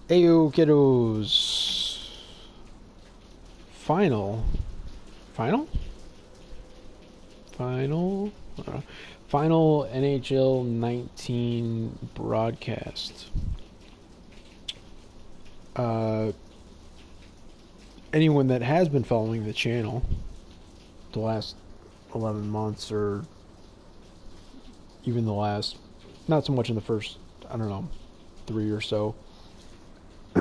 Ayo kiddos. Final. Final? Final? I don't know. Final NHL 19 broadcast. Uh, Anyone that has been following the channel the last 11 months or even the last, not so much in the first, I don't know, 3 or so,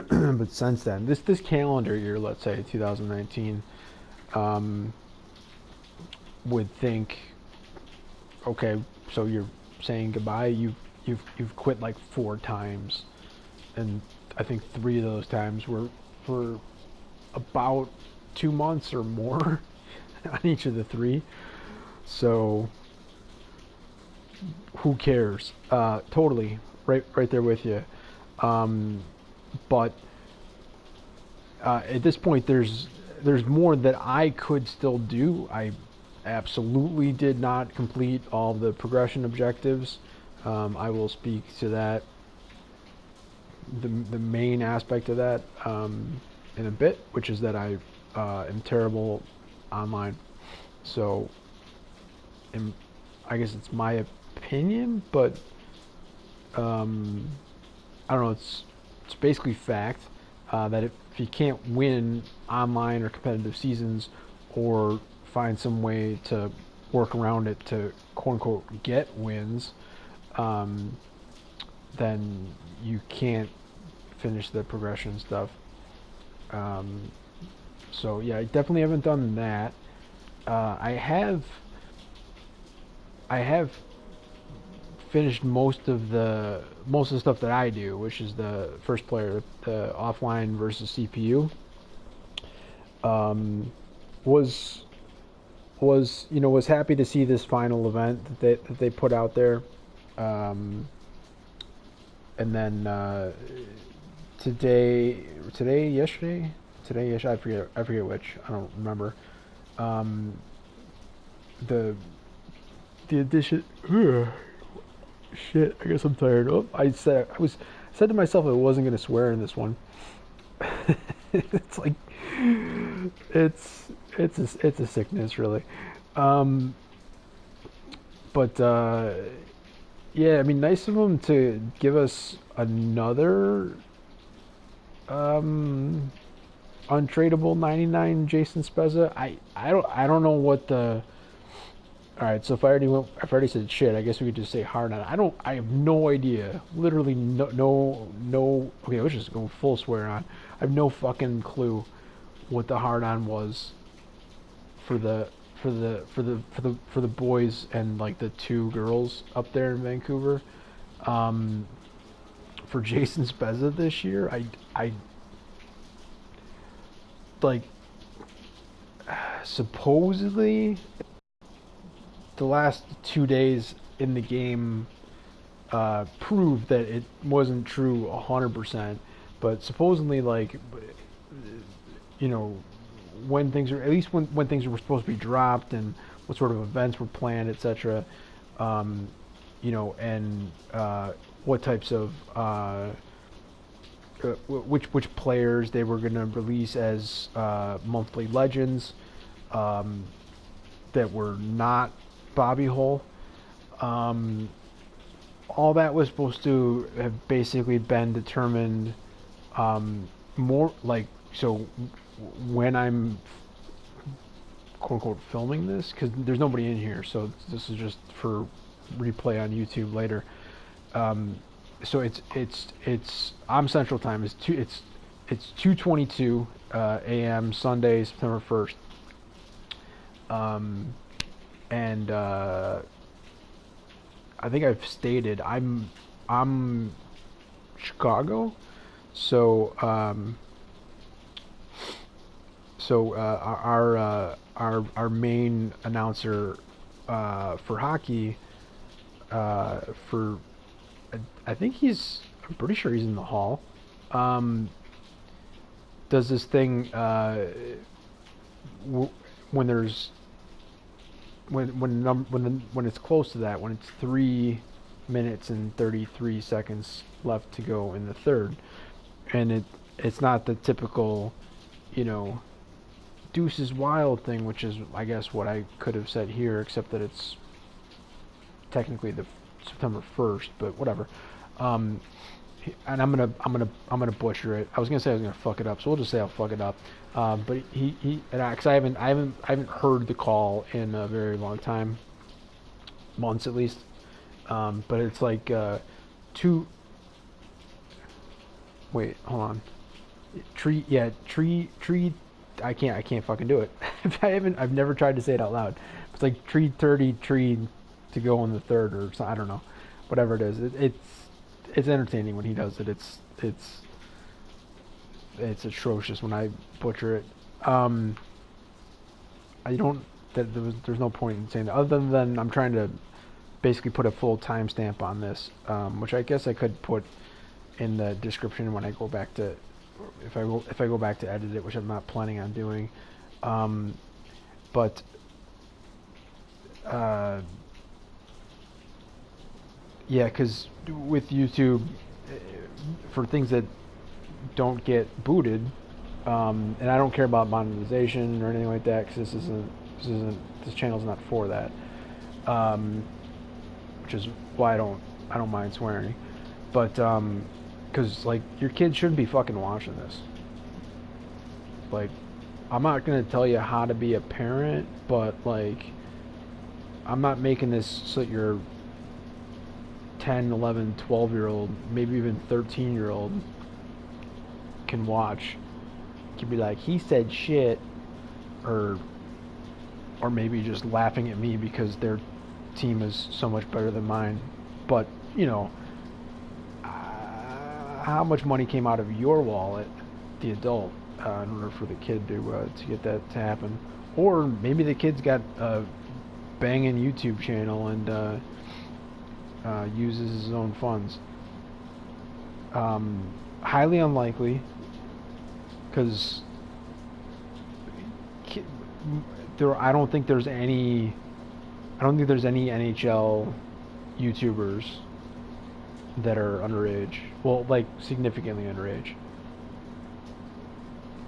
but since then, this calendar year, let's say 2019, um, would think, okay, so you're saying goodbye. You've quit like 4 times, and I think 3 of those times were for about 2 months or more on each of the 3. So who cares? Totally, right there with you. Um, but at this point, there's more that I could still do. I absolutely did not complete all the progression objectives. I will speak to that, the main aspect of that, in a bit, which is that I am terrible online. So, I guess it's my opinion, but I don't know. It's basically fact that if you can't win online or competitive seasons, or find some way to work around it to quote unquote get wins, um, then you can't finish the progression stuff. Um, so yeah, I definitely haven't done that. I have finished most of the stuff that I do, which is the first player, the offline versus CPU. Um, was was happy to see this final event that they put out there, um, and then yesterday, I forget which, I don't remember. Um, the the addition. Shit, I guess I'm tired. Oh, I said to myself I wasn't gonna swear in this one. It's like it's a sickness, really. Um, but yeah, I mean, nice of them to give us another um, untradeable 99 Jason Spezza. I don't know what the. All right, so if I already said shit, I guess we could just say hard on. I have no idea. Literally no. Okay, let's just go full swear on. I have no fucking clue what the hard on was for the boys and like the 2 girls up there in Vancouver. Um, for Jason Spezza this year, I like supposedly the last 2 days in the game proved that it wasn't true 100%. But supposedly, like, you know, when things are, at least when things were supposed to be dropped and what sort of events were planned, etc. Um, and what types of which players they were going to release as monthly legends, um, that were not Bobby Hole. Um, all that was supposed to have basically been determined, more like, so when I'm quote unquote filming this, because there's nobody in here, so this is just for replay on YouTube later. So it's I'm Central Time. It's 2:22 a.m. Sunday, September 1st. And I think I've stated I'm Chicago, so our main announcer for hockey, for I think I'm pretty sure he's in the hall. Um, does this thing when there's when it's close to that, when it's 3 minutes and 33 seconds left to go in the third, and it's not the typical, you know, Deuce is Wild thing, which is, I guess, what I could have said here, except that it's technically the September 1st, but whatever. Um, and I'm gonna butcher it. I was gonna say I was gonna fuck it up, so we'll just say I'll fuck it up. But because I haven't heard the call in a very long time, months at least. But it's like two. Wait, hold on. Tree. I can't fucking do it. I've never tried to say it out loud. It's like tree 30 tree to go on the third or something. I don't know, whatever it is. It's entertaining when he does it. It's atrocious when I butcher it. I don't. There's no point in saying that other than I'm trying to basically put a full timestamp on this, which I guess I could put in the description when I go back to if I go back to edit it, which I'm not planning on doing. But yeah, because with YouTube, for things that don't get booted, and I don't care about monetization or anything like that, because this channel's not for that. Which is why I don't mind swearing, but because like your kids shouldn't be fucking watching this. Like, I'm not gonna tell you how to be a parent, but like, I'm not making this so that your 10, 11, 12-year-old, maybe even 13-year-old can watch. Can be like, he said shit, or maybe just laughing at me because their team is so much better than mine. But you know, how much money came out of your wallet, the adult, in order for the kid to get that to happen? Or maybe the kid's got a banging YouTube channel and uses his own funds. Highly unlikely, because I don't think there's any NHL YouTubers that are underage. Well, like significantly underage.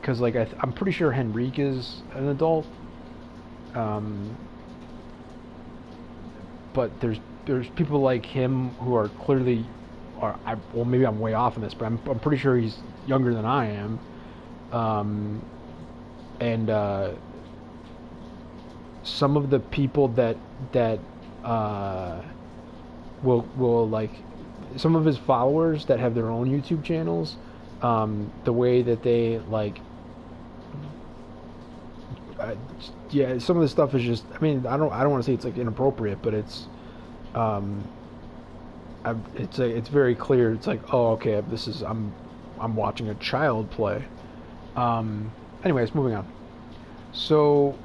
Because like I'm pretty sure Henrique is an adult. But there's people like him who are clearly, well, maybe I'm way off on this, but I'm pretty sure he's younger than I am. And some of the people that will like, some of his followers that have their own YouTube channels, the way that they like, yeah, some of the stuff is just, I mean, I don't want to say it's like inappropriate, but it's it's very clear. It's like, oh, okay, I'm watching a child play. Anyways, moving on. So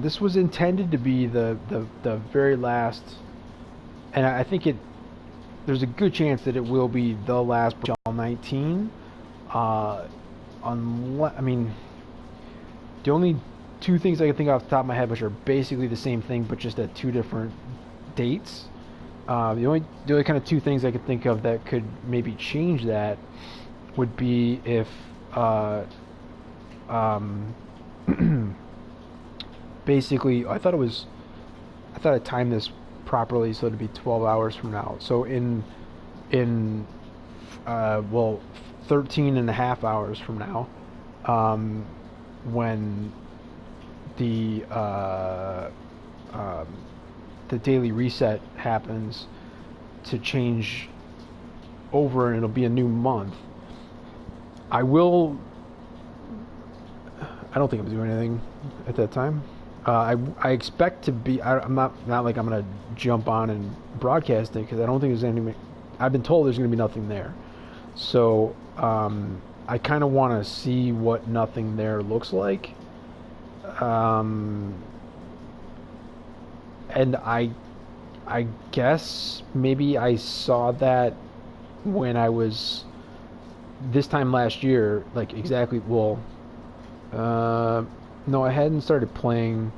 this was intended to be the very last, and I think there's a good chance that it will be the last NHL19. Unless, I mean, the only two things I can think off the top of my head, which are basically the same thing but just at two different dates. The only kind of two things I could think of that could maybe change that would be if basically I thought I timed this properly so it'd be 12 hours from now. So in 13 and a half hours from now, when the daily reset happens to change over and it'll be a new month, I don't think I'm doing anything at that time. I expect to be, I'm not like I'm going to jump on and broadcast it, because I don't think there's any, I've been told there's going to be nothing there. So I kind of want to see what nothing there looks like. And I guess maybe I saw that when I was this time last year, like exactly, well, no, I hadn't started playing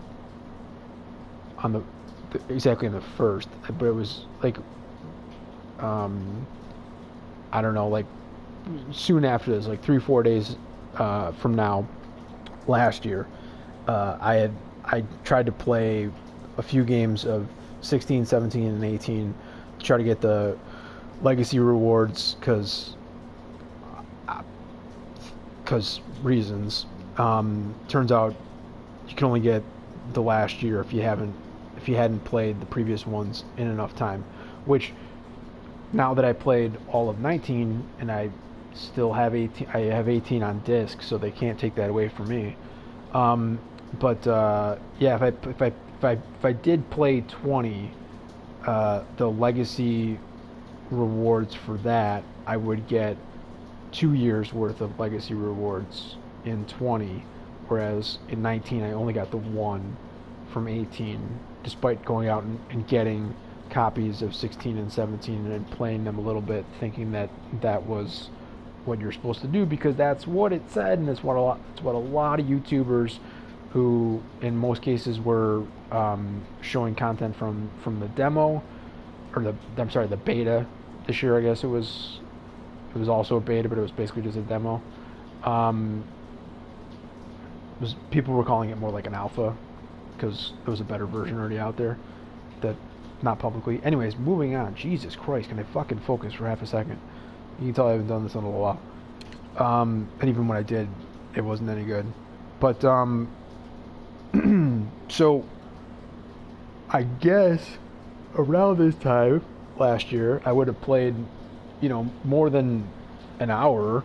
on exactly on the first, but it was like, I don't know, like soon after this, like 3-4 days from now, last year, I tried to play a few games of 16, 17, and 18 to try to get the legacy rewards because reasons. Turns out you can only get the last year if you hadn't played the previous ones in enough time. Which now that I played all of 19 and I still have 18, I have 18 on disc, so they can't take that away from me. But yeah, if I did play 20, the legacy rewards for that, I would get 2 years worth of legacy rewards in 20, whereas in 19 I only got the one from 18, despite going out and getting copies of 16 and 17 and playing them a little bit, thinking that that was what you're supposed to do because that's what it said, and it's what a lot of YouTubers who in most cases were showing content from the demo or the beta this year. I guess it was also a beta, but it was basically just a demo. People were calling it more like an alpha because there was a better version already out there that not publicly. Anyways, moving on. Jesus Christ, can I fucking focus for half a second? You can tell I haven't done this in a while. And even when I did, it wasn't any good. But so I guess around this time last year, I would have played, more than an hour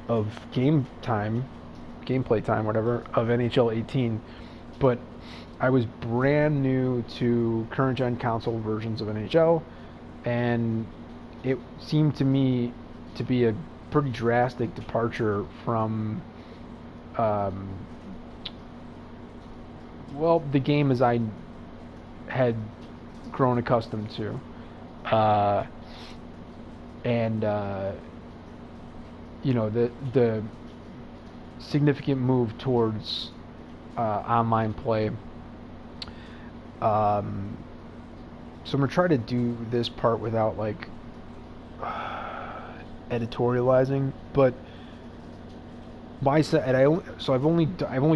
of gameplay time, whatever, of NHL 18. But I was brand new to current gen console versions of NHL, and it seemed to me to be a pretty drastic departure from the game as I had grown accustomed to, and the significant move towards online play. So I'm gonna try to do this part without like editorializing, but I've only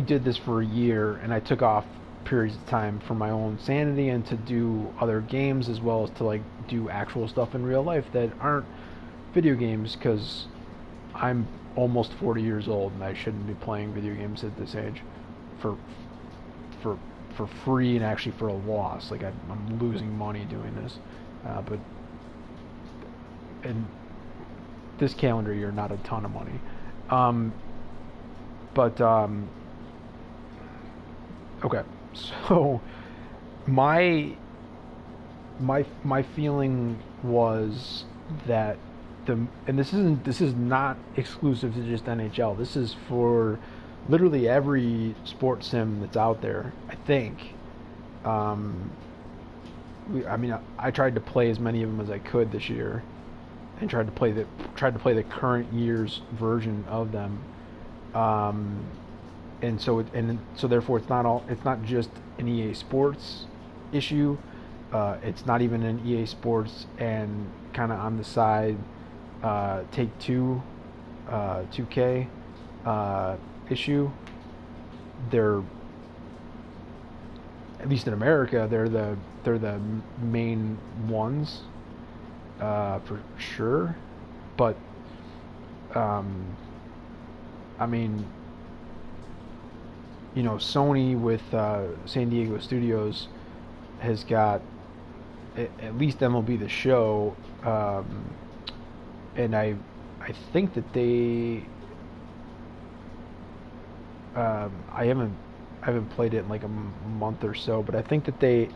did this for a year, and I took off periods of time for my own sanity and to do other games as well as to like do actual stuff in real life that aren't video games, because I'm almost 40 years old and I shouldn't be playing video games at this age for free and actually for a loss. Like I'm losing money doing this, but in this calendar year, not a ton of money. Okay, so my feeling was that and this is not exclusive to just NHL. This is for literally every sports sim that's out there, I think. I tried to play as many of them as I could this year, and tried to play the current year's version of them. And so therefore it's not just an EA Sports issue. It's not even an EA Sports and kind of on the side Take-Two 2K issue. They're, at least in America, they're the main ones for sure. But Sony with San Diego Studios has got at least MLB The Show, and I think that they I haven't played it in like a month or so, but I think they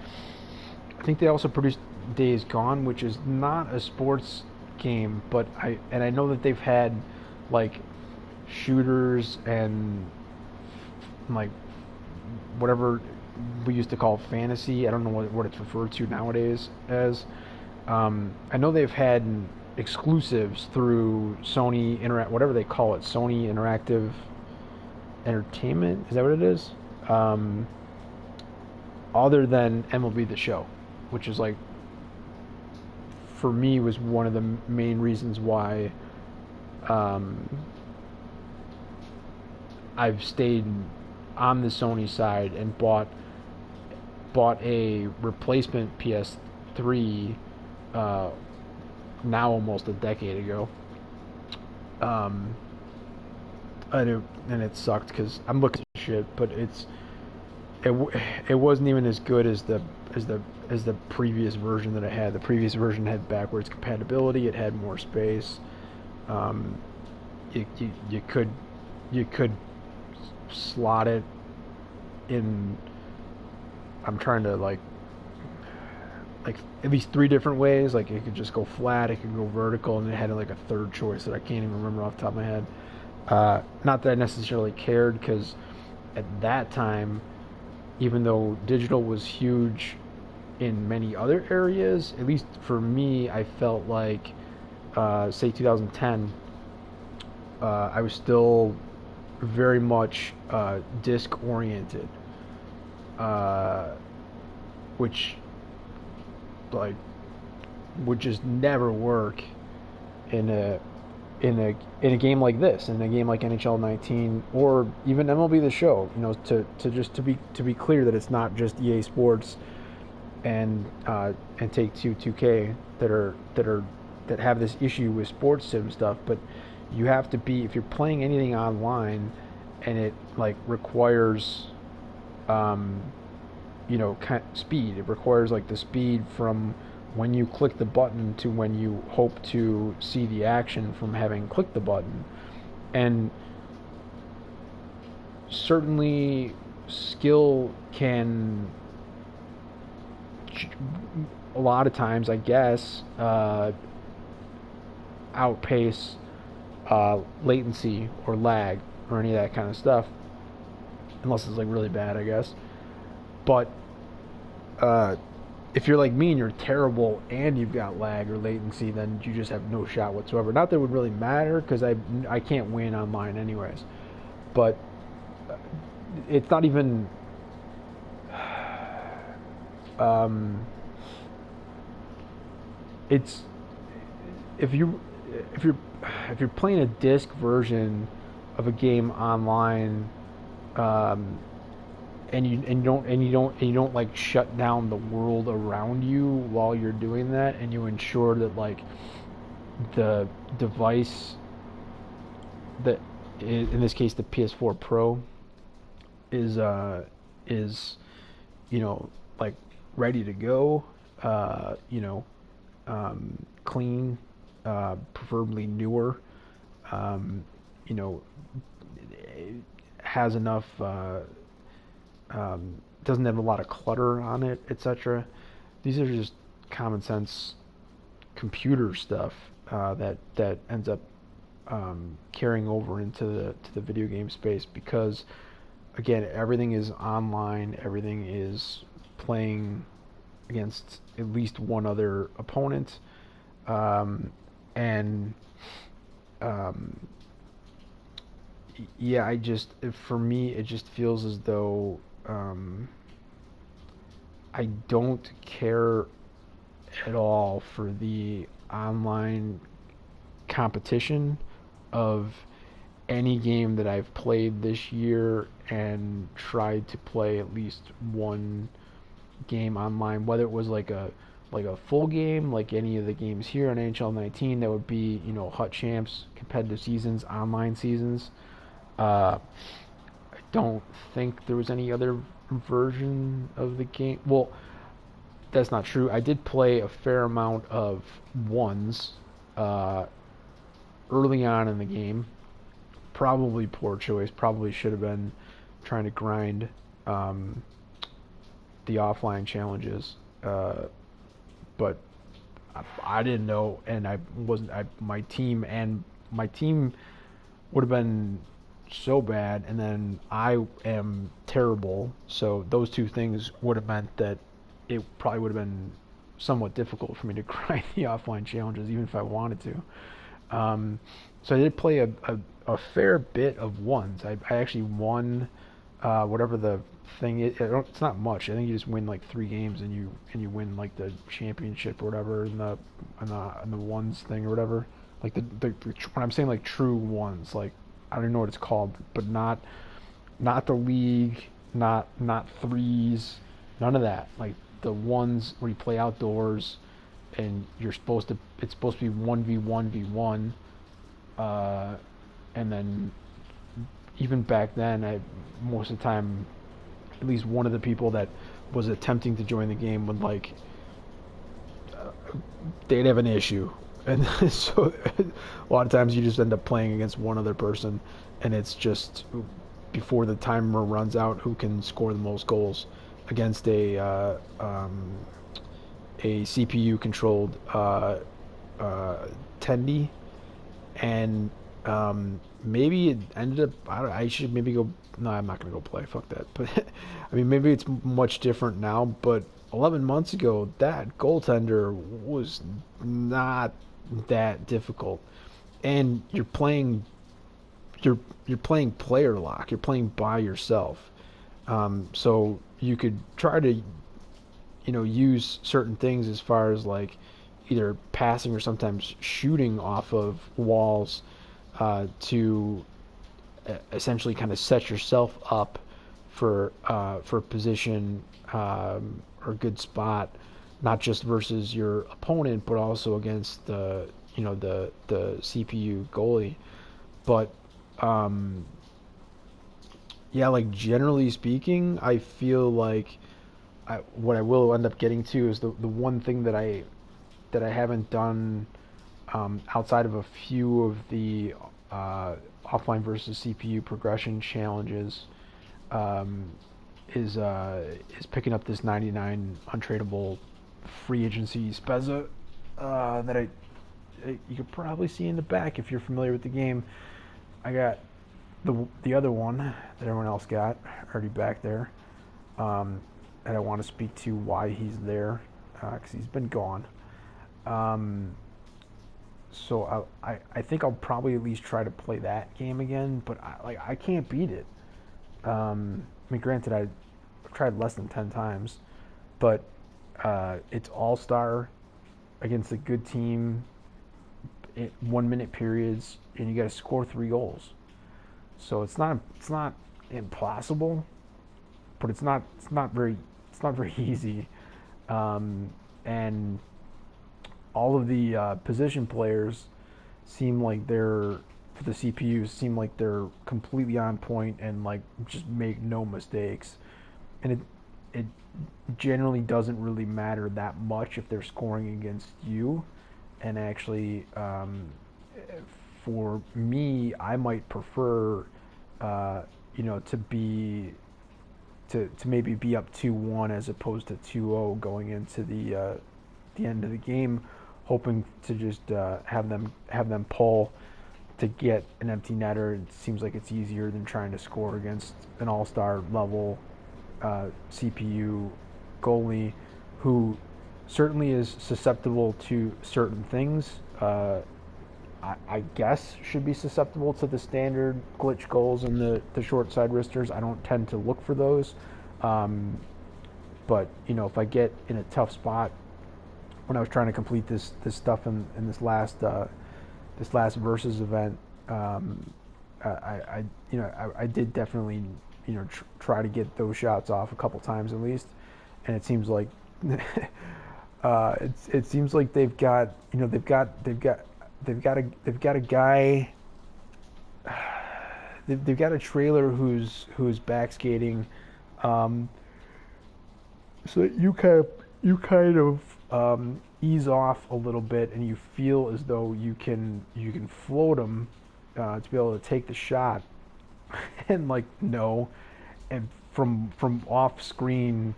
also produced Days Gone, which is not a sports game, but I know that they've had like shooters and like whatever we used to call fantasy. I don't know what it's referred to nowadays as. I know they've had exclusives through Sony whatever they call it, Sony Interactive Entertainment. Is that what it is? Other than MLB The Show, which is like for me was one of the main reasons why um, I've stayed on the Sony side and bought a replacement PS3 uh, now almost a decade ago. Um, and it sucked because I'm looking at shit, but it it wasn't even as good as the previous version that I had. The previous version had backwards compatibility. It had more space. Um, you could slot it in. I'm trying to like at least 3 different ways. Like it could just go flat, it could go vertical, and it had like a third choice that I can't even remember off the top of my head. Not that I necessarily cared, because at that time, even though digital was huge in many other areas, at least for me, I felt like, say 2010, I was still very much disc oriented, uh, which like would just never work in a game like this, in a game like NHL19 or even MLB The Show. To be clear that it's not just EA Sports and Take-Two 2K that have this issue with sports sim stuff, but you have to be, if you're playing anything online and it like requires speed. It requires like the speed from when you click the button to when you hope to see the action from having clicked the button. And certainly skill can a lot of times, I guess, outpace latency or lag or any of that kind of stuff, unless it's like really bad, I guess. But if you're like me and you're terrible and you've got lag or latency, then you just have no shot whatsoever. Not that it would really matter, because I can't win online anyways. But it's not even. It's if you're playing a disc version of a game online. And you don't like shut down the world around you while you're doing that, and you ensure that like the device that in this case the PS4 Pro is like ready to go, clean, preferably newer, you know has enough doesn't have a lot of clutter on it, etc. These are just common sense computer stuff that ends up carrying over into the video game space, because again, everything is online, everything is playing against at least one other opponent, and yeah, for me, it just feels as though I don't care at all for the online competition of any game that I've played this year and tried to play at least one game online, whether it was like a full game, like any of the games here on NHL19, that would be, Hut Champs, competitive seasons, online seasons. I don't think there was any other version of the game. Well, that's not true. I did play a fair amount of ones early on in the game. Probably poor choice. Probably should have been trying to grind the offline challenges. But I didn't know, and I wasn't. My team would have been so bad, and then I am terrible. So those two things would have meant that it probably would have been somewhat difficult for me to grind the offline challenges, even if I wanted to. So I did play a fair bit of ones. I actually won whatever the thing is. It's not much. I think you just win like 3 games and you win like the championship or whatever in the ones thing or whatever. Like when I'm saying like true ones, like I don't even know what it's called, but not the league, not threes, none of that. Like the ones where you play outdoors and it's supposed to be 1v1v1, and then even back then, most of the time, at least one of the people that was attempting to join the game would like they'd have an issue, and so a lot of times you just end up playing against one other person, and it's just before the timer runs out who can score the most goals against a CPU controlled Tendy, and maybe it ended up. I should maybe go. No, I'm not gonna go play. Fuck that. But I mean, maybe it's much different now. But 11 months ago, that goaltender was not that difficult, and you're playing player lock. You're playing by yourself. So you could try to use certain things as far as like either passing or sometimes shooting off of walls to essentially kind of set yourself up for position or good spot, not just versus your opponent, but also against the CPU goalie. But yeah, like generally speaking, I feel like what I will end up getting to is the one thing that I haven't done outside of a few of the offline versus CPU progression challenges, um, is picking up this 99 untradeable free agency Spezza that you could probably see in the back if you're familiar with the game. I got the other one that everyone else got already back there, and I want to speak to why he's there because he's been gone. Um, so I think I'll probably at least try to play that game again, but I can't beat it. I mean, granted, I've tried less than 10 times, but it's all star against a good team, 1 minute periods, and you got to score 3 goals. So it's not impossible, but it's not very easy. And all of the position players seem like they're for the CPUs seem like they're completely on point and like just make no mistakes. And it generally doesn't really matter that much if they're scoring against you. And actually, for me, I might prefer, to maybe be up 2-1 as opposed to 2-0 going into the end of the game, hoping to just have them pull to get an empty netter. It seems like it's easier than trying to score against an all-star level CPU goalie who certainly is susceptible to certain things. I guess should be susceptible to the standard glitch goals and the short side wristers. I don't tend to look for those. But if I get in a tough spot, when I was trying to complete this stuff in this last versus event, I did definitely try to get those shots off a couple times at least, and it seems like it seems like they've got a guy. They've got a trailer who's back skating, so that you kind of ease off a little bit, and you feel as though you can float them to be able to take the shot, and like no, and from off screen,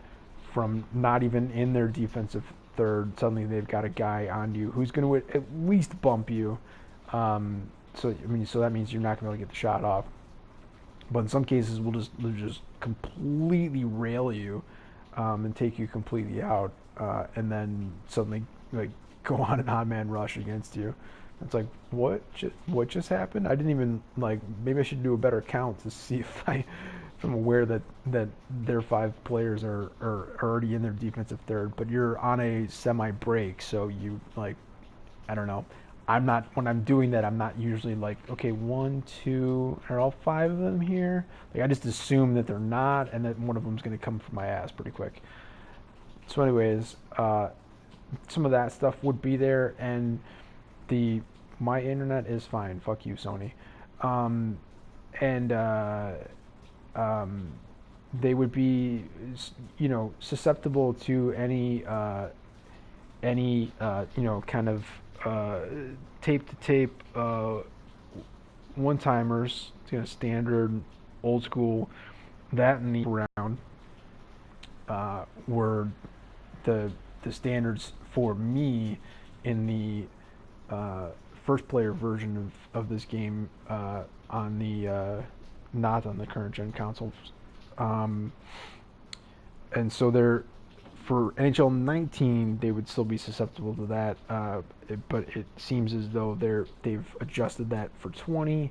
from not even in their defensive third, suddenly they've got a guy on you who's going to at least bump you. So that means you're not going to be able to get the shot off. But in some cases, they'll just completely rail you and take you completely out, and then suddenly like go on an odd man rush against you. It's like what just happened? I didn't even like. Maybe I should do a better count to see if I'm aware that their five players are already in their defensive third, but you're on a semi break, so you like, I don't know. I'm not when I'm doing that. I'm not usually like, okay, one, two, are all five of them here? Like I just assume that they're not, and that one of them's gonna come for my ass pretty quick. So, anyways, some of that stuff would be there, and the my internet is fine. Fuck you, Sony. Um, and um, they would be, susceptible to any kind of tape to tape one timers, standard, old school, that and the round were the standards for me in the first player version of this game on the not on the current gen consoles. Um, and so they're for NHL19 they would still be susceptible to that, but it seems as though they've adjusted that for 20,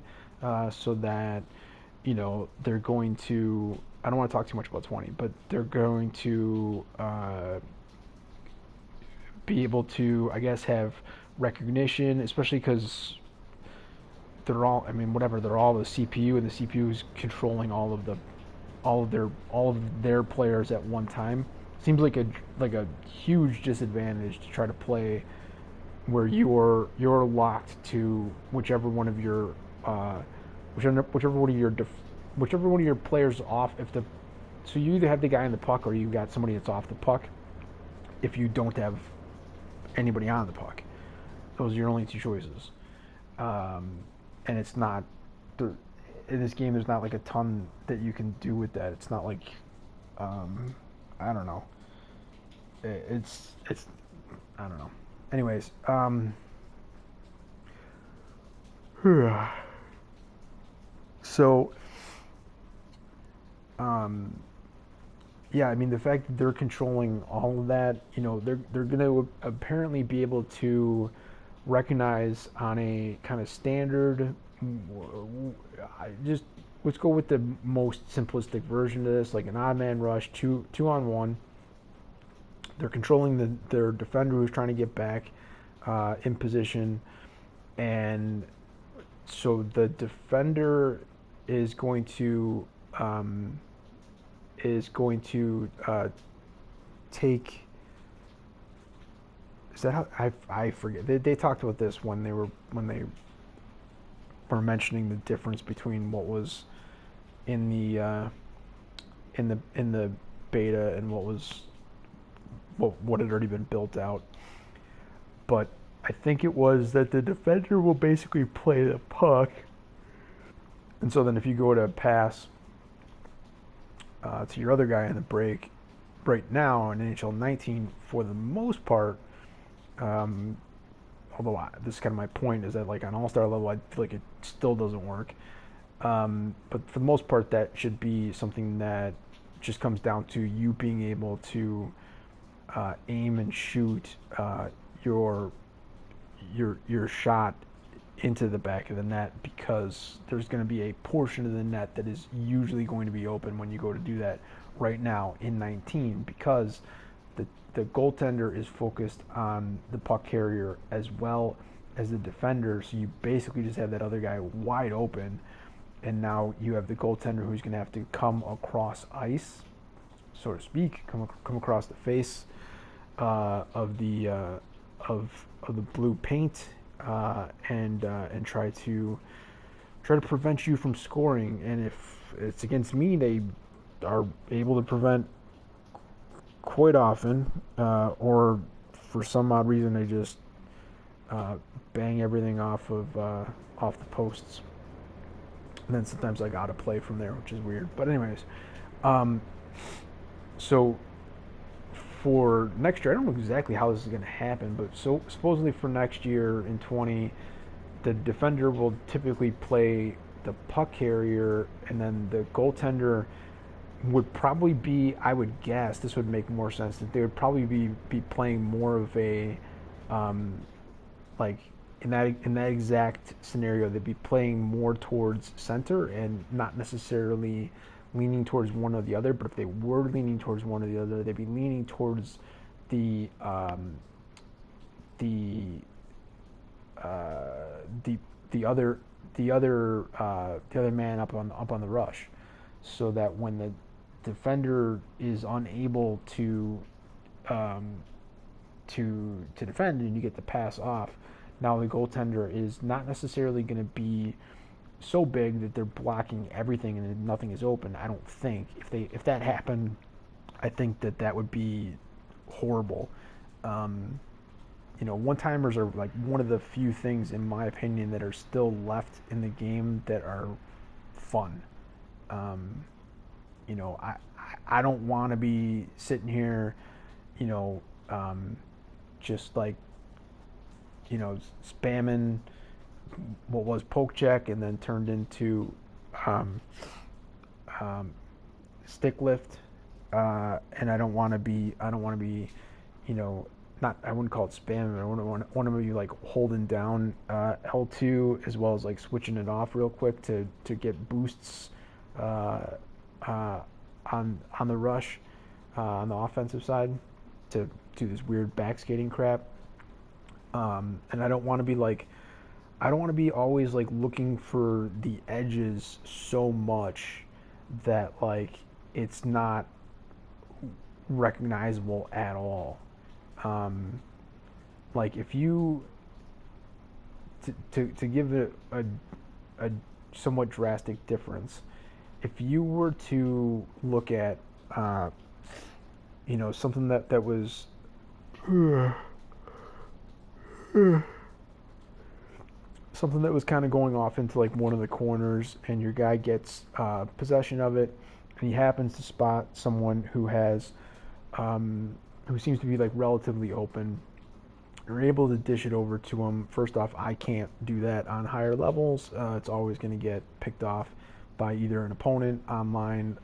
so that they're going to. I don't want to talk too much about 20, but they're going to be able to, I guess, have recognition, especially because they're all. I mean, whatever. They're all the CPU, and the CPU is controlling all of their players at one time. Seems like a huge disadvantage to try to play where you're locked to whichever one of your whichever one of your players off. If the so you either have the guy in the puck or you got somebody that's off the puck. If you don't have anybody on the puck, those are your only two choices. And it's not in this game. There's not like a ton that you can do with that. It's not like I don't know. It's I don't know. Anyways, so yeah, I mean the fact that they're controlling all of that, they're going to apparently be able to recognize on a kind of standard. Just let's go with the most simplistic version of this, like an odd man rush, two on one. They're controlling their defender who's trying to get back in position, and so the defender is going to take. Is that how I forget? They talked about this when they were mentioning the difference between what was in the beta and what had already been built out. But I think it was that the defender will basically play the puck, and so then if you go to pass to your other guy in the break, right now in NHL19, for the most part, although this is kind of my point, is that like on All-Star level, I feel like it still doesn't work. But for the most part, that should be something that just comes down to you being able to aim and shoot your shot into the back of the net, because there's going to be a portion of the net that is usually going to be open when you go to do that right now in 19, because the goaltender is focused on the puck carrier as well as the defender, so you basically just have that other guy wide open, and now you have the goaltender who's going to have to come across ice, so to speak, come across the face of the blue paint, and try to prevent you from scoring. And if it's against me, they are able to prevent quite often, or for some odd reason they just bang everything off the posts. And then sometimes I gotta play from there, which is weird. But anyways, so for next year, I don't know exactly how this is going to happen, but so supposedly for next year in 20, the defender will typically play the puck carrier, and then the goaltender would probably be, I would guess, this would make more sense, that they would probably be playing more of a, like in that exact scenario, they'd be playing more towards center and not necessarily leaning towards one or the other. But if they were leaning towards one or the other, they'd be leaning towards the the the the other the other man up on the rush, so that when the defender is unable um, to defend and you get the pass off, now the goaltender is not necessarily going to be so big that they're blocking everything and nothing is open. I don't think if that happened, I think that would be horrible. Um, one timers are like one of the few things, in my opinion, that are still left in the game that are fun. Um, I don't want to be sitting here, you know, um, just like, spamming what was poke check and then turned into um, um, stick lift. And I don't want to be, you know, not, I wouldn't call it spam. I want to be like holding down L2 as well as like switching it off real quick to get boosts uh, uh, on the rush on the offensive side to do this weird back skating crap. And I don't want to be always like looking for the edges so much that like it's not recognizable at all. Um, like if you to give it a somewhat drastic difference, if you were to look at something that was something that was kind of going off into like one of the corners, and your guy gets possession of it, and he happens to spot someone who seems to be like relatively open. You're able to dish it over to him. First off, I can't do that on higher levels. It's always going to get picked off by either an opponent online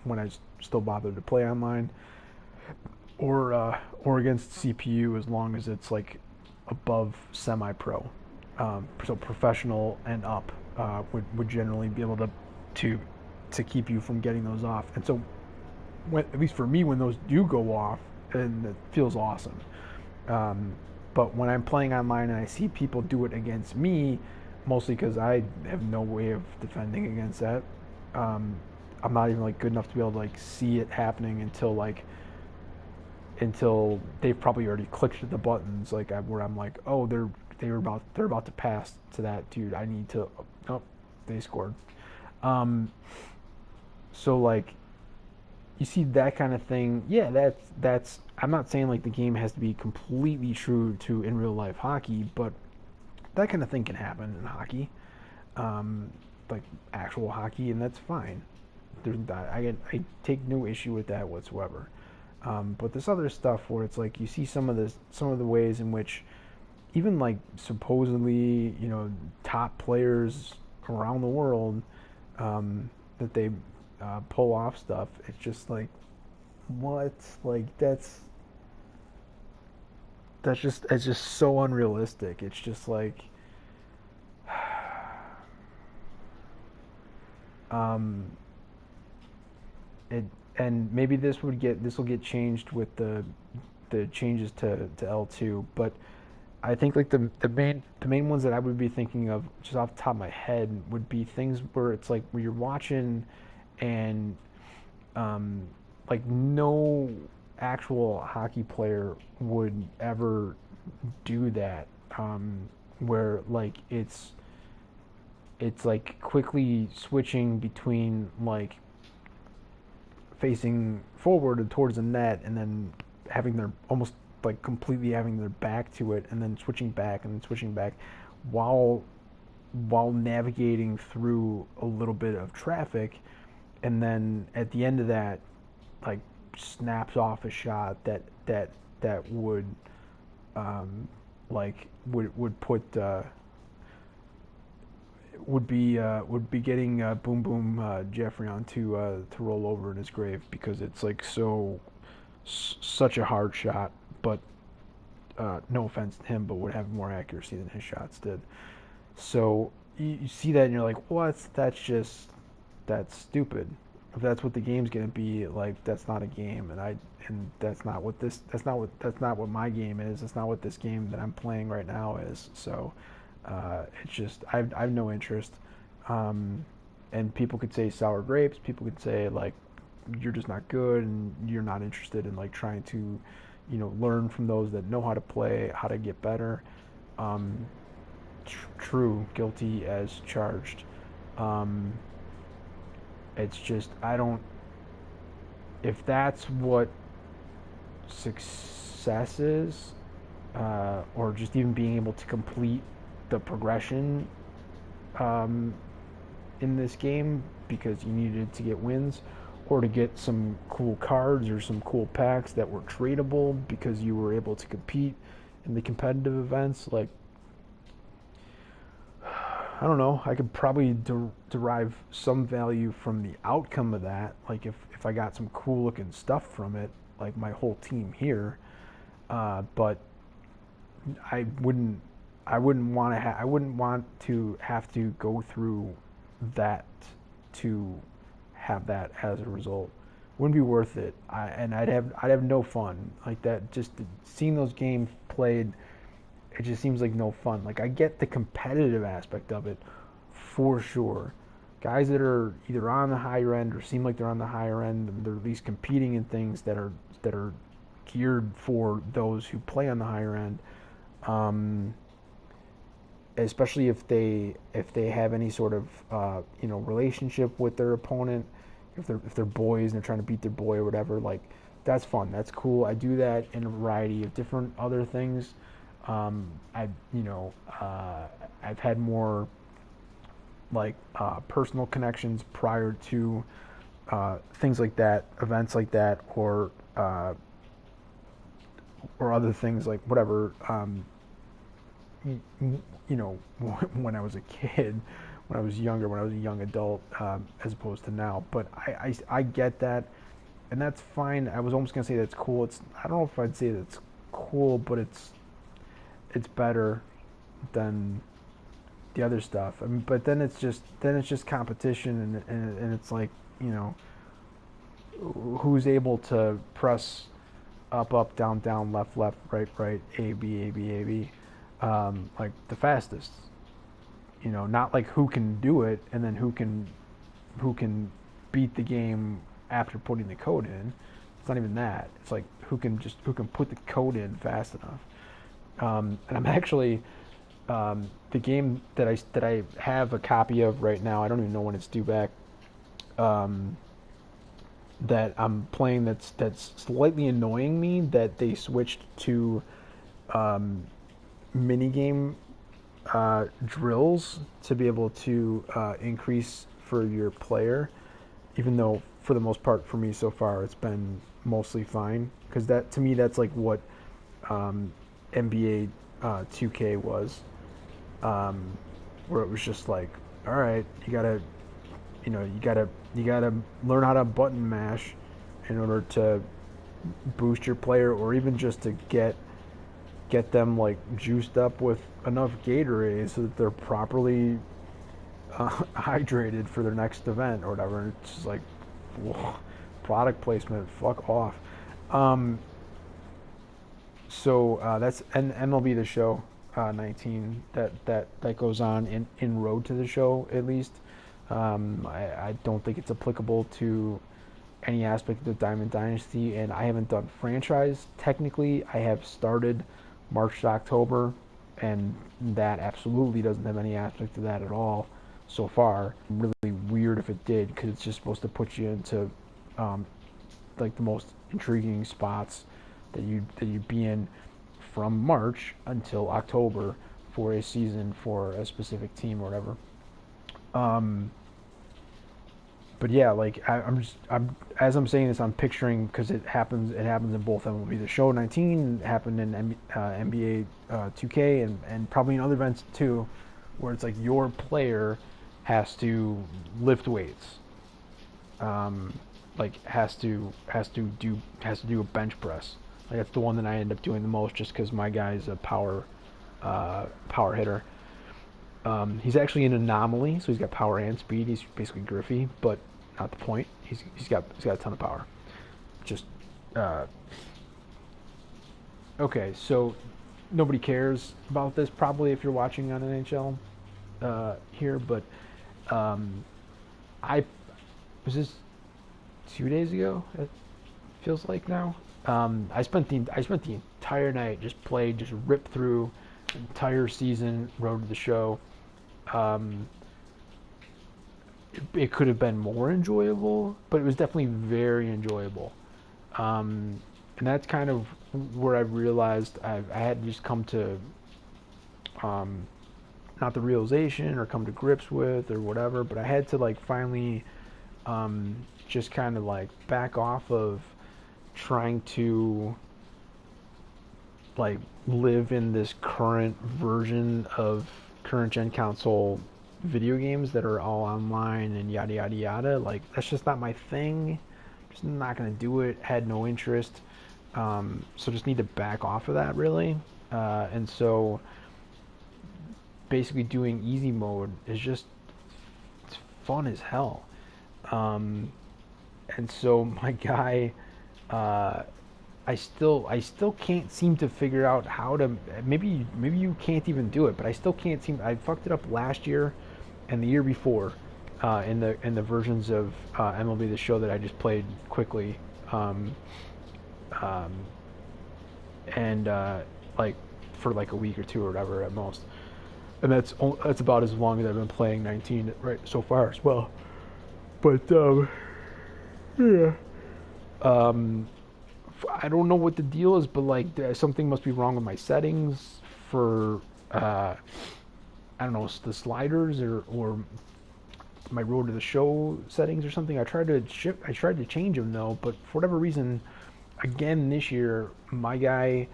when I still bother to play online, or against CPU, as long as it's like above semi-pro. So professional and up would generally be able to keep you from getting those off. And so, at least for me, when those do go off, and it feels awesome. But when I'm playing online and I see people do it against me, mostly because I have no way of defending against that, I'm not even like good enough to be able to like see it happening until they've probably already clicked the buttons, like where I'm like, oh, they're about to pass to that dude. I need to. Oh, they scored. So like, you see that kind of thing. Yeah, that's. I'm not saying like the game has to be completely true to in real life hockey, but that kind of thing can happen in hockey, like actual hockey, and that's fine. There's that. I take no issue with that whatsoever. But this other stuff where it's like you see some of the ways in which even like supposedly top players around the world that they pull off stuff. It's just like what, like it's just so unrealistic. It's just like um, it, and maybe this will get changed with the changes to L2, but I think like the main ones that I would be thinking of just off the top of my head would be things where it's like where you're watching and like no actual hockey player would ever do that, where like it's like quickly switching between like facing forward and towards the net and then having their almost like completely having their back to it and then switching back and then switching back while navigating through a little bit of traffic, and then at the end of that like snaps off a shot that would like would put would be getting Boom Boom Jeffrey on to roll over in his grave, because it's like such a hard shot, but no offense to him, but would have more accuracy than his shots did. So you see that and you're like, what? That's stupid. if that's what the game's gonna be, like that's not a game, and that's not what my game is. That's not what this game that I'm playing right now is. So it's just I've no interest. Um, and people could say sour grapes. People could say like you're just not good and you're not interested in like trying to, learn from those that know how to play, how to get better. Um, True, guilty as charged. Um, it's just I don't. If that's what success is, or just even being able to complete the progression um, in this game because you needed to get wins, or to get some cool cards or some cool packs that were tradable because you were able to compete in the competitive events, like I don't know. I could probably derive some value from the outcome of that. Like if I got some cool looking stuff from it, like my whole team here. But I wouldn't. I wouldn't want to have to go through that to have that as a result. Wouldn't be worth it. And I'd have no fun like that. Just seeing those games played, it just seems like no fun. Like I get the competitive aspect of it for sure. Guys that are either on the higher end or seem like they're on the higher end, they're at least competing in things that are geared for those who play on the higher end. Um, Especially if they have any sort of relationship with their opponent, if they're boys and they're trying to beat their boy or whatever, like that's fun, that's cool. I do that in a variety of different other things. I I've had more like personal connections prior to things like that, events like that, or other things like whatever. When I was a kid, when I was younger, when I was a young adult, as opposed to now. But I get that, and that's fine. I was almost gonna say that's cool. I don't know if I'd say that's cool, but it's better than the other stuff. I mean, but then it's just competition, and it's like who's able to press up, up, down, down, left, left, right, right, A, B, A, B, A, B, like the fastest. Not like who can do it and then who can beat the game after putting the code in. It's not even that. It's like who can put the code in fast enough. And I'm actually the game that I have a copy of right now. I don't even know when it's due back. Um, that I'm playing that's slightly annoying me that they switched to um, minigame drills to be able to increase for your player, even though for the most part for me so far it's been mostly fine because that to me that's like what NBA 2K was, where it was just like, all right, you gotta learn how to button mash in order to boost your player, or even just to get them like juiced up with enough Gatorade so that they're properly hydrated for their next event or whatever. And it's just like, whoa, product placement, fuck off. Um, that's an MLB The Show 19 that goes on in road to the show at least. I don't think it's applicable to any aspect of the Diamond Dynasty, and I haven't done franchise. Technically, I have started March to October, and that absolutely doesn't have any aspect of that at all so far. Really weird if it did, because it's just supposed to put you into um, like the most intriguing spots that you'd be in from March until October for a season for a specific team or whatever. Um, but yeah, like I'm as I'm saying this, I'm picturing because it happens in both MLB The Show 19, it happened in NBA 2K, and probably in other events too, where it's like your player has to lift weights, like has to do a bench press. Like that's the one that I end up doing the most, just because my guy's a power hitter. He's actually an anomaly, so he's got power and speed. He's basically Griffey, but not the point. He's got a ton of power. Just okay. So nobody cares about this probably if you're watching on NHL here, but I was this 2 days ago. It feels like now. I spent the entire night just ripped through the entire season, Road to the Show. It could have been more enjoyable, but it was definitely very enjoyable. And that's kind of where I realized I had just come to, not the realization or come to grips with or whatever, but I had to like finally just kind of like back off of trying to like live in this current version of current gen console video games that are all online and yada yada yada. Like that's just not my thing. Just not gonna do it. Had no interest. So just need to back off of that really. And so basically doing easy mode is just it's fun as hell. And so my guy, I still can't seem to figure out how to. Maybe you can't even do it, but I still can't seem. I fucked it up last year, and the year before, in the versions of MLB The Show that I just played quickly, and like for like a week or two or whatever at most, and that's about as long as I've been playing 19 right so far as well. But yeah. I don't know what the deal is, but like something must be wrong with my settings for I don't know, the sliders or my Road to the Show settings or something. I tried to change them though, but for whatever reason, again this year, my guy,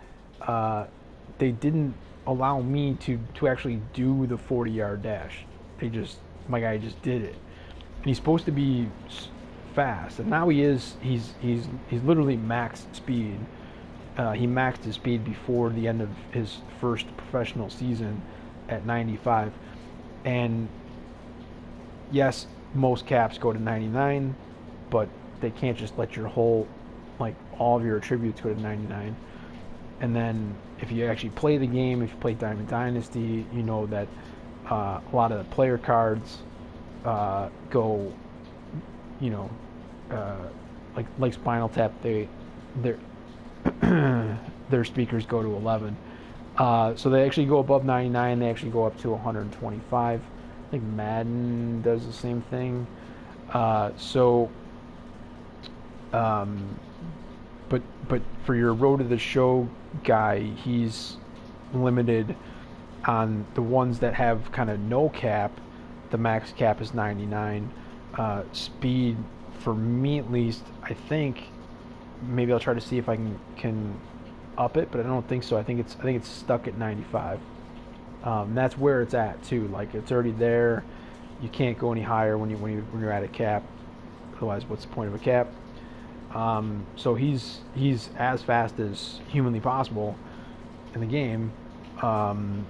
they didn't allow me to actually do the 40-yard dash. My guy just did it, and he's supposed to be fast, and now he's literally max speed. He maxed his speed before the end of his first professional season at 95, and yes, most caps go to 99, but they can't just let your whole, like all of your attributes go to 99. And then if you actually play the game, if you play Diamond Dynasty, you know that a lot of the player cards go, you know, like Spinal Tap, their speakers go to 11. So they actually go above 99. They actually go up to 125. I think Madden does the same thing. But for your Road to the Show guy, he's limited on the ones that have kind of no cap. The max cap is 99. Speed, for me at least, I think maybe I'll try to see if I can up it, but I don't think so. I think it's stuck at 95. That's where it's at too. Like it's already there. You can't go any higher when you're at a cap. Otherwise, what's the point of a cap? So he's as fast as humanly possible in the game, and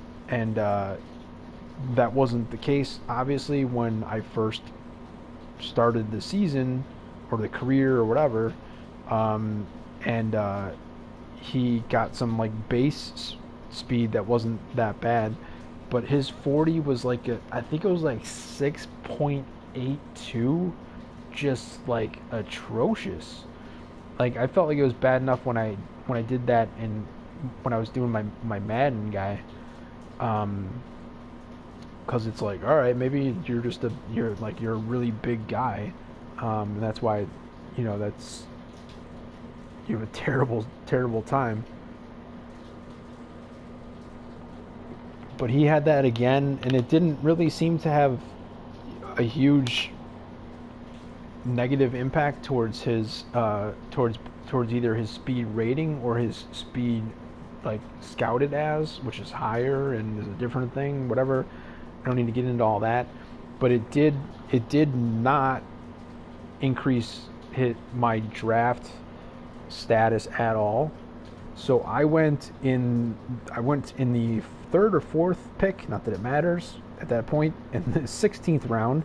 that wasn't the case obviously when I first started the season or the career or whatever, and he got some like base speed that wasn't that bad, but his 40 was like I think it was like 6.82, just like atrocious. Like I felt like it was bad enough when I did that and when I was doing my Madden guy, because it's like, all right, maybe you're a really big guy, and that's why, you know, that's you have a terrible time. But he had that again, and it didn't really seem to have a huge negative impact towards his towards either his speed rating or his speed like scouted as, which is higher and is a different thing, whatever. I don't need to get into all that, but it did not increase my draft status at all. So I went in the third or fourth pick, not that it matters at that point, in the 16th round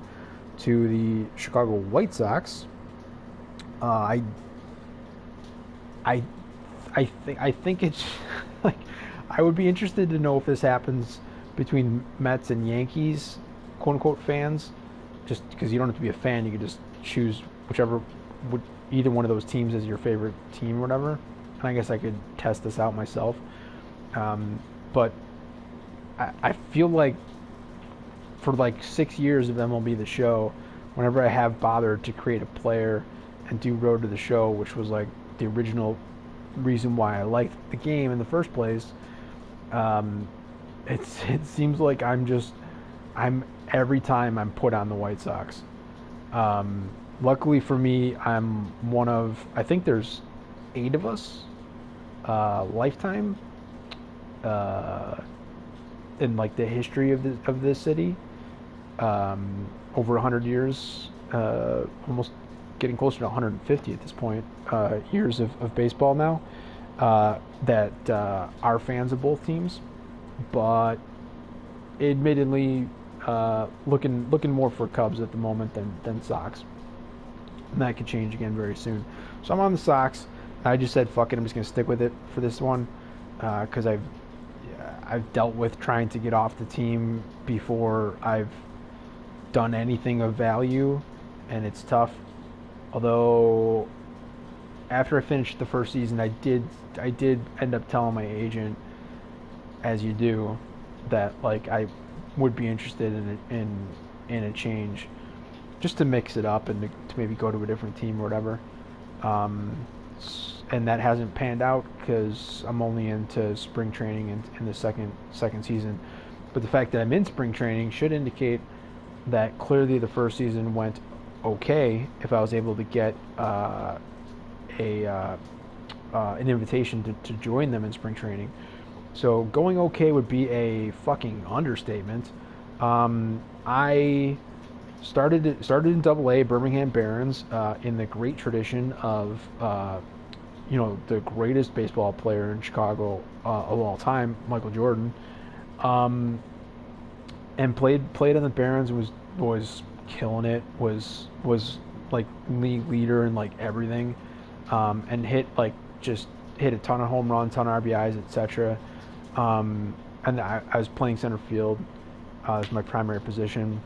to the Chicago White Sox. I I I think it's like I would be interested to know if this happens between Mets and Yankees, quote unquote fans. Just because you don't have to be a fan, you can just choose whichever, either one of those teams as your favorite team or whatever. And I guess I could test this out myself. But I feel like for like 6 years of MLB The Show, whenever I have bothered to create a player and do Road to the Show, which was like the original reason why I liked the game in the first place, it seems like I'm every time I'm put on the White Sox. Luckily for me, I'm one of, I think there's 8 of us, lifetime, in like the history of this city, over 100 years, almost getting closer to 150 at this point, years of baseball now, that are fans of both teams, but admittedly looking more for Cubs at the moment than Sox. And that could change again very soon. So I'm on the Sox. I just said fuck it, I'm just gonna stick with it for this one, because I've dealt with trying to get off the team before I've done anything of value, and it's tough. Although after I finished the first season, I did end up telling my agent, as you do, that like I would be interested in a change, just to mix it up and to maybe go to a different team or whatever. And that hasn't panned out because I'm only into spring training in the second season. But the fact that I'm in spring training should indicate that clearly the first season went okay if I was able to get an invitation to join them in spring training. So going okay would be a fucking understatement. I started in Double-A Birmingham Barons, in the great tradition of the greatest baseball player in Chicago of all time, Michael Jordan, and played on the Barons and was killing it. Was like league leader in like everything, and hit a ton of home runs, ton of RBIs, etc. And I was playing center field as my primary position.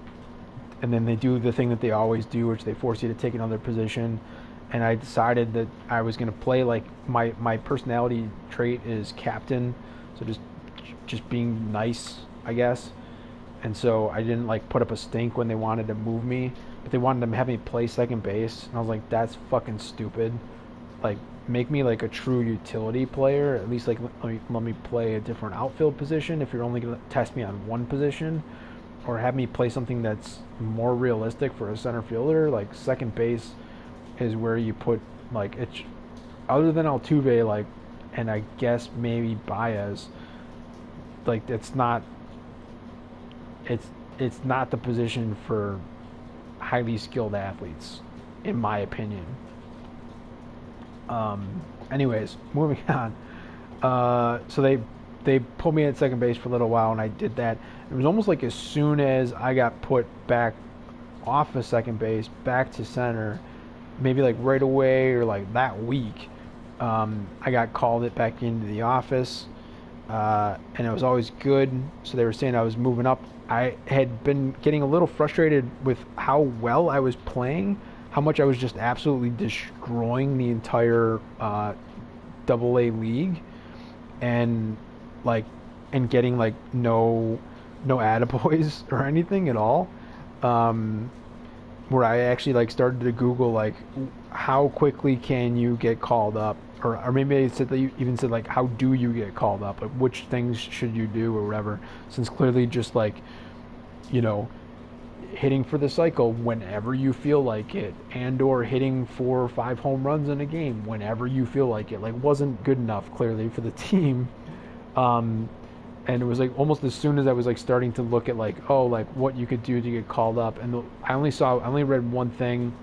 And then they do the thing that they always do, which they force you to take another position. And I decided that I was going to play like my personality trait is captain, so just being nice, I guess. And so I didn't like put up a stink when they wanted to move me, but they wanted to have me play second base, and I was like, that's fucking stupid. Like, make me like a true utility player. At least like let me play a different outfield position if you're only going to test me on one position, or have me play something that's more realistic for a center fielder. Like second base is where you put like it's other than Altuve, like, and I guess maybe Baez, like it's not the position for highly skilled athletes, in my opinion. Anyways, moving on. So they put me at second base for a little while, and I did that. It was almost like as soon as I got put back off of second base, back to center, maybe like right away or like that week, I got called it back into the office, and it was always good. So they were saying I was moving up. I had been getting a little frustrated with how well I was playing, how much I was just absolutely destroying the entire Double-A league, and getting like no attaboys or anything at all. Where I actually like started to Google like how quickly can you get called up, or maybe they said that you even said like how do you get called up, like which things should you do or whatever, since clearly just like hitting for the cycle whenever you feel like it, and or hitting 4 or 5 home runs in a game whenever you feel like it, like wasn't good enough clearly for the team. And it was like almost as soon as I was like starting to look at like, oh, like what you could do to get called up, and I only read one thing.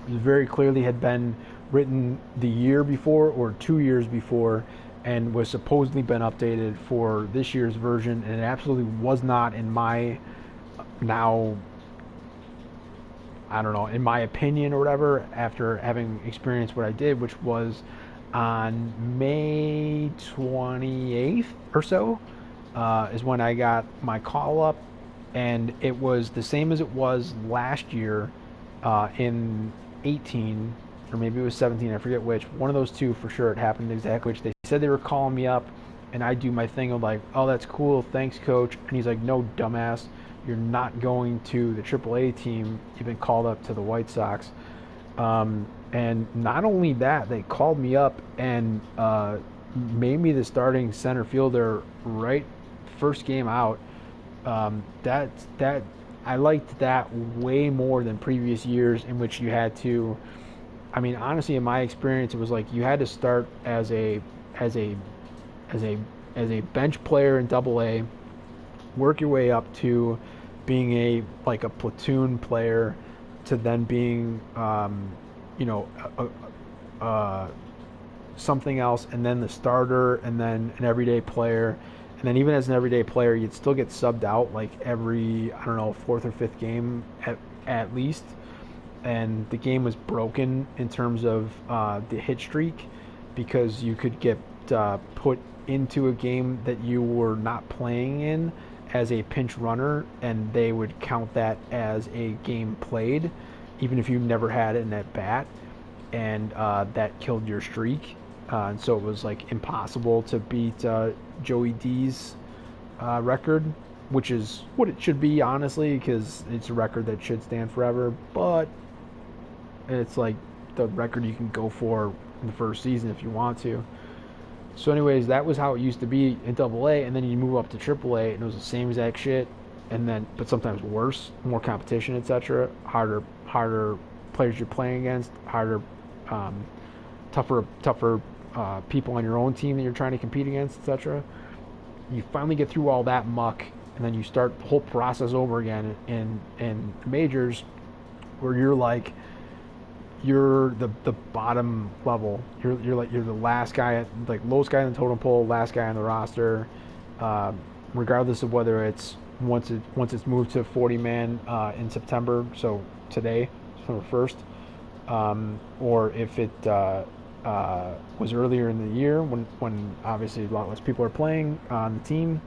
It very clearly had been written the year before or 2 years before, and was supposedly been updated for this year's version, and it absolutely was not in my now I don't know, in my opinion or whatever, after having experienced what I did, which was on May 28th or so, is when I got my call up, and it was the same as it was last year in 18, or maybe it was 17, I forget which. One of those two for sure, it happened exactly which. They said they were calling me up, and I do my thing of like, oh, that's cool, thanks, coach. And he's like, no, dumbass, you're not going to the AAA team. You've been called up to the White Sox. And not only that, they called me up and made me the starting center fielder right first game out. That I liked that way more than previous years in which you had to. I mean, honestly, in my experience, it was like you had to start as a bench player in Double A, work your way up to being a platoon player, to then being you know something else, and then the starter, and then an everyday player. And then even as an everyday player, you'd still get subbed out like every, I don't know, fourth or fifth game at least. And the game was broken in terms of the hit streak, because you could get put into a game that you were not playing in as a pinch runner, and they would count that as a game played, even if you never had an at bat, and that killed your streak. And so it was like impossible to beat Joey D's record, which is what it should be, honestly, because it's a record that should stand forever. But it's like the record you can go for in the first season if you want to. So, anyways, that was how it used to be in Double A, and then you move up to Triple A, and it was the same exact shit, and then but sometimes worse, more competition, etc. Harder players you're playing against, harder, tougher people on your own team that you're trying to compete against, etc. You finally get through all that muck, and then you start the whole process over again in majors, where you're the bottom level. You're the last guy, like lowest guy in the totem pole, last guy on the roster, regardless of whether it's once it's moved to 40-man in September, so today, September 1st, or if it was earlier in the year when obviously a lot less people are playing on the team,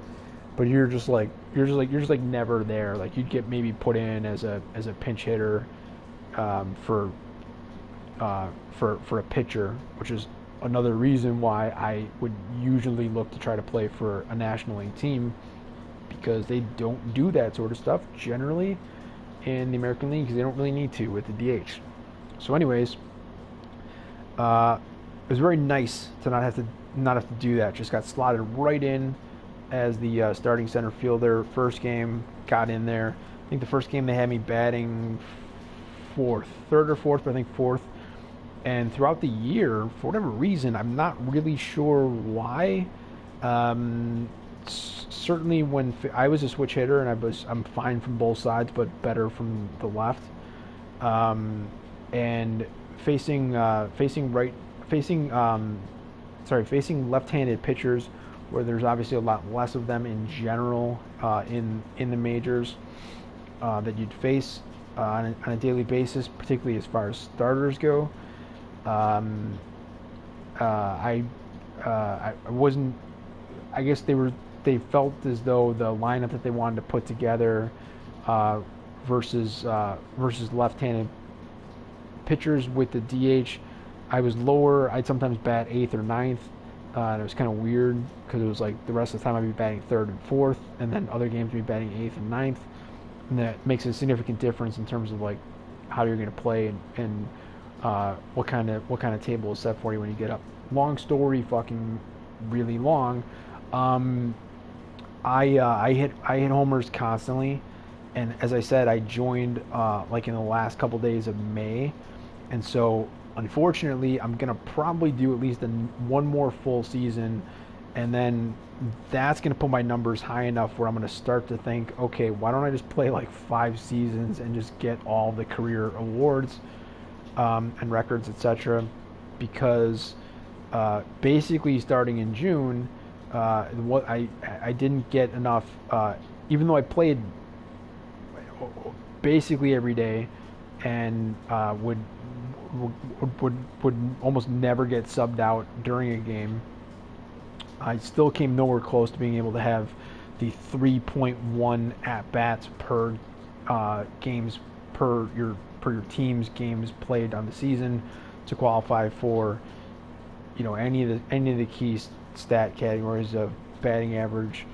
but you're just like never there. Like you'd get maybe put in as a pinch hitter for a pitcher, which is another reason why I would usually look to try to play for a National League team, because they don't do that sort of stuff generally in the American League, because they don't really need to with the DH. So anyways, it was very nice to not have to do that. Just got slotted right in as the starting center fielder. First game, got in there. I think the first game they had me batting third or fourth, but I think fourth. And throughout the year, for whatever reason, I'm not really sure why. Certainly when I was a switch hitter, and I'm fine from both sides, but better from the left. And facing left-handed pitchers, where there's obviously a lot less of them in general in the majors that you'd face on a daily basis, particularly as far as starters go. I wasn't. I guess they felt as though the lineup that they wanted to put together versus left-handed pitchers with the DH, I was lower. I'd sometimes bat eighth or ninth, and it was kind of weird because it was like the rest of the time I'd be batting third and fourth, and then other games I'd be batting eighth and ninth, and that makes a significant difference in terms of like how you're going to play and what kind of table is set for you when you get up. Long story, fucking really long. I hit homers constantly, and as I said, I joined like in the last couple days of May, and so unfortunately I'm gonna probably do at least one more full season, and then that's gonna put my numbers high enough where I'm gonna start to think, okay, why don't I just play like 5 seasons and just get all the career awards and records, etc. Because basically starting in June, what I didn't get enough, even though I played basically every day and would almost never get subbed out during a game. I still came nowhere close to being able to have the 3.1 at bats per games per your team's games played on the season to qualify for any of the key stat categories of batting average,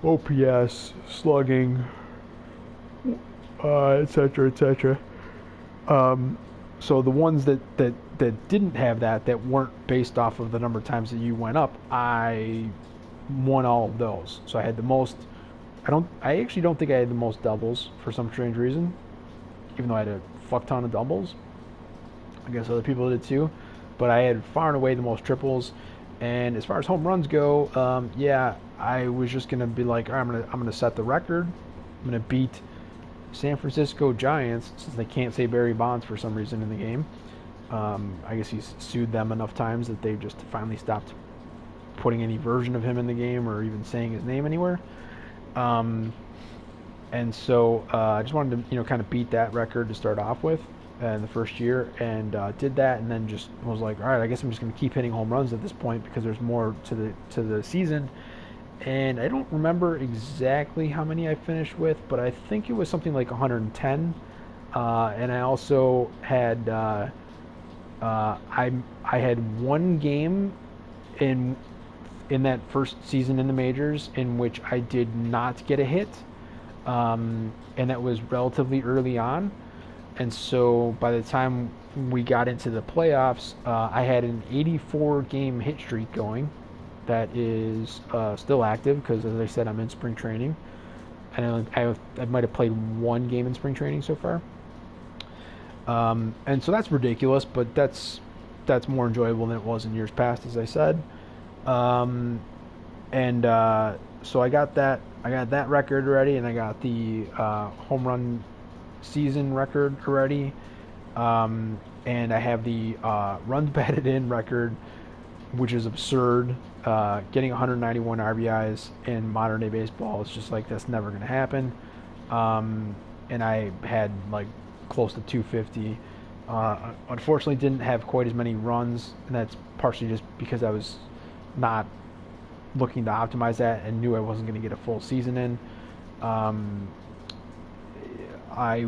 OPS, slugging, etc., etc. So the ones that didn't have that weren't based off of the number of times that you went up, I won all of those. So I had the most. I actually don't think I had the most doubles for some strange reason, even though I had a fuck ton of doubles. I guess other people did too, but I had far and away the most triples. And as far as home runs go, yeah, I was just gonna be like, all right, I'm gonna set the record. I'm gonna beat San Francisco Giants, since they can't say Barry Bonds for some reason in the game. I guess he's sued them enough times that they've just finally stopped putting any version of him in the game or even saying his name anywhere. And so I just wanted to, kind of beat that record to start off with in the first year, and did that, and then just was like, all right, I guess I'm just going to keep hitting home runs at this point because there's more to the season. And I don't remember exactly how many I finished with, but I think it was something like 110. And I also had I had one game in that first season in the majors in which I did not get a hit, and that was relatively early on. And so by the time we got into the playoffs, I had an 84 game hit streak going that is still active because, as I said, I'm in spring training. And I might have played one game in spring training so far. And so that's ridiculous, but that's more enjoyable than it was in years past, as I said. So I got that record already, and I got the home run season record already, and I have the runs batted in record, which is absurd. Getting 191 RBIs in modern day baseball is just like, that's never going to happen. And I had like close to 250. Unfortunately, didn't have quite as many runs, and that's partially just because I was not looking to optimize that and knew I wasn't going to get a full season in. I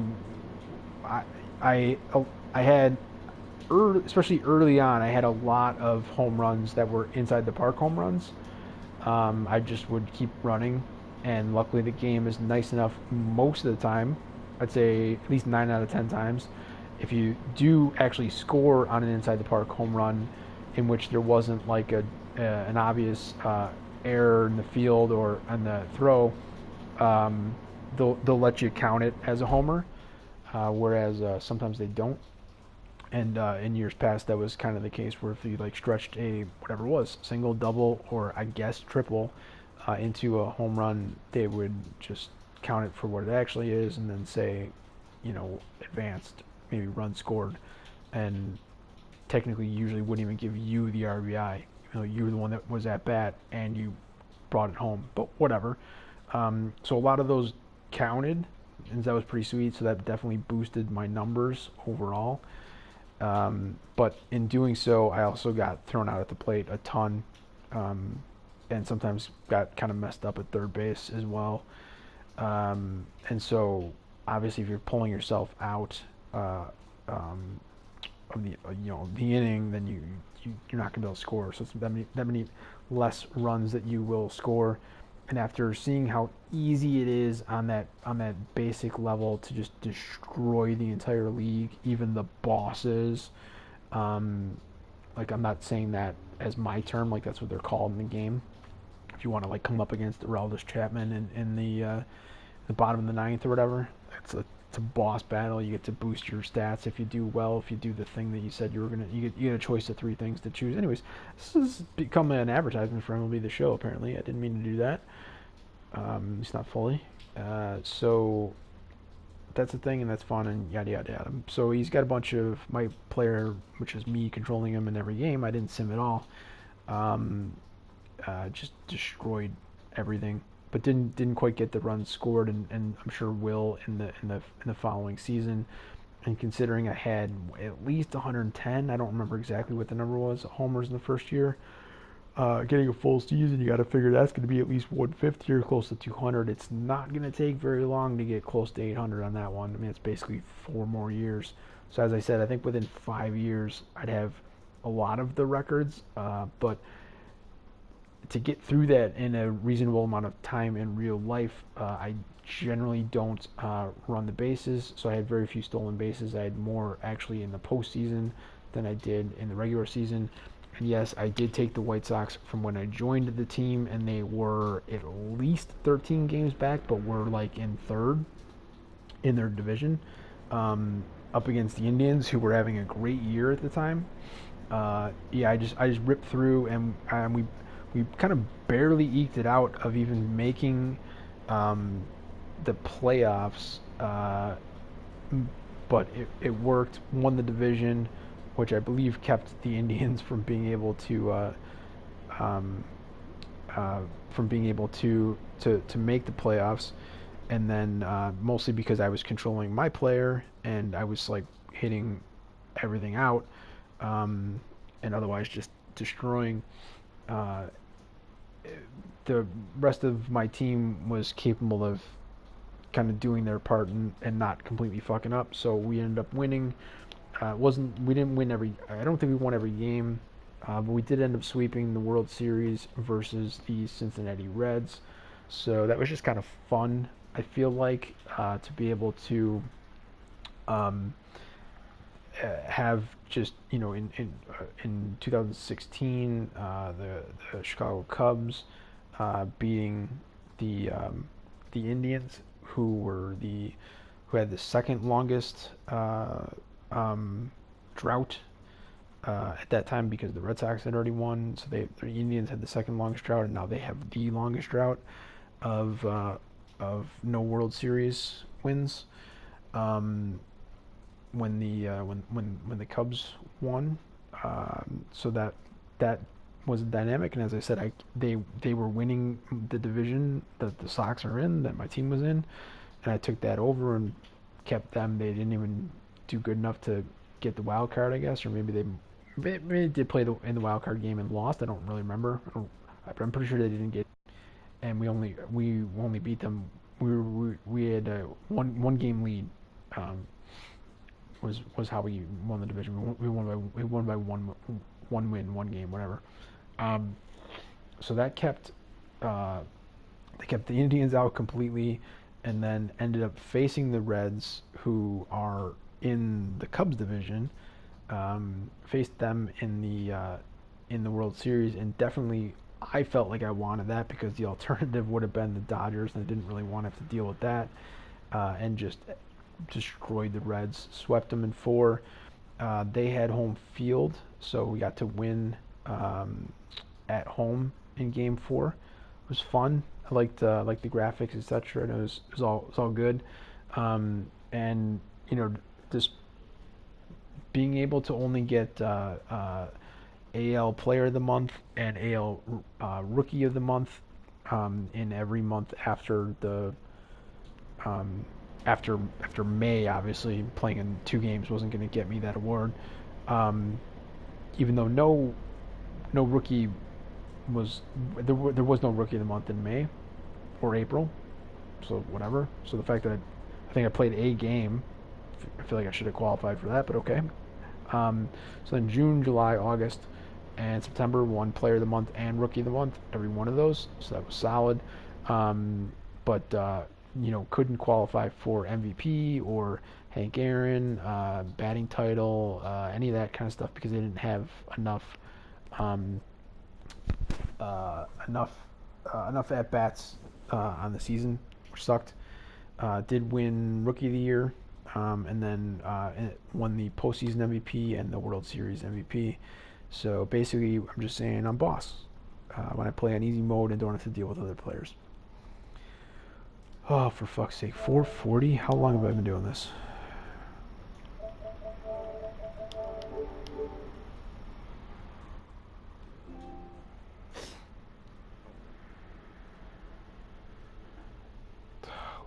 had, especially early on, I had a lot of home runs that were inside the park home runs. I just would keep running, and luckily the game is nice enough most of the time. I'd say at least 9 out of 10 times. If you do actually score on an inside the park home run, in which there wasn't like an obvious error in the field or on the throw, they'll let you count it as a homer, whereas sometimes they don't. And in years past, that was kind of the case where if you like stretched a whatever it was, single, double, or I guess triple into a home run, they would just count it for what it actually is, and then say, advanced, maybe run scored, and technically usually wouldn't even give you the RBI, even though you were the one that was at bat and you brought it home. But whatever. So a lot of those counted, and that was pretty sweet. So that definitely boosted my numbers overall. But in doing so, I also got thrown out at the plate a ton, and sometimes got kind of messed up at third base as well. And so obviously, if you're pulling yourself out of the inning, then you're not going to be able to score. So it's that many less runs that you will score. And after seeing how easy it is on that basic level to just destroy the entire league, even the bosses, like, I'm not saying that as my term, like that's what they're called in the game. If you want to like come up against Aroldis Chapman in the bottom of the ninth or whatever, it's a boss battle. You get to boost your stats if you do well. If you do the thing that you said you were gonna, you get a choice of 3 things to choose. Anyways, this has become an advertisement for MLB The Show. Apparently, I didn't mean to do that. It's not fully. So that's a thing, and that's fun, and yada yada yada. So he's got a bunch of my player, which is me controlling him in every game. I didn't sim at all. Just destroyed everything, but didn't quite get the runs scored, and I'm sure will in the following season. and considering I had at least 110, I don't remember exactly what the number was, homers in the first year. Getting a full season, you got to figure that's going to be at least 150 or close to 200. It's not going to take very long to get close to 800 on that one. I mean, it's basically 4 more years. So as I said, I think within 5 years, I'd have a lot of the records. But to get through that in a reasonable amount of time in real life, I generally don't run the bases. So I had very few stolen bases. I had more actually in the postseason than I did in the regular season. And yes, I did take the White Sox from when I joined the team, and they were at least 13 games back, but were like in third in their division, up against the Indians, who were having a great year at the time. Yeah, I just ripped through, and we kind of barely eked it out of even making the playoffs, but it worked. Won the division, which I believe kept the Indians um, from being able to make the playoffs, and then mostly because I was controlling my player and I was like hitting everything out, and otherwise just destroying. Uh, the rest of my team was capable of kind of doing their part and not completely fucking up. So we ended up winning. Wasn't We didn't win every. I don't think we won every game, but we did end up sweeping the World Series versus the Cincinnati Reds. So that was just kind of fun. I feel like to be able to um, have just in 2016 the Chicago Cubs beating the Indians, who had the second longest drought at that time, because the Red Sox had already won. So the Indians had the second longest drought, and now they have the longest drought of no World Series wins. Um, when the Cubs won, so that was dynamic. And as I said, they were winning the division that the Sox are in, that my team was in, and I took that over and kept them. They didn't even do good enough to get the wild card, I guess, or maybe they did play in the wild card game and lost. I don't really remember. I'm pretty sure they didn't get, and we only beat them. We had a one game lead. Was how we won the division. We won by one win, one game, whatever. Um, so that kept they kept the Indians out completely, and then ended up facing the Reds, who are in the Cubs division. Faced them in the World Series, and definitely I felt like I wanted that, because the alternative would have been the Dodgers, and I didn't really want to have to deal with that, and just destroyed the Reds, swept them in four. They had home field, so we got to win at home in Game 4. It was fun. I liked the graphics, etc. And it was all good. And just being able to only get AL Player of the Month and AL Rookie of the Month in every month after the after May. Obviously, playing in 2 games wasn't going to get me that award. Even though no rookie was there was no Rookie of the Month in May or April, so whatever. So the fact that I think I played a game, I feel like I should have qualified for that, but okay. So then June, July, August, and September won Player of the Month and Rookie of the Month, every one of those. So that was solid. But couldn't qualify for MVP or Hank Aaron, batting title, any of that kind of stuff, because they didn't have enough enough at bats on the season, which sucked. Did win Rookie of the Year, and then won the postseason MVP and the World Series MVP. So basically, I'm just saying I'm boss when I play on easy mode and don't have to deal with other players. Oh, for fuck's sake, 440? How long have I been doing this?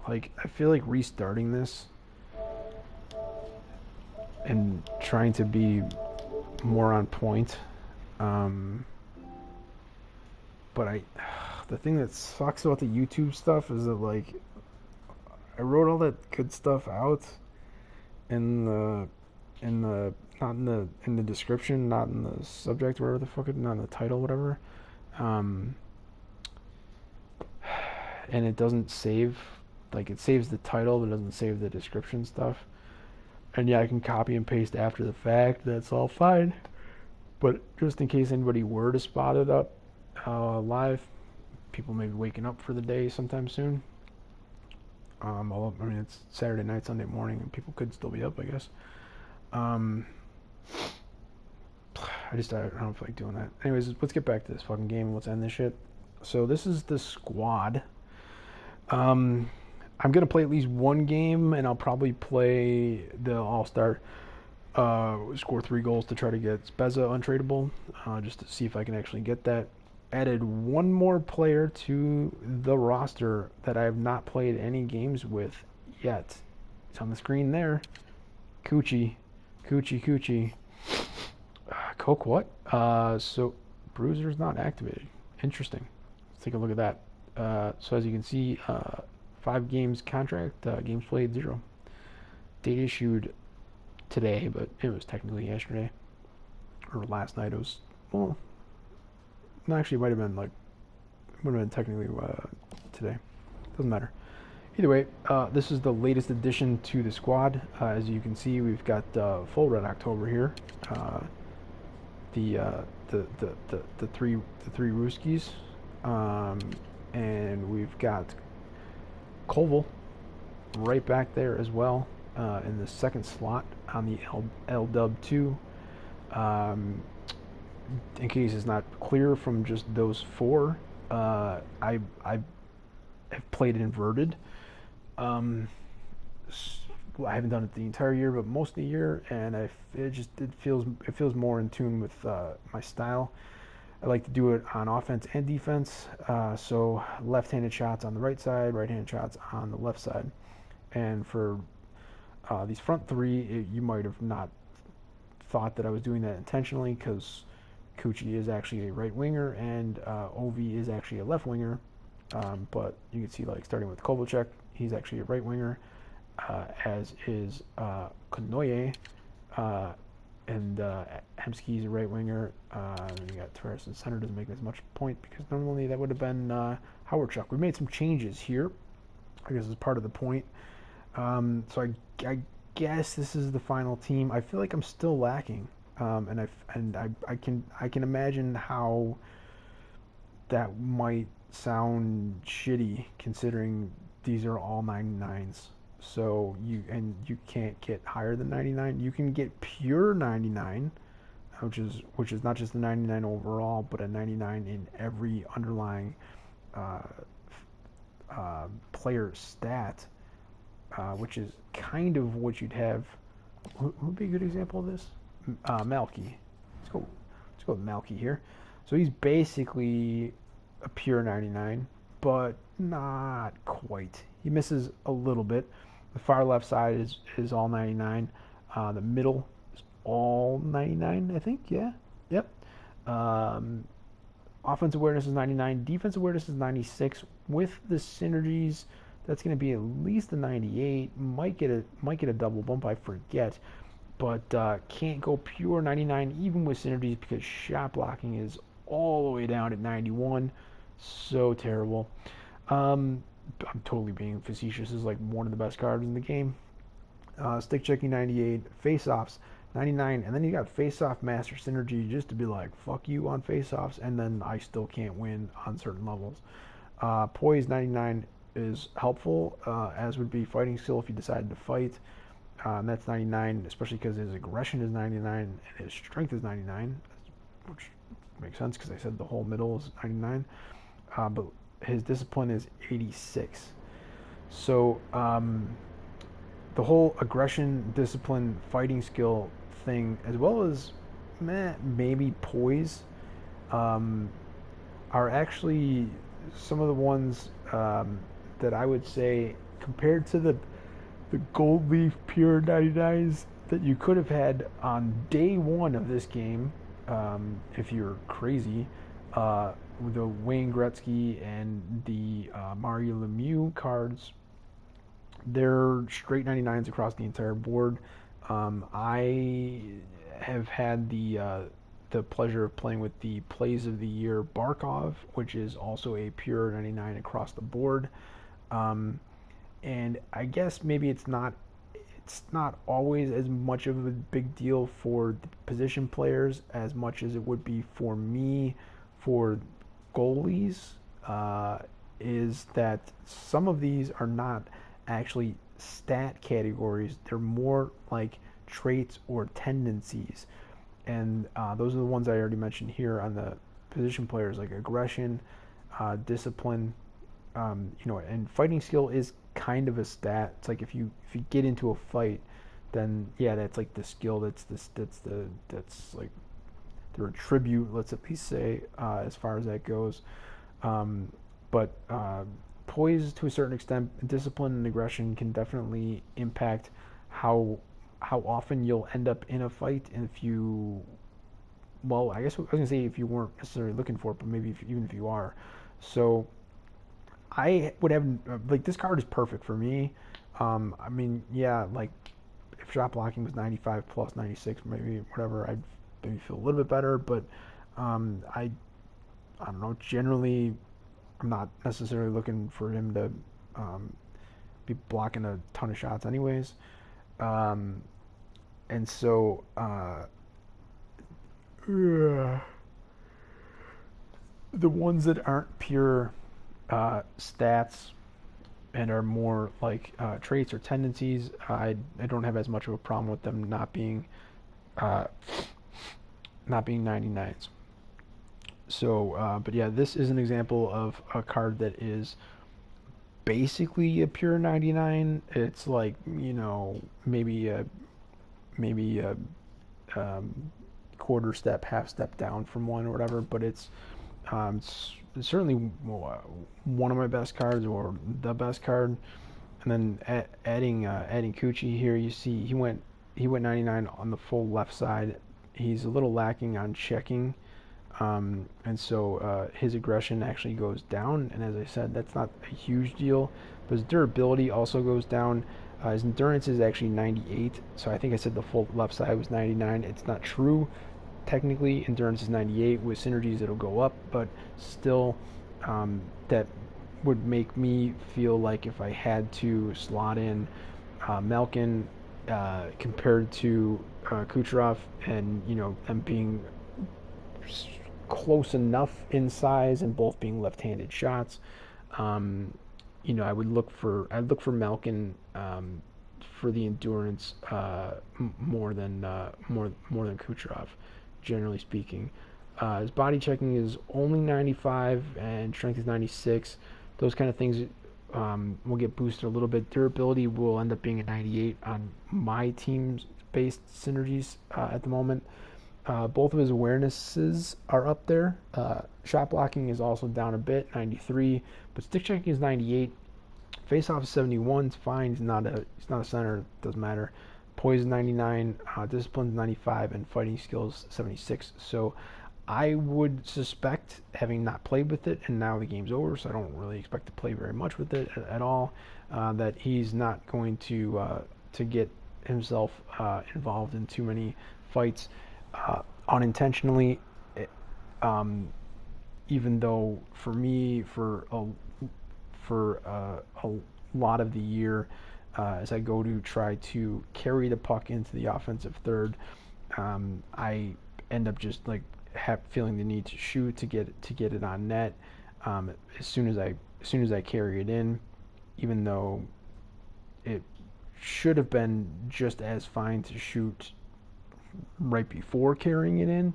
Like, I feel like restarting this trying to be more on point. But the thing that sucks about the YouTube stuff is that like I wrote all that good stuff out in the not in the description, not in the subject, whatever the fuck it, not in the title, whatever. Um, and it doesn't save, like it saves the title, but it doesn't save the description stuff. And yeah, I can copy and paste after the fact. That's all fine. But just in case anybody were to spot it up live, people may be waking up for the day sometime soon. Although, I mean, it's Saturday night, Sunday morning, and people could still be up, I guess. I don't feel like doing that. Anyways, let's get back to this fucking game and let's end this shit. So this is the squad. I'm gonna play at least one game, and I'll probably play the All-Star. Score 3 goals to try to get Spezza untradeable, just to see if I can actually get that. Added one more player to the roster that I have not played any games with yet. It's on the screen there. Coochie. Coke what? So Bruiser's not activated. Interesting. Let's take a look at that. So as you can see, 5 games contract, games played 0. Date issued today, but it was technically yesterday or last night. It was, well, no, actually it would have been technically today. Doesn't matter. Either way, this is the latest addition to the squad. As you can see, we've got full Red October here. The three Ruskies, and we've got Koval right back there as well in the second slot on the LW2. In case it's not clear from just those 4, I have played inverted. I haven't done it the entire year, but most of the year, and it feels more in tune with my style. I like to do it on offense and defense. So left-handed shots on the right side, right-handed shots on the left side. And for these front 3, you might have not thought that I was doing that intentionally, because Coochie is actually a right winger and Ovi is actually a left winger. But you can see, like, starting with Kovalchuk, he's actually a right winger, as is Konoye, and Hemsky's a right winger. You got Tavares in center, doesn't make as much point because normally that would have been Howardchuk. We made some changes here, I guess, as part of the point. So I guess this is the final team. I feel like I'm still lacking, and I can imagine how that might sound shitty considering these are all 99s. So you can't get higher than 99. You can get pure 99, which is not just a 99 overall, but a 99 in every underlying player stat, which is kind of what you'd have. Who would be a good example of this? Malky. Let's go with Malky here. So he's basically a pure 99, but not quite. He misses a little bit. The far left side is all 99. The middle is all 99, I think. Yeah. Yep. Offensive awareness is 99. Defensive awareness is 96. With the synergies, that's going to be at least a 98. Might get a double bump. I forget. But can't go pure 99 even with synergies because shot blocking is all the way down at 91. So terrible. I'm totally being facetious. This is like one of the best cards in the game. Stick checking 98, face-offs 99, and then you got face-off master synergy just to be like, fuck you on face-offs, and then I still can't win on certain levels. Poise 99 is helpful, as would be fighting skill if you decided to fight. And that's 99, especially because his aggression is 99 and his strength is 99, which makes sense because I said the whole middle is 99. But his discipline is 86. So the whole aggression, discipline, fighting skill thing, as well as maybe poise, are actually some of the ones that I would say, compared to the gold leaf pure 99s, that you could have had on day one of this game, if you're crazy, with the Wayne Gretzky and the Mario Lemieux cards. They're straight 99s across the entire board. I have had the pleasure of playing with the Plays of the Year Barkov, which is also a pure 99 across the board. And I guess maybe it's not always as much of a big deal for the position players as much as it would be for me for goalies. Is that some of these are not actually stat categories, they're more like traits or tendencies. And those are the ones I already mentioned here on the position players, like aggression, discipline, and fighting skill is kind of a stat. It's like if you get into a fight, then yeah, that's like the skill. That's like the attribute. Let's at least say as far as that goes. But poise to a certain extent, discipline and aggression can definitely impact how often you'll end up in a fight. And if you, well, I guess I was gonna say if you weren't necessarily looking for it, but maybe even if you are. So I would have like this card is perfect for me. I mean, yeah, like if shot blocking was 95 plus 96, maybe whatever, I'd maybe feel a little bit better. But I don't know. Generally, I'm not necessarily looking for him to be blocking a ton of shots, anyways. And so the ones that aren't pure stats and are more like traits or tendencies, I don't have as much of a problem with them uh, not being 99s. So, but yeah, this is an example of a card that is basically a pure 99. It's like maybe a quarter step, half step down from one or whatever, but it's certainly one of my best cards or the best card. And then adding Cucci here, you see he went 99 on the full left side. He's a little lacking on checking, and so his aggression actually goes down. And as I said, that's not a huge deal, but his durability also goes down. His endurance is actually 98, so I think I said the full left side was 99. It's not true. Technically, endurance is 98. With synergies, it'll go up, but still, that would make me feel like if I had to slot in Malkin compared to Kucherov, and them being close enough in size and both being left-handed shots, I'd look for Malkin for the endurance more than Kucherov, generally speaking. His body checking is only 95 and strength is 96. Those kind of things will get boosted a little bit. Durability will end up being a 98 on my team's based synergies at the moment. Both of his awarenesses are up there. Shot blocking is also down a bit, 93, but stick checking is 98. Face-off is 71. It's fine. He's not a center. It doesn't matter. Poise is 99. Discipline is 95, and fighting skills 76. So I would suspect, having not played with it, and now the game's over, so I don't really expect to play very much with it at all, that he's not going to get himself involved in too many fights unintentionally. Even though for me, for a lot of the year, as I go to try to carry the puck into the offensive third, I end up just like feeling the need to shoot to get it on net as soon as I carry it in, even though it should have been just as fine to shoot right before carrying it in.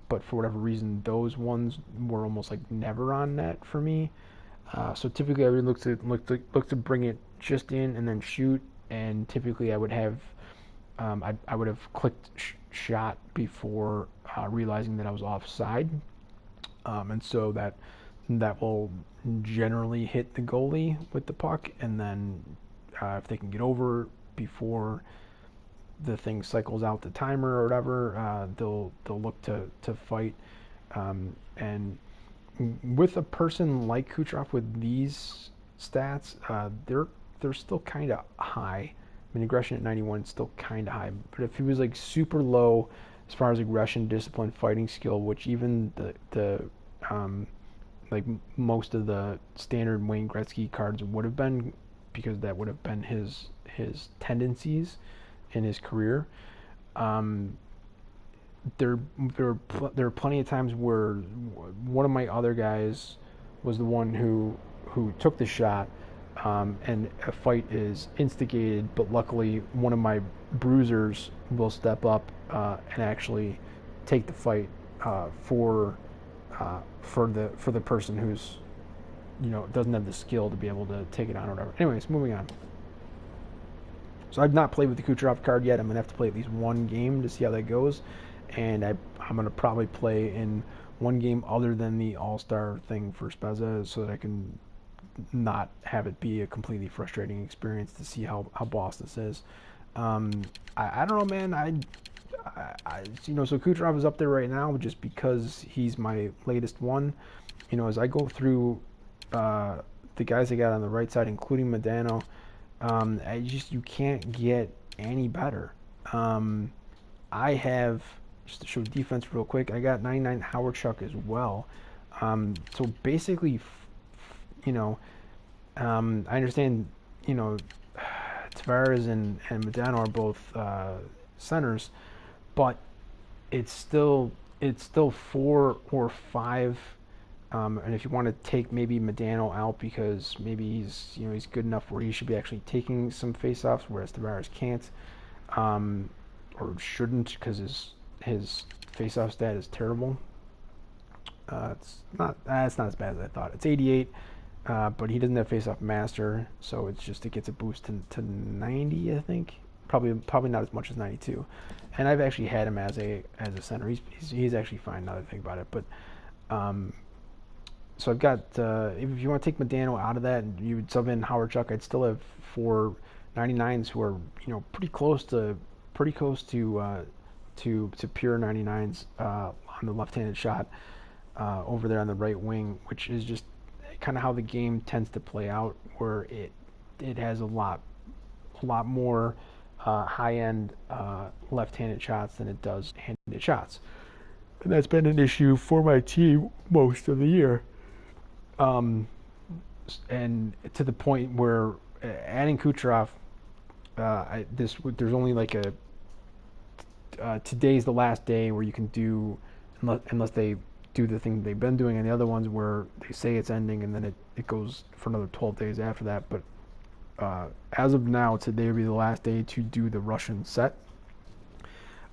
But for whatever reason, those ones were almost like never on net for me. So typically, I would look to bring it just in and then shoot. And typically, I would have I would have clicked shot before realizing that I was offside, and so that will generally hit the goalie with the puck, and then if they can get over before the thing cycles out the timer or whatever, they'll look to fight. And with a person like Kucherov with these stats, they're still kind of high. I mean, aggression at 91 is still kind of high. But if he was like super low as far as aggression, discipline, fighting skill, which even the like most of the standard Wayne Gretzky cards would have been, because that would have been his tendencies in his career. Um, there are plenty of times where one of my other guys was the one who took the shot, and a fight is instigated, but luckily one of my bruisers will step up and actually take the fight for the person who's doesn't have the skill to be able to take it on or whatever. Anyways, moving on. So I've not played with the Kucherov card yet. I'm gonna have to play at least one game to see how that goes, and I'm gonna probably play in one game other than the All-Star thing for Spezza, so that I can not have it be a completely frustrating experience to see how boss this is. I don't know, man. So Kucherov is up there right now just because he's my latest one. As I go through the guys I got on the right side, including Modano, you can't get any better. I have, just to show defense real quick, I got 99 Howard Chuck as well. So basically, I understand, Tavares and Modano are both centers, but it's still 4 or 5. And if you want to take maybe Modano out because maybe he's good enough where he should be actually taking some faceoffs, whereas Tavares can't, or shouldn't, because his faceoff stat is terrible. It's not as bad as I thought. It's 88, but he doesn't have faceoff master, so it gets a boost to 90, I think. Probably not as much as 92. And I've actually had him as a center. He's actually fine now that I think about it, but. So I've got, if you want to take Modano out of that and you would sub in Howard Chuck, I'd still have 4 99s who are, pretty close to pure 99s on the left-handed shot over there on the right wing, which is just kind of how the game tends to play out, where it has a lot more high-end left-handed shots than it does handed shots. And that's been an issue for my team most of the year. And to the point where adding Kucherov, there's only like today's the last day where you can do, unless they do the thing they've been doing, and the other ones where they say it's ending and then it goes for another 12 days after that. But as of now, today will be the last day to do the Russian set.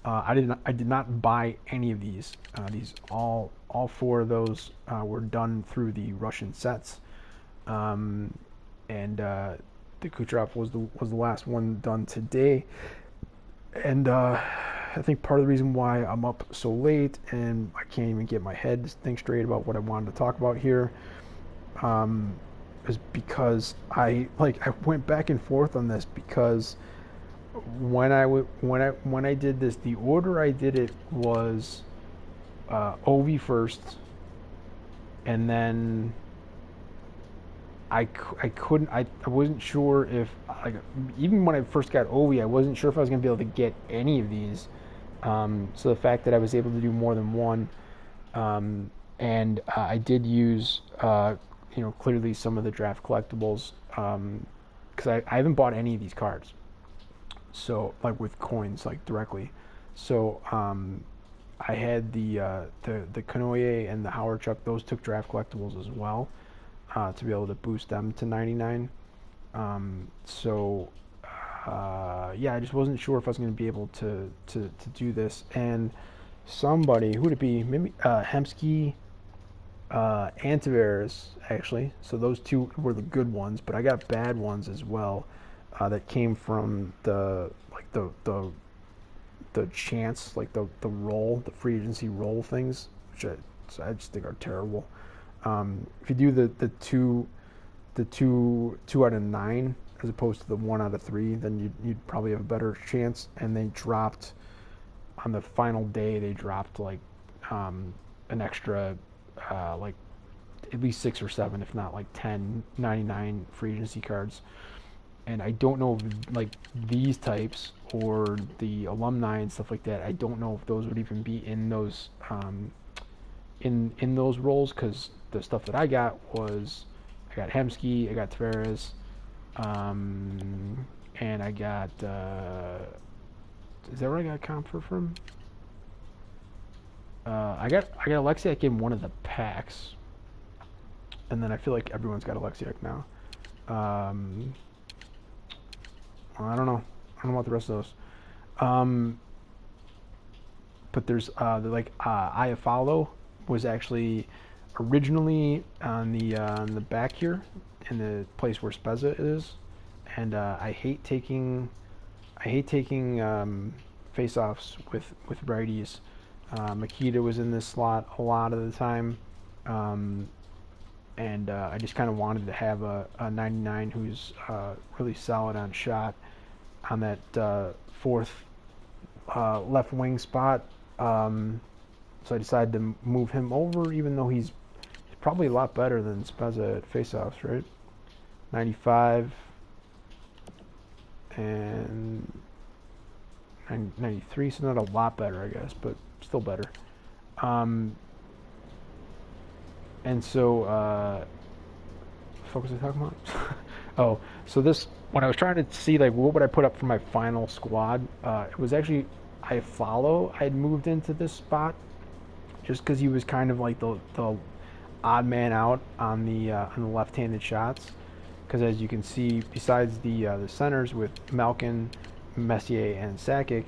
I did not buy any of these. All 4 of those were done through the Russian sets, and the Kucherov was the last one done today. And I think part of the reason why I'm up so late and I can't even get my head to think straight about what I wanted to talk about here is because I went back and forth on this, because when I did this, the order I did it was Ovi first, and then I wasn't sure if, even when I first got Ovi, I wasn't sure if I was going to be able to get any of these. So the fact that I was able to do more than one, and I did use clearly some of the draft collectibles, because I haven't bought any of these cards. So with coins directly. So I had the Kanoye and the Howard Chuck. Those took draft collectibles as well, to be able to boost them to 99. I just wasn't sure if I was going to be able to do this. And somebody, who would it be? Maybe Hemsky and Tavares, actually. So those 2 were the good ones, but I got bad ones as well. That came from the chance, the roll, the free agency roll things, which I just think are terrible. If you do the two out of 9, as opposed to the 1 out of 3, then you'd probably have a better chance. And they dropped on the final day. They dropped like an extra like at least 6 or 7, if not like 10, 99 free agency cards. And I don't know if like these types or the alumni and stuff like that, I don't know if those would even be in those in those roles, because the stuff that I got was, I got Hemsky, I got Tavares, and I got is that where I got Comfort from? I got Alexiak in one of the packs, and then I feel like everyone's got Alexiak now. Well, I don't know about the rest of those. But there's like Iafallo was actually originally on the back here in the place where Spezza is, and I hate taking face-offs with righties. Makita was in this slot a lot of the time, and I just kind of wanted to have a 99 who's really solid on shot on that fourth left wing spot. So I decided to move him over, even though he's probably a lot better than Spezza at faceoffs, right? 95 and 93, so not a lot better, I guess, but still better. And so, what was I talking about? Oh, so this, when I was trying to see like what would I put up for my final squad, it was actually I had moved into this spot just because he was kind of like the odd man out on the left-handed shots. Because as you can see, besides the centers with Malkin, Messier, and Sakic,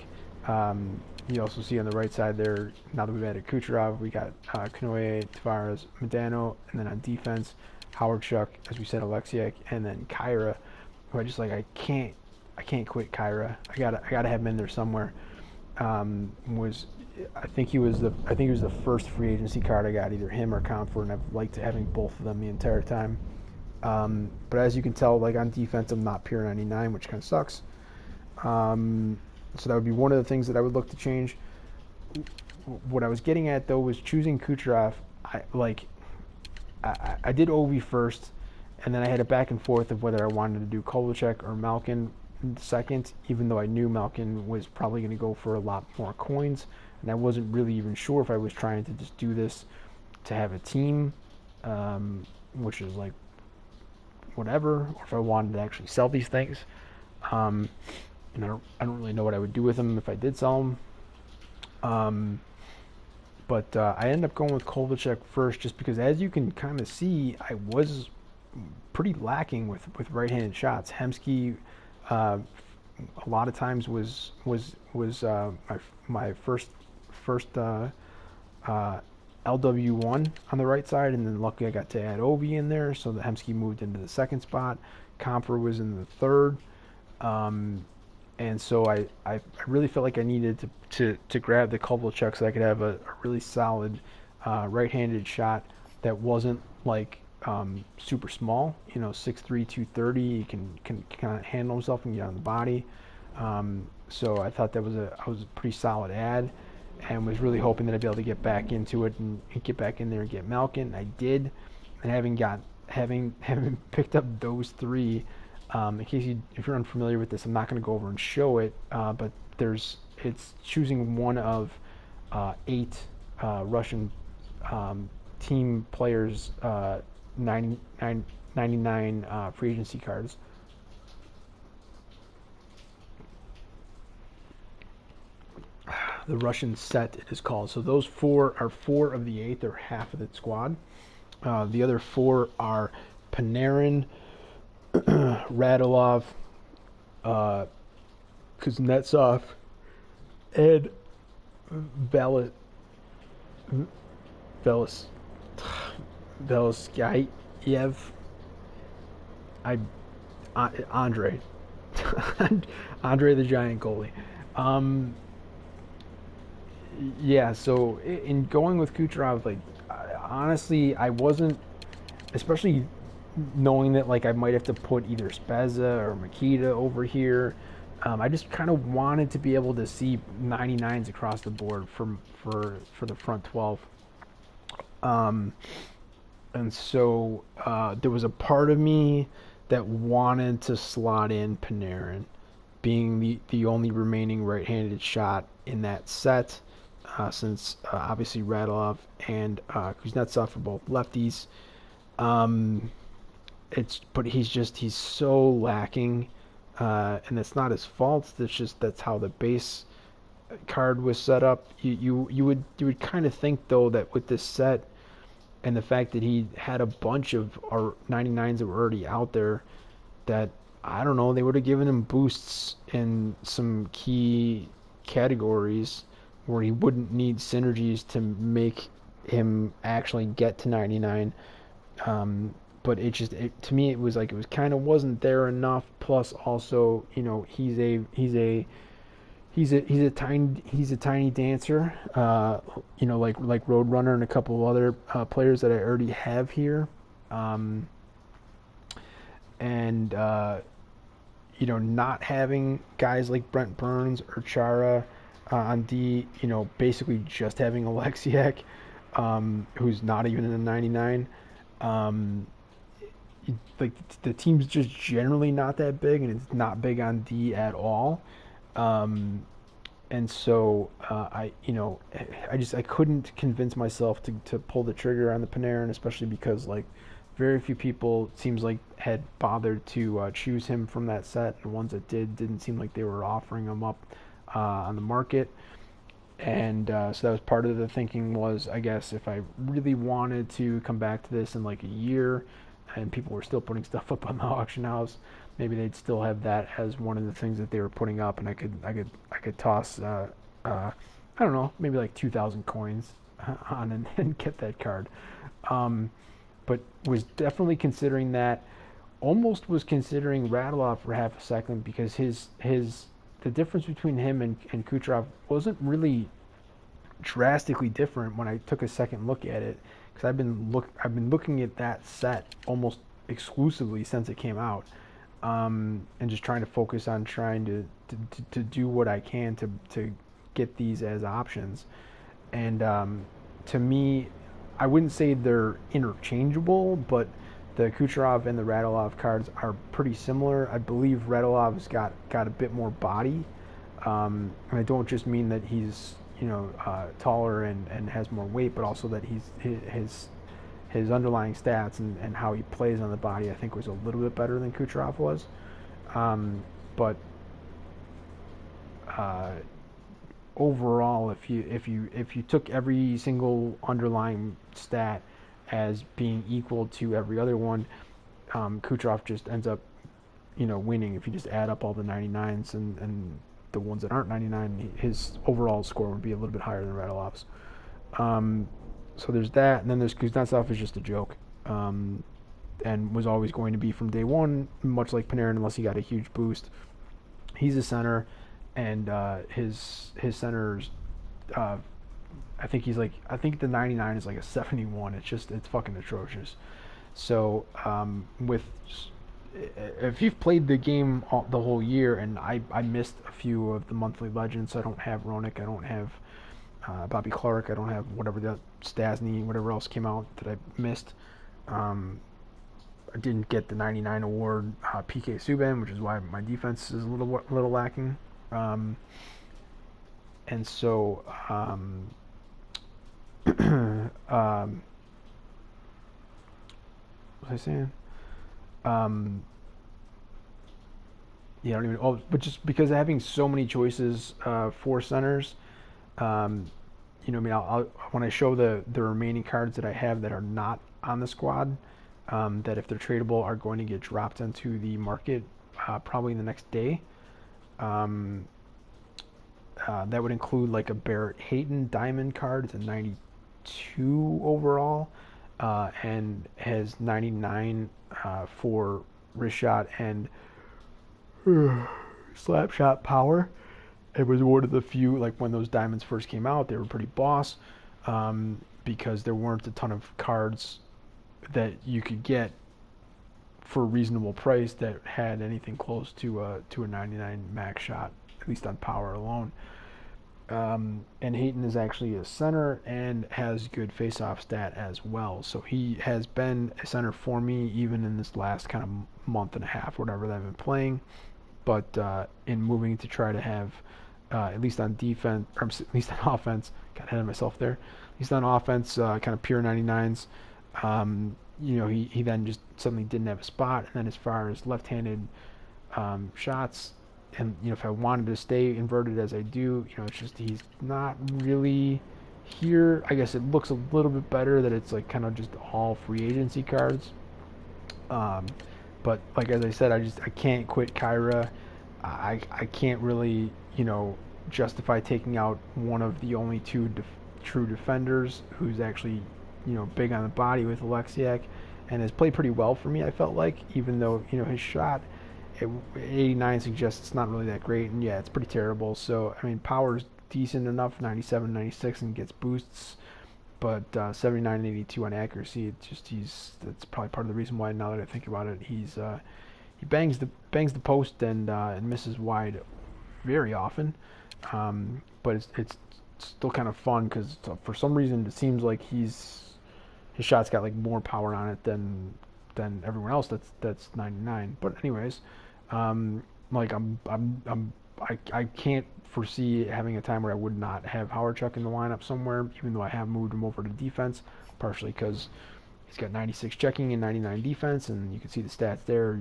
you also see on the right side there, now that we've added Kucherov, we got Kanoe, Tavares, Medano, and then on defense, Howard Schuck, as we said, Alexiak, and then Kyra, who I just like, I can't quit Kyra. I gotta have him in there somewhere. I think he was the first free agency card I got, either him or Comfort, and I've liked having both of them the entire time. But as you can tell, like on defense, I'm not pure 99, which kind of sucks. So that would be one of the things that I would look to change. What I was getting at though was choosing Kucherov. I did Ovi first, and then I had a back and forth of whether I wanted to do Kovalchuk or Malkin second, even though I knew Malkin was probably going to go for a lot more coins, and I wasn't really even sure if I was trying to just do this to have a team, which is like whatever, or if I wanted to actually sell these things. And I don't really know what I would do with them if I did sell them. But I ended up going with Kovalchuk first, just because, as you can kind of see, I was pretty lacking with right-handed shots. Hemsky, a lot of times was my first LW1 on the right side, and then luckily I got to add Ovi in there, so the Hemsky moved into the second spot. Comfer was in the third. And so I really felt like I needed to grab the Kovalchuk so I could have a really solid right-handed shot that wasn't like super small, 6'3", 230. He can kind of handle himself and get on the body. So I thought that was a pretty solid ad, and was really hoping that I'd be able to get back into it and get back in there and get Malkin. I did, and having picked up those three. In case if you're unfamiliar with this, I'm not going to go over and show it, but it's choosing one of 8 Russian team players' 99 free agency cards. The Russian set, it is called. So those 4 are 4 of the 8. They're half of the squad. The other 4 are Panarin, Radulov, Kuznetsov, and Veloskyayev. Andre Andre the Giant goalie. Yeah, so in going with Kucherov, like honestly, I wasn't, especially knowing that like I might have to put either Spezza or Makita over here. I just kind of wanted to be able to see 99s across the board for the front 12. Um, and so there was a part of me that wanted to slot in Panarin, being the only remaining right-handed shot in that set, since obviously Radulov and Kuznetsov are both lefties. Um, but he's so lacking, and it's not his fault. It's just that's how the base card was set up. You would kind of think though that with this set and the fact that he had a bunch of our 99s that were already out there, that I don't know, they would have given him boosts in some key categories where he wouldn't need synergies to make him actually get to 99. But to me it was like it was kind of wasn't there enough. Plus, also, he's a tiny dancer. Like Roadrunner and a couple of other players that I already have here. And not having guys like Brent Burns or Chara on D, basically just having Alexiak, who's not even in the 99. Um, like the team's just generally not that big, and it's not big on D at all. Um, and so I couldn't convince myself to pull the trigger on the Panarin, especially because like very few people it seems like had bothered to choose him from that set. The ones that didn't seem like they were offering him up on the market. And so that was part of the thinking was, I guess, if I really wanted to come back to this in like a year and people were still putting stuff up on the auction house, maybe they'd still have that as one of the things that they were putting up, and I could toss I don't know, maybe like 2,000 coins on and get that card. But was definitely considering that. Almost was considering Radulov for half a second because the difference between him and Kucherov wasn't really drastically different when I took a second look at it, because I've been looking at that set almost exclusively since it came out, and just trying to focus on trying to do what I can to get these as options. And to me, I wouldn't say they're interchangeable, but the Kucherov and the Radulov cards are pretty similar. I believe Radulov's got a bit more body, and I don't just mean that he's taller and has more weight, but also that his underlying stats and how he plays on the body, I think, was a little bit better than Kucherov was. But overall, if you took every single underlying stat as being equal to every other one, Kucherov just ends up winning. If you just add up all the 99s and the ones that aren't 99, his overall score would be a little bit higher than Radulov's. So there's that, and then there's Kuznetsov is just a joke, and was always going to be from day one, much like Panarin, unless he got a huge boost. He's a center, and his centers, I think the 99 is like a 71. It's fucking atrocious. So if you've played the game the whole year, and I missed a few of the monthly legends, so I don't have Roenick, I don't have Bobby Clark, I don't have whatever the Stasny, whatever else came out that I missed. I didn't get the 99 award PK Subban, which is why my defense is a little lacking. And so what was I saying? Yeah, I don't even. Oh, but just because having so many choices for centers, I'll when I show the remaining cards that I have that are not on the squad, that if they're tradable are going to get dropped into the market probably in the next day. That would include like a Barrett Hayton diamond card. It's a 92 overall, and has 99 for wrist shot and slap shot power. It was one of the few, like when those diamonds first came out, they were pretty boss, because there weren't a ton of cards that you could get for a reasonable price that had anything close to a 99 max shot, at least on power alone. And Hayton is actually a center and has good face-off stat as well. So he has been a center for me even in this last kind of month and a half, whatever that I've been playing. But in moving to try to have, at least on defense, or at least on offense, got ahead of myself there. At least on offense, kind of pure 99s. He then just suddenly didn't have a spot. And then as far as left-handed shots, and if I wanted to stay inverted as I do, it's just he's not really here. I guess it looks a little bit better that it's like kind of just all free agency cards. But like as I said, I can't quit Kyra. I can't really justify taking out one of the only two true defenders who's actually big on the body with Alexiak, and has played pretty well for me. I felt like, even though his shot at 89 suggests it's not really that great, and yeah, it's pretty terrible. So I mean, power's decent enough, 97, 96, and gets boosts, but 79 and 82 on accuracy. That's probably part of the reason why, now that I think about it, he bangs the post and misses wide very often. But it's still kind of fun because for some reason it seems like his shot's got like more power on it than everyone else that's 99. But anyways, I can't foresee having a time where I would not have Howardchuk in the lineup somewhere, even though I have moved him over to defense, partially because he's got 96 checking and 99 defense, and you can see the stats there.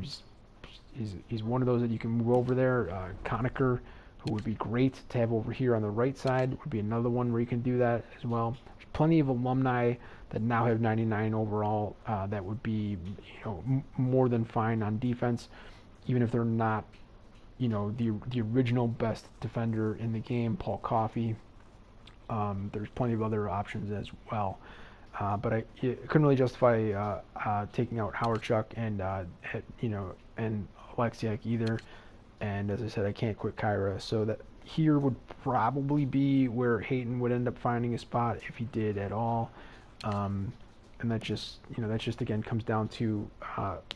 He's one of those that you can move over there. Conacher, who would be great to have over here on the right side, would be another one where you can do that as well. There's plenty of alumni that now have 99 overall that would be more than fine on defense, even if they're not the original best defender in the game, Paul Coffey. There's plenty of other options as well. But I couldn't really justify taking out Howardchuk and Alexiak either. And as I said, I can't quit Kyra, so that here would probably be where Hayton would end up finding a spot if he did at all. And that just again comes down to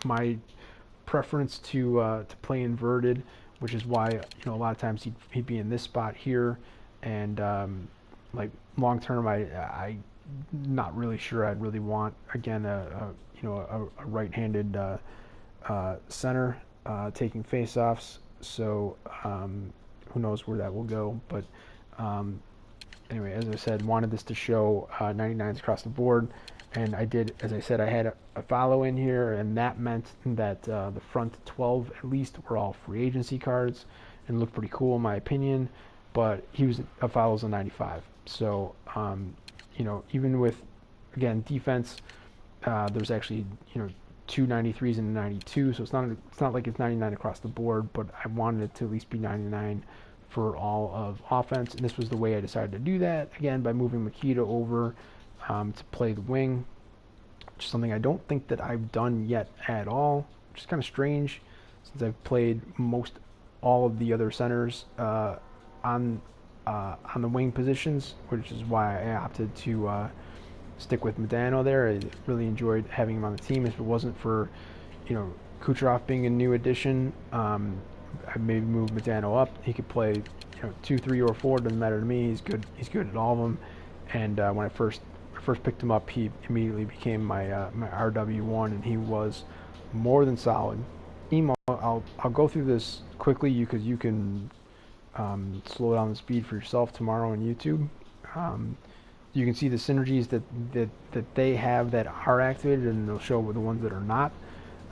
my preference to play inverted, which is why a lot of times he'd be in this spot here, and like long term, I not really sure I'd really want again a right-handed center taking faceoffs. So who knows where that will go, but anyway, as I said, wanted this to show 99s across the board, and I did. As I said, I had a follow in here, and that meant that the front 12 at least were all free agency cards and looked pretty cool in my opinion, but he was a follows a 95. So even with, again, defense, there's actually two 93s and a 92, so it's not like it's 99 across the board, but I wanted it to at least be 99 for all of offense, and this was the way I decided to do that, again, by moving Makita over to play the wing, which is something I don't think that I've done yet at all, which is kind of strange since I've played most all of the other centers on the wing positions, which is why I opted to stick with Modano there. I really enjoyed having him on the team. If it wasn't for, Kucherov being a new addition, I maybe move Modano up. He could play, 2, 3, or 4. Doesn't matter to me. He's good. He's good at all of them. And when I first picked him up, he immediately became my RW1, and he was more than solid. Emo, I'll go through this quickly because you can slow down the speed for yourself tomorrow on YouTube. You can see the synergies that they have that are activated, and they'll show the ones that are not.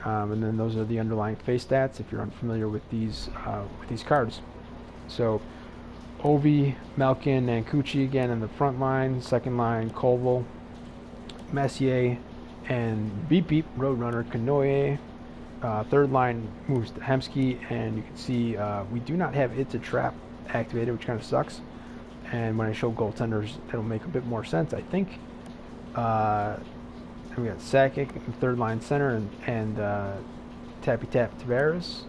And then those are the underlying face stats if you're unfamiliar with these cards. So Ovi, Malkin, and Cucci again in the front line. Second line, Koval, Messier, and Beep Beep, Roadrunner, Kanoye. Third line moves to Hemsky, and you can see we do not have It's a Trap activated, which kind of sucks. And when I show goaltenders, it'll make a bit more sense, I think. And we got Sakic, third line center, and Tappy Tap Tavares.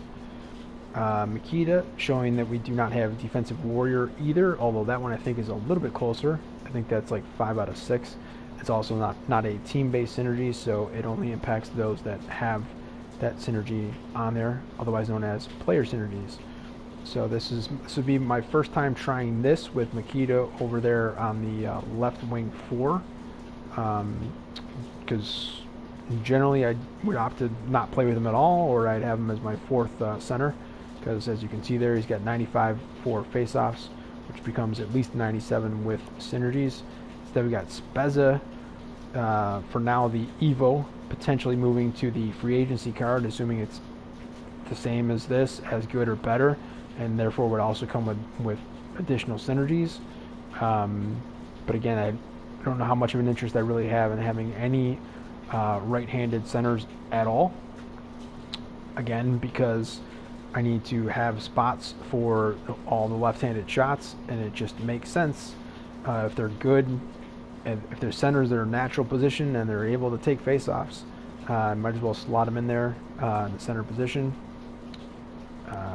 Makita, showing that we do not have Defensive Warrior either, although that one I think is a little bit closer. I think that's like 5 out of 6. It's also not a team-based synergy, so it only impacts those that have that synergy on there, otherwise known as player synergies. So this would be my first time trying this with Makita over there on the left wing 4, because generally I would opt to not play with him at all, or I'd have him as my 4th center, because as you can see there, he's got 95 for faceoffs, which becomes at least 97 with synergies. Instead we got Spezza, for now the Evo, potentially moving to the free agency card, assuming it's the same as this, as good or better, and therefore would also come with additional synergies. But again, I don't know how much of an interest I really have in having any right-handed centers at all. Again, because I need to have spots for all the left-handed shots, and it just makes sense if they're good. If they're centers that are natural position and they're able to take face-offs, I might as well slot them in there in the center position.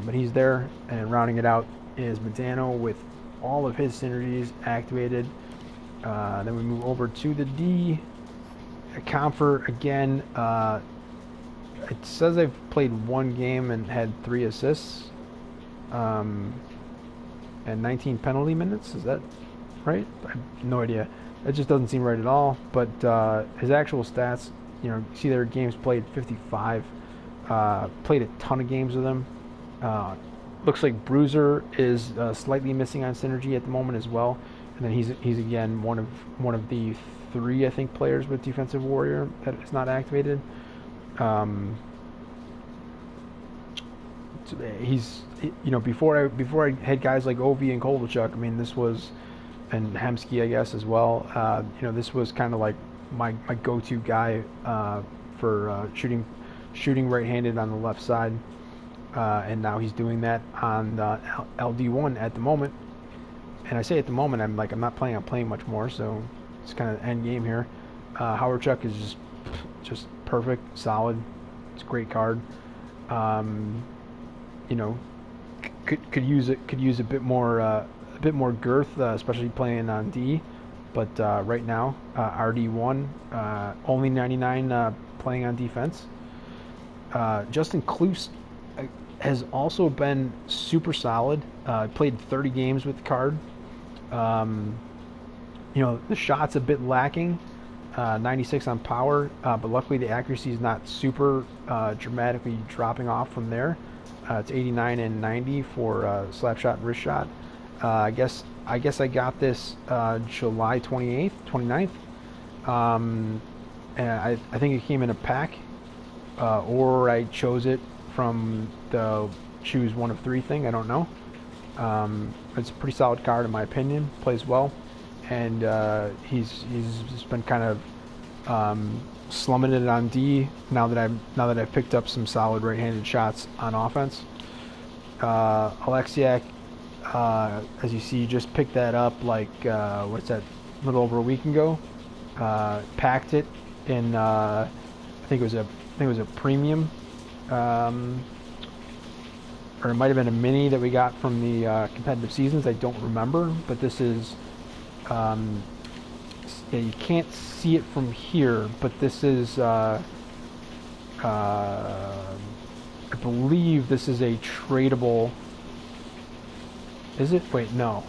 But he's there, and rounding it out is Medano with all of his synergies activated. Then we move over to the D. Comfort again. It says I've played 1 game and had 3 assists, and 19 penalty minutes. Is that right? I have no idea. It just doesn't seem right at all. But his actual stats, you see there, games played 55. Played a ton of games with him. Looks like Bruiser is slightly missing on synergy at the moment as well. And then he's again one of the 3, I think, players with Defensive Warrior that is not activated. He's before I had guys like Ovi and Kovalchuk, I mean, this was, and Hemsky, I guess, as well. This was kind of like my go-to guy for shooting right-handed on the left side. And now he's doing that on LD1 at the moment. And I say at the moment, I'm not planning on playing much more, so it's kind of end game here. Howardchuk is just perfect, solid. It's a great card. Could use a bit more girth, especially playing on D. But right now, RD1, only 99 playing on defense. Justin Kloos has also been super solid. Played 30 games with the card. The shot's a bit lacking, 96 on power, but luckily the accuracy is not super dramatically dropping off from there. It's 89 and 90 for slap shot and wrist shot. I guess I got this July 28th, 29th, and I think it came in a pack, or I chose it from the choose 1 of 3 thing. I don't know. It's a pretty solid card in my opinion. Plays well, and he's just been kind of slumming it on D now that I've picked up some solid right-handed shots on offense. Alexiak, as you see, just picked that up what's that? A little over a week ago. Packed it in I think it was a premium. Or it might have been a mini that we got from the competitive seasons. I don't remember, but this is, you can't see it from here, but this is, I believe this is a tradable. Is it? Wait, no.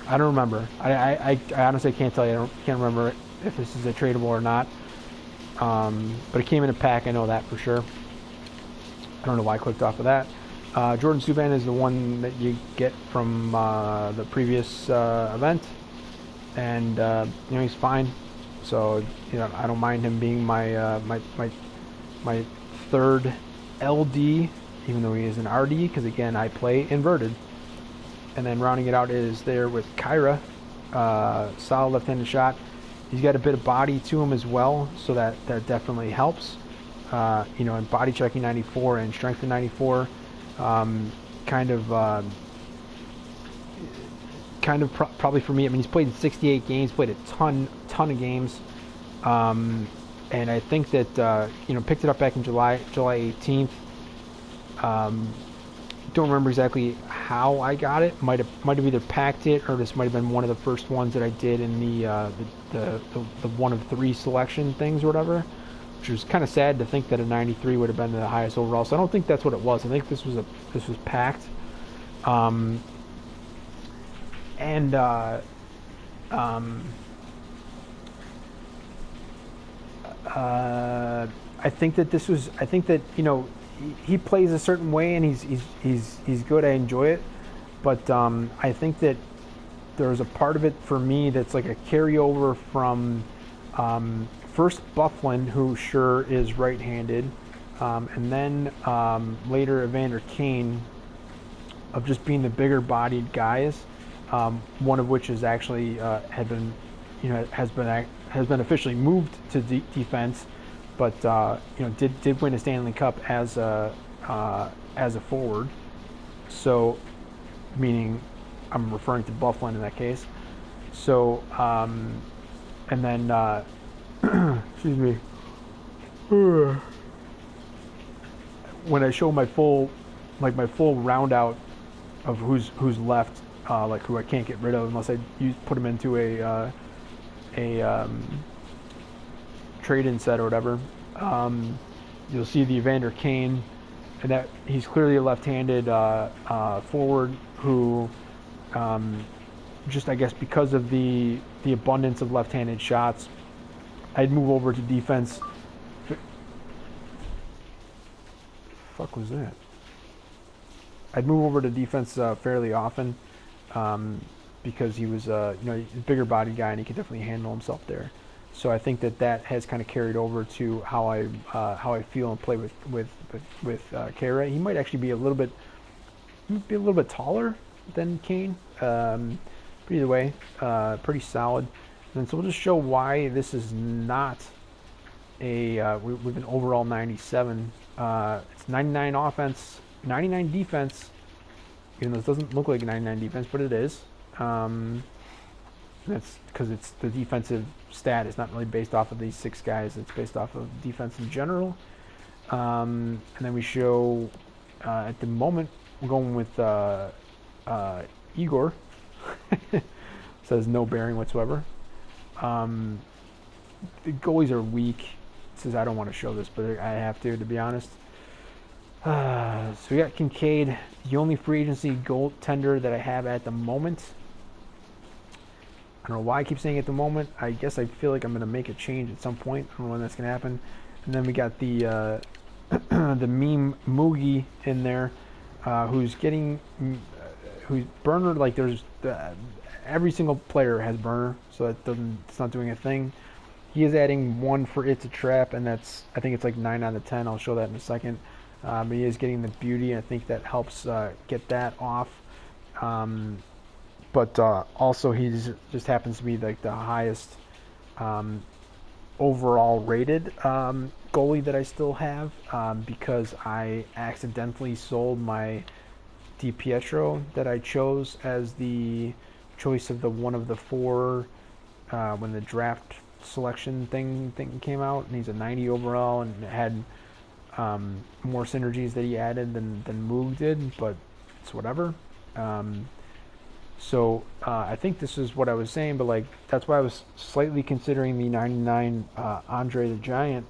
I don't remember. I honestly can't tell you. I can't remember if this is a tradable or not. But it came in a pack, I know that for sure. I don't know why I clicked off of that. Jordan Subban is the one that you get from the previous event, and he's fine. So I don't mind him being my my 3rd LD, even though he is an RD, because again I play inverted. And then rounding it out is there with Kyra, solid left-handed shot. He's got a bit of body to him as well, so that definitely helps. And body checking 94 and strength of 94, probably for me. I mean, he's played 68 games, played a ton of games, and I think that picked it up back in July 18th. don't remember exactly how I got it. Might have either packed it, or this might have been one of the first ones that I did in the one of three selection things or whatever. Which was kind of sad to think that a 93 would have been the highest overall. So I don't think that's what it was. I think this was packed. Um, and um, I think that this was. I think that he plays a certain way, and he's good. I enjoy it, but I think that there's a part of it for me that's like a carryover from first Bufflin, who sure is right-handed, and then later Evander Kane, of just being the bigger-bodied guys. One of which is actually had been, has been officially moved to defense, but did win a Stanley Cup as a forward. So, meaning, I'm referring to Bufflin in that case. So, and then excuse me. When I show my full round out of who's left, like who I can't get rid of unless I put them into a trade-in set or whatever. You'll see the Evander Kane, and that he's clearly a left-handed forward who, just I guess because of the abundance of left-handed shots, I'd move over to defense. Fuck was that? I'd move over to defense fairly often, because he was he's a bigger body guy and he could definitely handle himself there. So I think that has kind of carried over to how I feel and play with Kara. He might actually be a little bit taller than Kane. But either way, pretty solid. And so we'll just show why this is not with an overall 97. It's 99 offense, 99 defense. Even though it doesn't look like a 99 defense, but it is. That's because it's the defensive stat. It's not really based off of these six guys. It's based off of defense in general. And then we show, at the moment, we're going with Igor. Says no bearing whatsoever. The goalies are weak. It says I don't want to show this, but I have to be honest. So we got Kincaid, the only free agency goaltender that I have at the moment. I don't know why I keep saying at the moment. I guess I feel like I'm going to make a change at some point. I don't know when that's going to happen. And then we got the the meme Moogie in there, who's burner. Like there's every single player has burner, so it's not doing a thing. He is adding one for It's a Trap, and I think it's like 9 out of 10. I'll show that in a second. But he is getting the beauty. I think that helps get that off. But also he just happens to be like the highest overall rated goalie that I still have, because I accidentally sold my DiPietro that I chose as the choice of the one of the four when the draft selection thing came out, and he's a 90 overall, and it had more synergies that he added than Moog did, but it's whatever. So I think this is what I was saying, but like that's why I was slightly considering the 99 Andre the Giant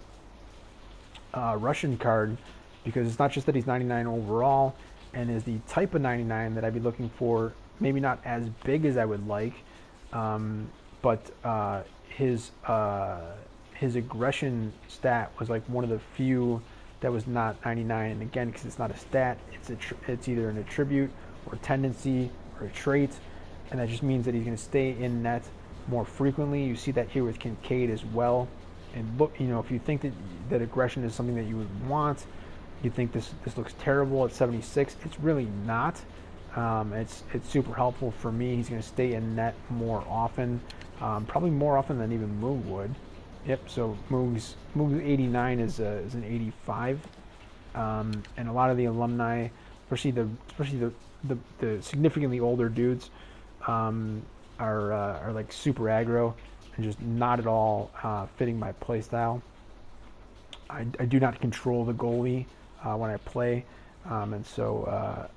Russian card, because it's not just that he's 99 overall and is the type of 99 that I'd be looking for. Maybe not as big as I would like, but his aggression stat was like one of the few that was not 99. And again, because it's not a stat, it's either an attribute or a tendency or a trait, and that just means that he's going to stay in net more frequently. You see that here with Kincaid as well. And look, if you think that aggression is something that you would want, you think this looks terrible at 76. It's really not. It's super helpful for me. He's going to stay in net more often, probably more often than even Moog would. Yep. So Moog's 89 is an 85, and a lot of the alumni, especially the significantly older dudes, are like super aggro and just not at all fitting my play style. I do not control the goalie when I play, and so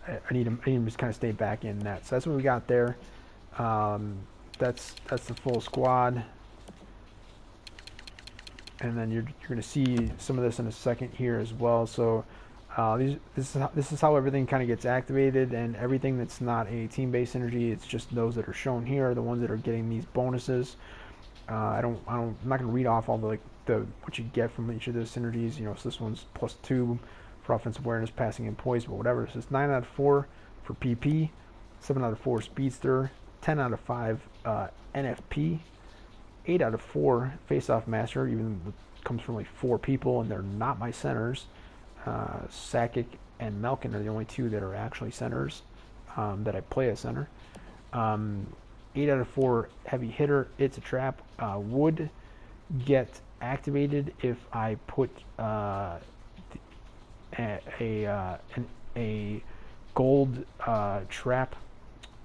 I need him to just kind of stay back in net. So that's what we got there. That's the full squad. And then you're going to see some of this in a second here as well. So this is how everything kind of gets activated, and everything that's not a team-based synergy, it's just those that are shown here are the ones that are getting these bonuses. I'm not going to read off all the what you get from each of those synergies. You know, so this one's +2 for offensive awareness, passing, and poise, but whatever. So it's 9 out of 4 for PP, 7 out of 4 speedster, 10 out of 5 NFP. 8 out of 4 face-off master, even though it comes from like 4 people and they're not my centers. Sakic and Malkin are the only 2 that are actually centers that I play as center. 8 out of 4 heavy hitter. It's a trap. Would get activated if I put a gold trap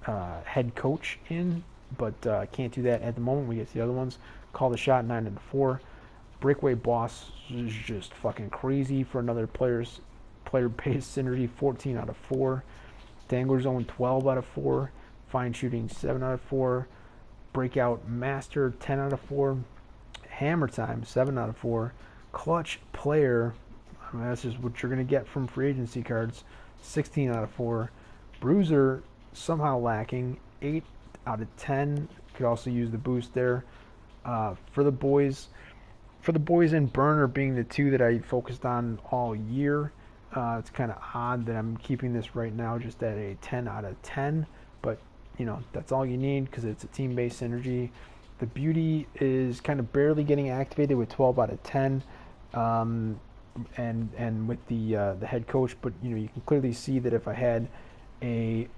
head coach in, but can't do that at the moment. We get to the other ones. Call the shot, 9 out of 4. Breakaway boss is just fucking crazy for another player-based synergy, 14 out of 4. Dangler zone, 12 out of 4. Fine shooting, 7 out of 4. Breakout master, 10 out of 4. Hammer time, 7 out of 4. Clutch player, I mean, that's just what you're going to get from free agency cards, 16 out of 4. Bruiser, somehow lacking, 8 out of 10. Could also use the boost there. For the boys and Burner being the 2 that I focused on all year, it's kind of odd that I'm keeping this right now just at a 10 out of 10, but you know, that's all you need because it's a team-based synergy. The beauty is kind of barely getting activated with 12 out of 10, and with the head coach, but you know, you can clearly see that if I had a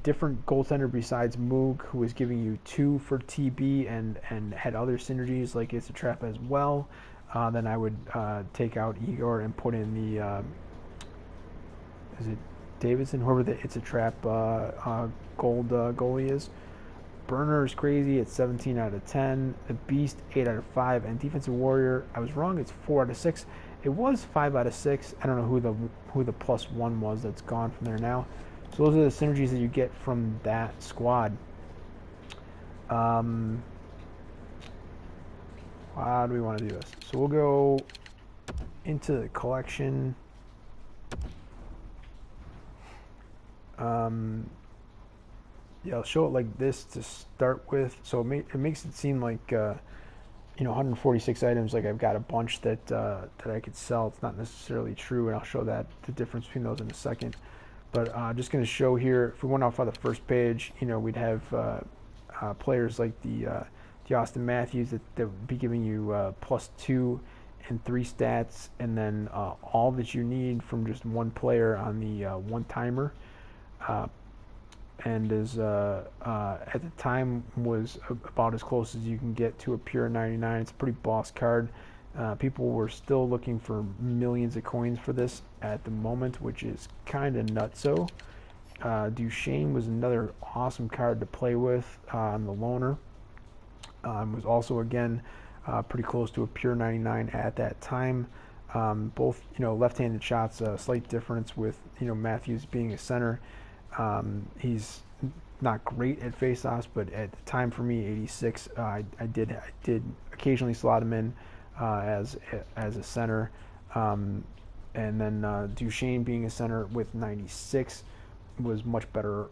different goaltender besides Moog, who was giving you 2 for TB and had other synergies like It's a Trap as well, then I would take out Igor and put in the is it Davidson, whoever the It's a Trap gold goalie is. Burner is crazy at 17 out of 10. The Beast, 8 out of 5. And Defensive Warrior, I was wrong, it's 4 out of 6. It was 5 out of 6. I don't know who the +1 was that's gone from there now. So those are the synergies that you get from that squad. How do we want to do this? So we'll go into the collection. Yeah, I'll show it like this to start with. So it makes it seem like, you know, 146 items, like I've got a bunch that I could sell. It's not necessarily true, and I'll show that the difference between those in a second. But I'm just going to show here, if we went off on the first page, you know, we'd have players like the Austin Matthews that would be giving you +2 and 3 stats, and then all that you need from just one player on the one-timer. And is at the time was about as close as you can get to a pure 99. It's a pretty boss card. People were still looking for millions of coins for this at the moment, which is kind of nutso. Duchesne was another awesome card to play with on the loaner. Was also again pretty close to a pure 99 at that time. Both, you know, left-handed shots, slight difference with, you know, Matthews being a center. He's not great at faceoffs, but at the time for me, 86, I did occasionally slot him in as a center, and then Duchesne being a center with 96 was much better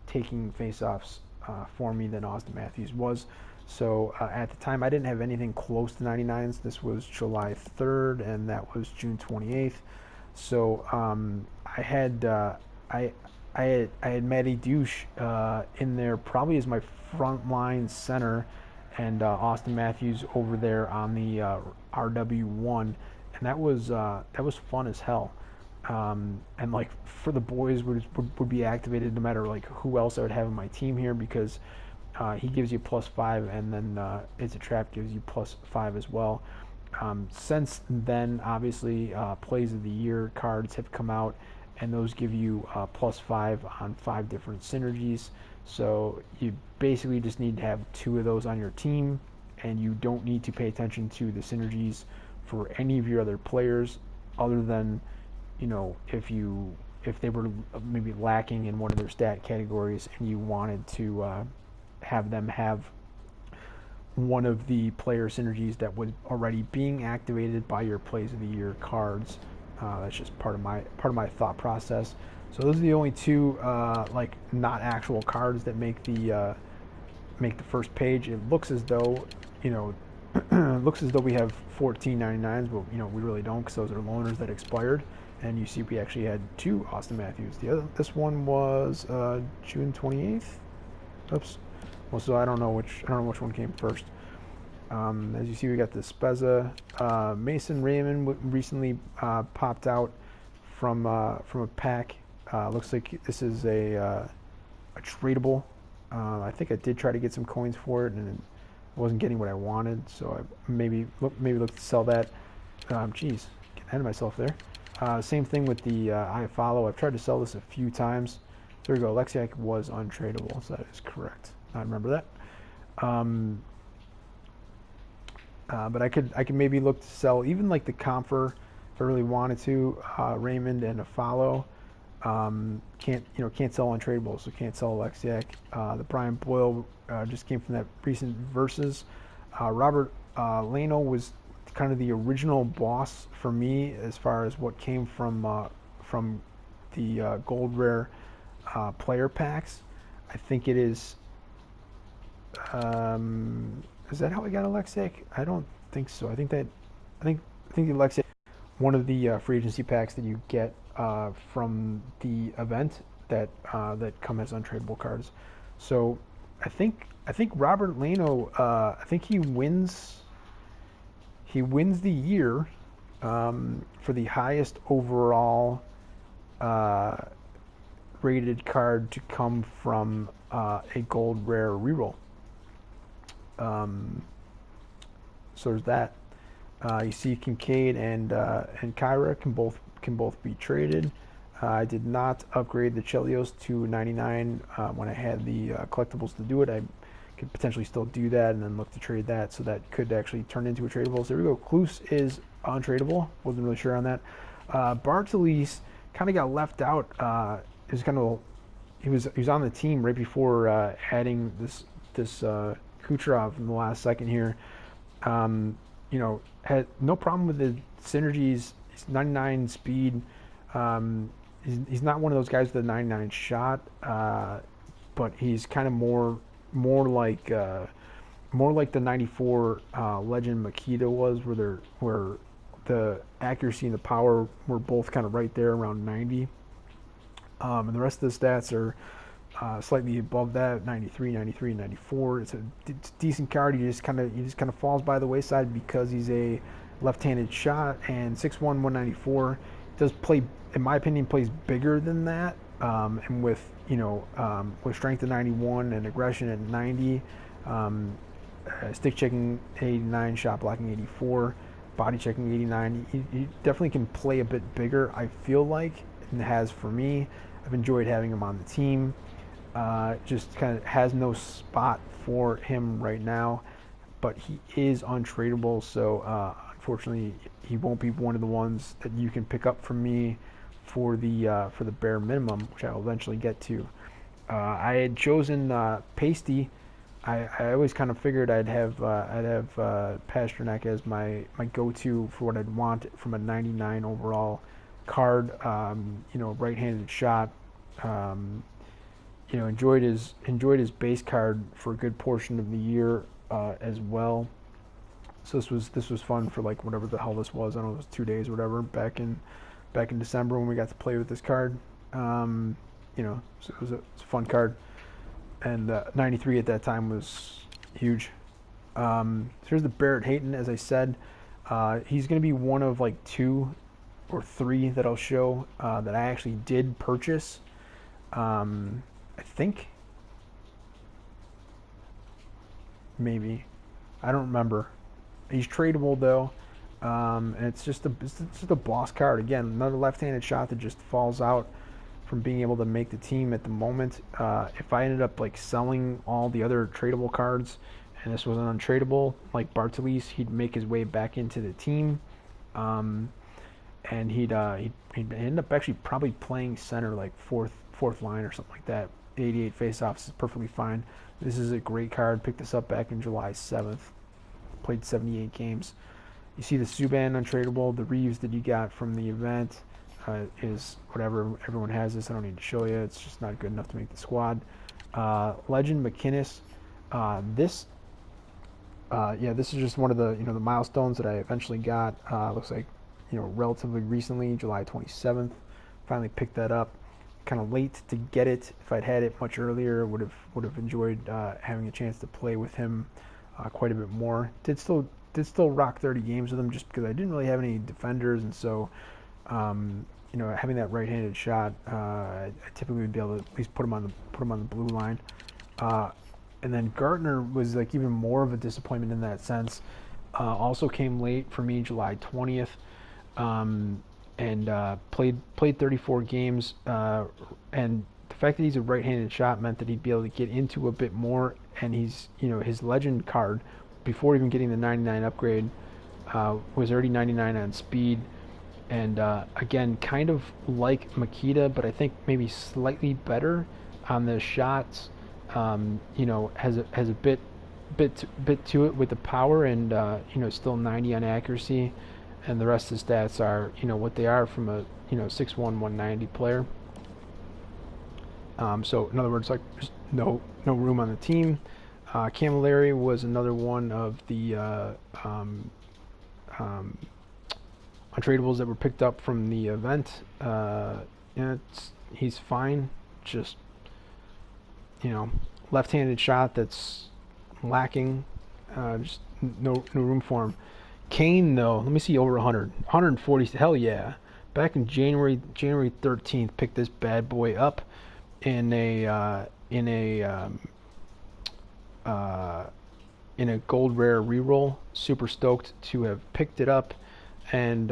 taking faceoffs for me than Austin Matthews was. So at the time, I didn't have anything close to 99s. This was July 3rd, and that was June 28th. So I had Matty Douche in there probably as my frontline center, and Austin Matthews over there on the RW1, and that was fun as hell. And like for the boys would be activated no matter like who else I would have in my team here, because he gives you +5, and then It's a Trap gives you +5 as well. Since then, obviously, Plays of the Year cards have come out, and those give you +5 on 5 different synergies. So you basically just need to have 2 of those on your team, and you don't need to pay attention to the synergies for any of your other players, other than, you know, if you if they were maybe lacking in one of their stat categories and you wanted to have them have one of the player synergies that was already being activated by your plays of the year cards. That's just part of my thought process. So those are the only two like not actual cards that make the first page. It looks as though it looks as though we have 14.99s, but we really don't, because those are loaners that expired. And you see we actually had 2 Austin Matthews. This one was June 28th. Oops. Well, so I don't know which one came first. As you see, we got the Spezza. Mason Raymond recently popped out from a pack. Looks like this is a tradable. I think I did try to get some coins for it, and I wasn't getting what I wanted, so I maybe look to sell that. Geez, getting ahead of myself there. Same thing with the I Follow. I've tried to sell this a few times. There we go. Lexiak was untradeable, so that is correct. I remember that. But I could maybe look to sell even like the Comfer if I really wanted to. Raymond and a Follow. Can't sell untradables, so can't sell Lexiak. The Brian Boyle just came from that recent Versus. Robert Leno was kind of the original boss for me as far as what came from the gold rare player packs. I think it is. Is that how I got Alexiak? I don't think so. I think the Alexiak, one of the free agency packs that you get from the event that come as untradeable cards. So I think Robert Leno. I think he wins the year for the highest overall rated card to come from a gold rare reroll. So there's that. You see Kincaid and Kyra can both be traded. I did not upgrade the Chelios to 99 when I had the collectibles to do it. I could potentially still do that and then look to trade that, so that could actually turn into a tradable. So there we go. Klus is untradeable. Wasn't really sure on that. Bartolese kind of got left out. It was kind of he was on the team right before adding this Kucherov in the last second here. Had no problem with the synergies. He's 99 speed. He's not one of those guys with a 99 shot, but he's kind of more like the 94 Legend Makita was, where the accuracy and the power were both kind of right there around 90. And the rest of the stats are slightly above that, 93, 93, 94. It's a decent card. He just kind of falls by the wayside because he's a left-handed shot, and 6'1", 194. Does play, in my opinion, plays bigger than that. And with strength of 91 and aggression at 90, stick checking 89, shot blocking 84, body checking 89. He definitely can play a bit bigger, I feel like, and has for me. I've enjoyed having him on the team. Just kind of has no spot for him right now, but he is untradeable, so unfortunately he won't be one of the ones that you can pick up from me for the bare minimum, which I'll eventually get to. I had chosen Pasty. I always kind of figured I'd have Pasternak as my go-to for what I'd want from a 99 overall card. Right-handed shot. Enjoyed his base card for a good portion of the year as well. So this was fun for like whatever the hell this was. I don't know, it was 2 days or whatever back in December when we got to play with this card. So it was a fun card, and 93 at that time was huge. So here's the Barrett Hayton. As I said, he's going to be one of like 2 or 3 that I'll show that I actually did purchase. I think maybe, I don't remember. He's tradable though, and it's just a boss card. Again, another left-handed shot that just falls out from being able to make the team at the moment. If I ended up like selling all the other tradable cards and this was an untradable like Bartolese, he'd make his way back into the team, and he'd he ended up actually probably playing center, like fourth line or something like that. 88 faceoffs is perfectly fine. This is a great card. Picked this up back in July 7th. Played 78 games. You see the Subban untradeable. The Reeves that you got from the event is whatever. Everyone has this. I don't need to show you. It's just not good enough to make the squad. Legend McInnes. This is just one of the the milestones that I eventually got. Looks like relatively recently, July 27th. Finally picked that up. Kind of late to get it. If I'd had it much earlier, would have enjoyed having a chance to play with him quite a bit more. Did still rock 30 games with him just because I didn't really have any defenders, and so having that right-handed shot, I typically would be able to at least put him on the blue line. And then Gartner was like even more of a disappointment in that sense. Also came late for me, July 20th, and played 34 games. And the fact that he's a right-handed shot meant that he'd be able to get into a bit more. And he's his legend card before even getting the 99 upgrade was already 99 on speed. And again, kind of like Makita, but I think maybe slightly better on the shots. Has a bit to it with the power, and still 90 on accuracy, and the rest of the stats are what they are from a 6'1", 190 player. So in other words, like there's no room on the team. Camilleri was another one of the untradables that were picked up from the event. He's fine, just left-handed shot that's lacking. Just no room for him. Kane, though, let me see, over 140. Hell yeah! Back in January 13th, picked this bad boy up in a gold rare reroll. Super stoked to have picked it up, and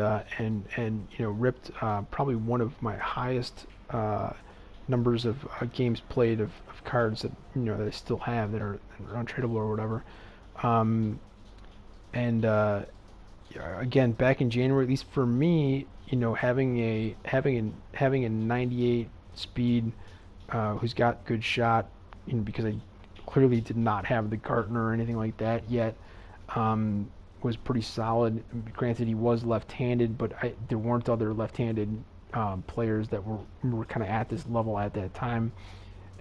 ripped probably one of my highest numbers of games played of cards that that I still have that are untradeable or whatever. Again, back in January, at least for me, having a 98 speed who's got good shot, because I clearly did not have the Gartner or anything like that yet, was pretty solid. Granted, he was left-handed, but there weren't other left-handed players that were kind of at this level at that time.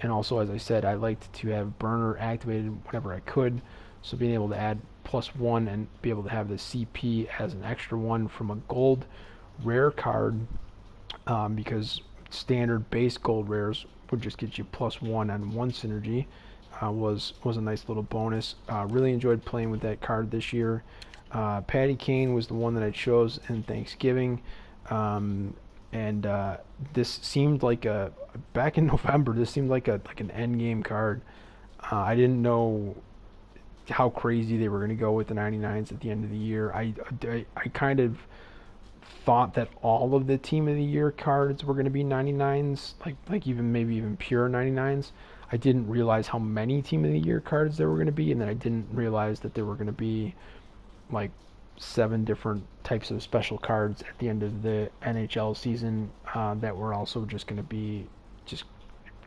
And also, as I said, I liked to have burner activated whenever I could, so being able to add +1 and be able to have the CP as an extra one from a gold rare card, because standard base gold rares would just get you +1 on one synergy, was a nice little bonus. Really enjoyed playing with that card this year. Patty Kane was the one that I chose in Thanksgiving. And this seemed like back in November, this seemed like an end game card. I didn't know how crazy they were going to go with the 99s at the end of the year. I kind of thought that all of the team of the year cards were going to be 99s, like maybe even pure 99s. I didn't realize how many team of the year cards there were going to be, and then I didn't realize that there were going to be like 7 different types of special cards at the end of the NHL season that were also just going to be just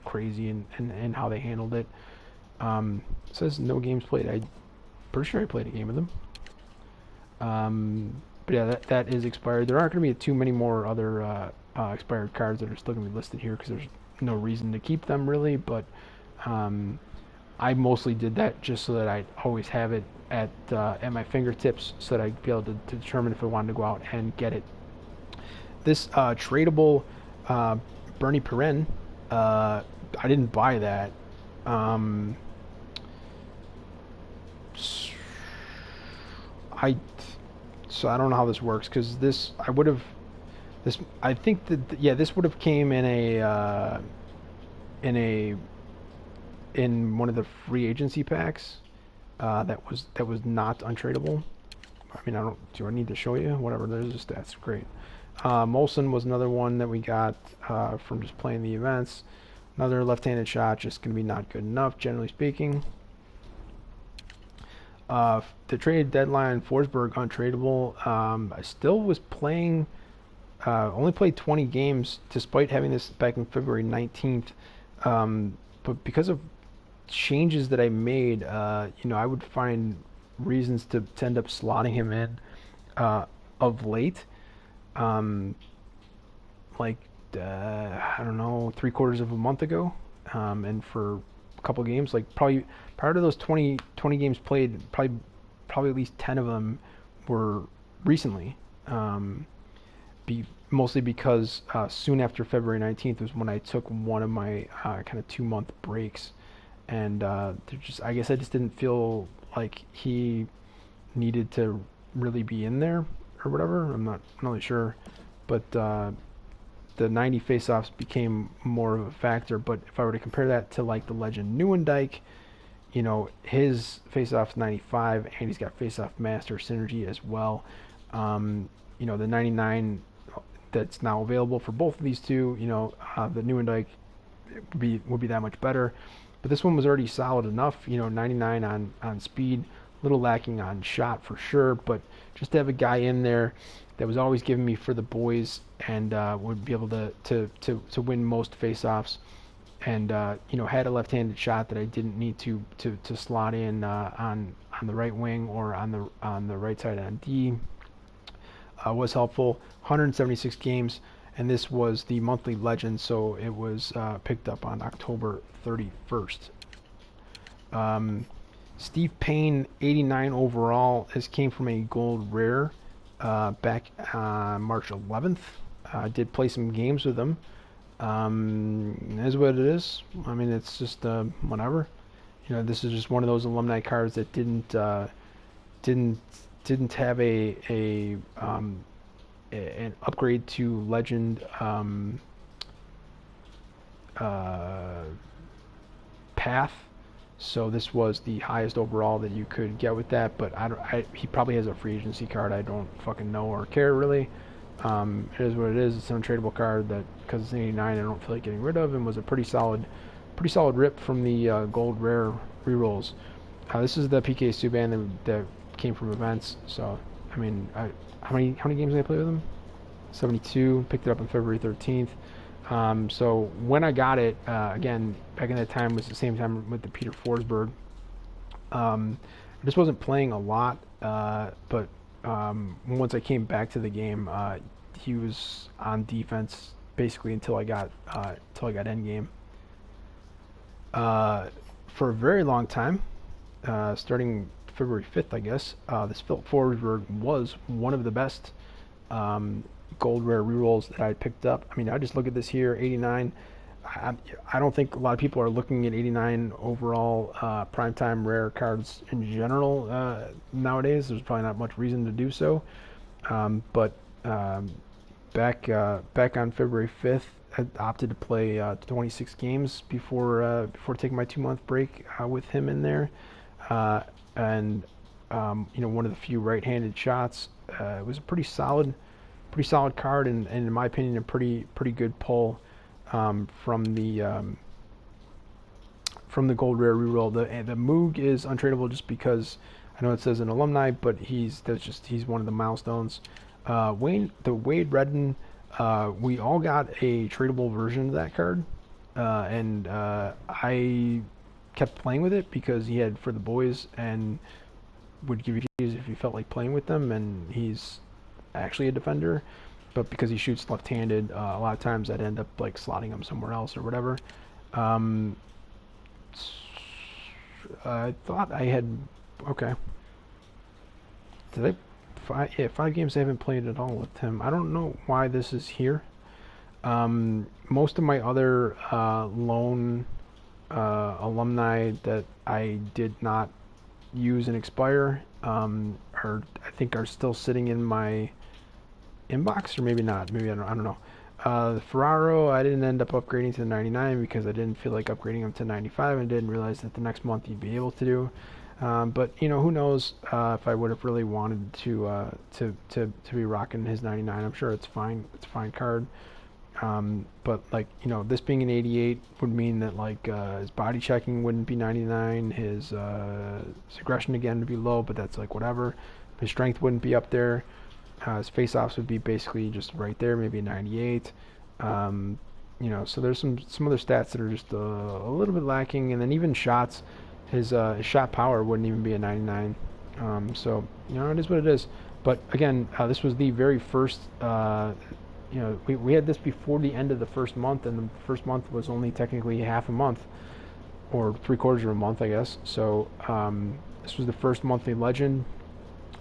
crazy in how they handled it. It says no games played. I'm pretty sure I played a game with them. But yeah, that is expired. There aren't going to be too many more other expired cards that are still going to be listed here because there's no reason to keep them really, but I mostly did that just so that I'd always have it at my fingertips, so that I'd be able to determine if I wanted to go out and get it. This Tradeable Bernie Perrin, I didn't buy that. So I don't know how this works, because this I think that this would have came in one of the free agency packs that was not untradeable. I mean, do I need to show you? Whatever, there's the stats. Great. Molson was another one that we got from just playing the events. Another left-handed shot, just going to be not good enough, generally speaking. The trade deadline, Forsberg untradeable. I still was playing Only played 20 games despite having this back in February 19th. But because of changes that I made, I would find reasons to end up slotting him in uh, of late. Um, like I don't know, 3/4 of a month ago, and for a couple games, like probably prior to those 20 games played, probably at least 10 of them were recently. Um, Mostly because soon after February 19th was when I took one of my kind of 2 month breaks, and I guess I just didn't feel like he needed to really be in there or whatever. I'm not really sure, but the 90 faceoffs became more of a factor. But if I were to compare that to like the legend Newendijk, his faceoff's 95, and he's got faceoff master synergy as well. The 99 that's now available for both of these two, the Newendijk would be that much better. But this one was already solid enough, 99 on speed, a little lacking on shot for sure, but just to have a guy in there that was always giving me for the boys and would be able to win most faceoffs, and had a left-handed shot that I didn't need to slot in on the right wing or on the right side on D, was helpful. 176 games, and this was the monthly legend, so it was picked up on October 31st. Steve Payne, 89 overall. This came from a gold rare back March 11th. I did play some games with him. It is what it is. I mean, it's just whatever. This is just one of those alumni cards that didn't have an upgrade to legend path. So this was the highest overall that you could get with that, but he probably has a free agency card. I don't fucking know or care really. It is what it is. It's an untradeable card that, because it's 89, I don't feel like getting rid of, and was a pretty solid rip from the gold rare rerolls. This is the PK Subban that came from events. So I mean, how many games did I play with him? 72. Picked it up on February 13th. So when I got it, again, back in that time was the same time with the Peter Forsberg. I just wasn't playing a lot, but once I came back to the game, he was on defense basically until I got endgame. For a very long time, starting February 5th, I guess, this Philip Forsberg was one of the best gold rare rerolls that I picked up. I mean, I just look at this here, 89. I don't think a lot of people are looking at 89 overall primetime rare cards in general nowadays. There's probably not much reason to do so. But back on February 5th, I opted to play 26 games before taking my 2 month break with him in there. And one of the few right-handed shots. It was a pretty solid card, and in my opinion, a pretty good pull from the gold rare reroll. The Moog is untradeable just because I know it says an alumni, but he's one of the milestones. Wade Redden, we all got a tradable version of that card, and I kept playing with it because he had for the boys and would give you keys if you felt like playing with them, and he's actually a defender, but because he shoots left-handed, a lot of times I'd end up like slotting him somewhere else or whatever. I thought I had okay. Did I 5 games I haven't played at all with him. I don't know why this is here. Most of my other loan alumni that I did not use and expire are I think are still sitting in my inbox, or maybe not. Maybe I don't know. Ferraro, I didn't end up upgrading to the 99 because I didn't feel like upgrading him to 95, and didn't realize that the next month you'd be able to do. But who knows if I would have really wanted to be rocking his 99. I'm sure it's fine. It's a fine card. But like this being an 88 would mean that like his body checking wouldn't be 99. His aggression again would be low, but that's like whatever. His strength wouldn't be up there. His face-offs would be basically just right there, maybe a 98. So there's some other stats that are just a little bit lacking, and then even shots, his shot power wouldn't even be a 99. So it is what it is. But again, this was the very first. We had this before the end of the first month, and the first month was only technically half a month, or 3/4 of a month, I guess. So this was the first monthly legend,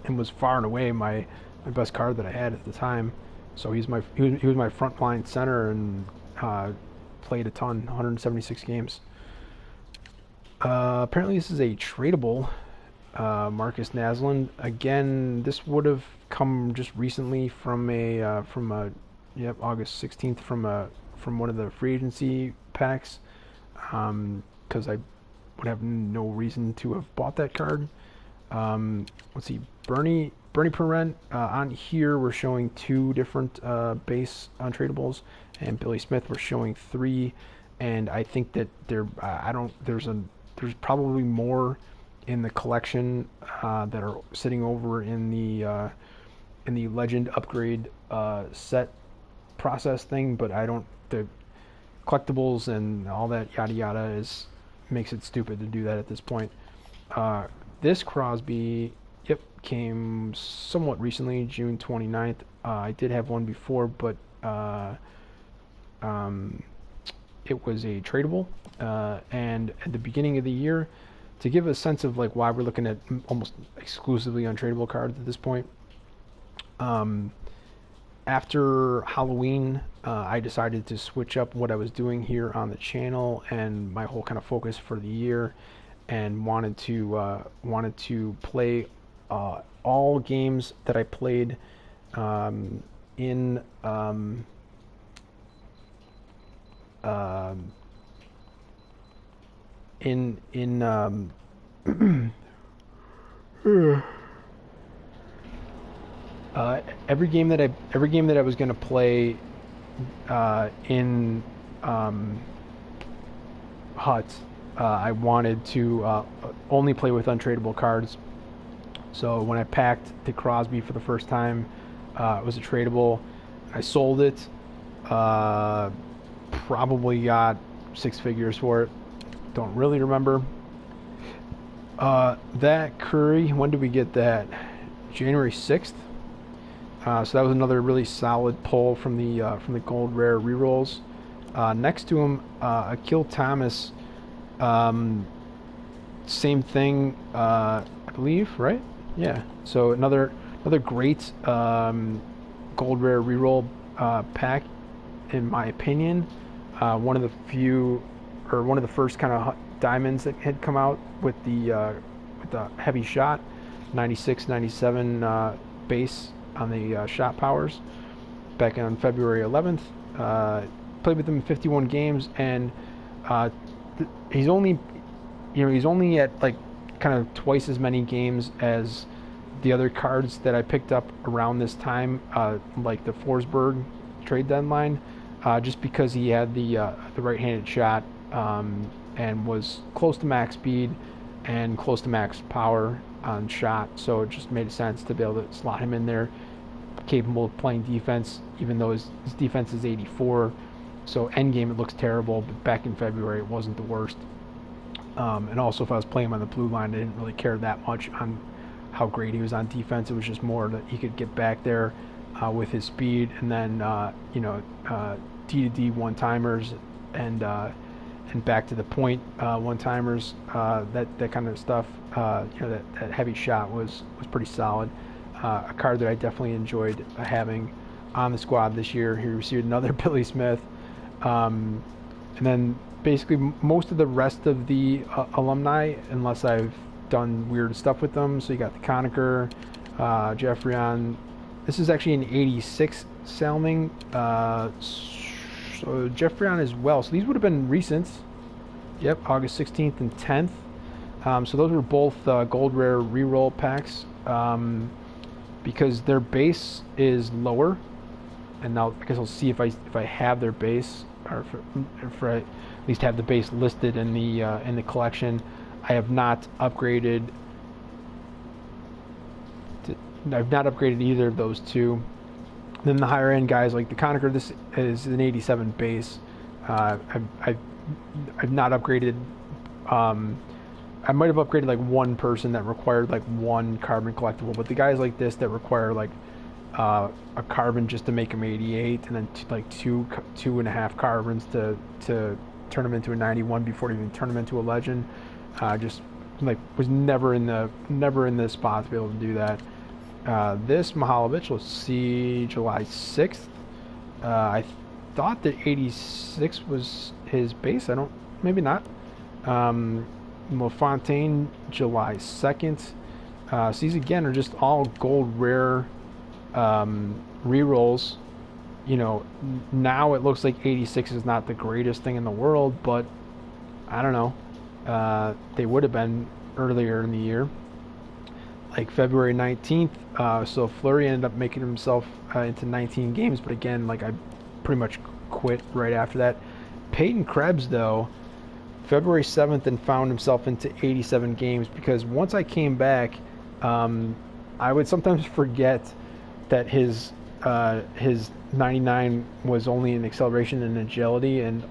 and was far and away my best card that I had at the time. So he was my frontline center, and played a ton, 176 games. Apparently this is a tradable Marcus Naslund. Again, this would have come just recently from August 16th from one of the free agency packs, because I would have no reason to have bought that card. Let's see, Bernie Parent. On here we're showing 2 different base untradables, and Billy Smith we're showing 3. And I think that there's probably more in the collection that are sitting over in the legend upgrade set process thing, but the collectibles and all that yada yada makes it stupid to do that at this point. This Crosby, came somewhat recently, June 29th. I did have one before, but it was a tradable, and at the beginning of the year, to give a sense of like why we're looking at almost exclusively untradeable cards at this point. After Halloween, I decided to switch up what I was doing here on the channel and my whole kind of focus for the year, and wanted to play all games that I played in every game that I was going to play in Hut, I wanted to only play with untradeable cards. So when I packed the Crosby for the first time, it was a tradable. I sold it. Probably got 6 figures for it. Don't really remember. That Curry, when did we get that? January 6th. So that was another really solid pull from the gold rare rerolls. Next to him, Akil Thomas. Same thing, I believe, right? Yeah. So another great gold rare reroll pack, in my opinion. One of the first kind of diamonds that had come out with the heavy shot, 96, 97 base on the shot powers, back on February 11th. Played with him in 51 games, and he's only at like kind of twice as many games as the other cards that I picked up around this time, like the Forsberg trade deadline, just because he had the right-handed shot, and was close to max speed and close to max power on shot, so it just made sense to be able to slot him in there, capable of playing defense, even though his defense is 84. So endgame it looks terrible, but back in February it wasn't the worst. And also, if I was playing him on the blue line, I didn't really care that much on how great he was on defense. It was just more that he could get back there with his speed, and then D to D one-timers and back to the point one-timers, that kind of stuff. That heavy shot was pretty solid. A card that I definitely enjoyed having on the squad this year. He received another Billy Smith, and then basically most of the rest of the alumni, unless I've done weird stuff with them. So you got the Conacher, Jeffrey on. This is actually an 86 Salming. So Jeffrey on as well. So these would have been recent. Yep, August 16th and 10th. So those were both gold rare reroll packs, because their base is lower. And now I guess I'll see if I have their base, or if I at least have the base listed in the collection. I have not upgraded. I've not upgraded either of those two. Then the higher end guys like the Conacher, this is an 87 base. I've not upgraded. Um, I might have upgraded like one person that required like one carbon collectible, but the guys like this that require like a carbon just to make them 88, and then like two and a half carbons to turn them into a 91 before you even turn them into a legend. Just like was never in the spot to be able to do that. This Mihaljevic, let's see, July 6th. I thought that 86 was his base. I don't, maybe not. LaFontaine, July 2nd. So these again are just all gold rare re-rolls. You know, now it looks like 86 is not the greatest thing in the world, but I don't know. They would have been earlier in the year, like February 19th. So Fleury ended up making himself into 19 games, but again, like I pretty much quit right after that. Peyton Krebs, though, February 7th, and found himself into 87 games, because once I came back, I would sometimes forget that his 99 was only in acceleration and agility and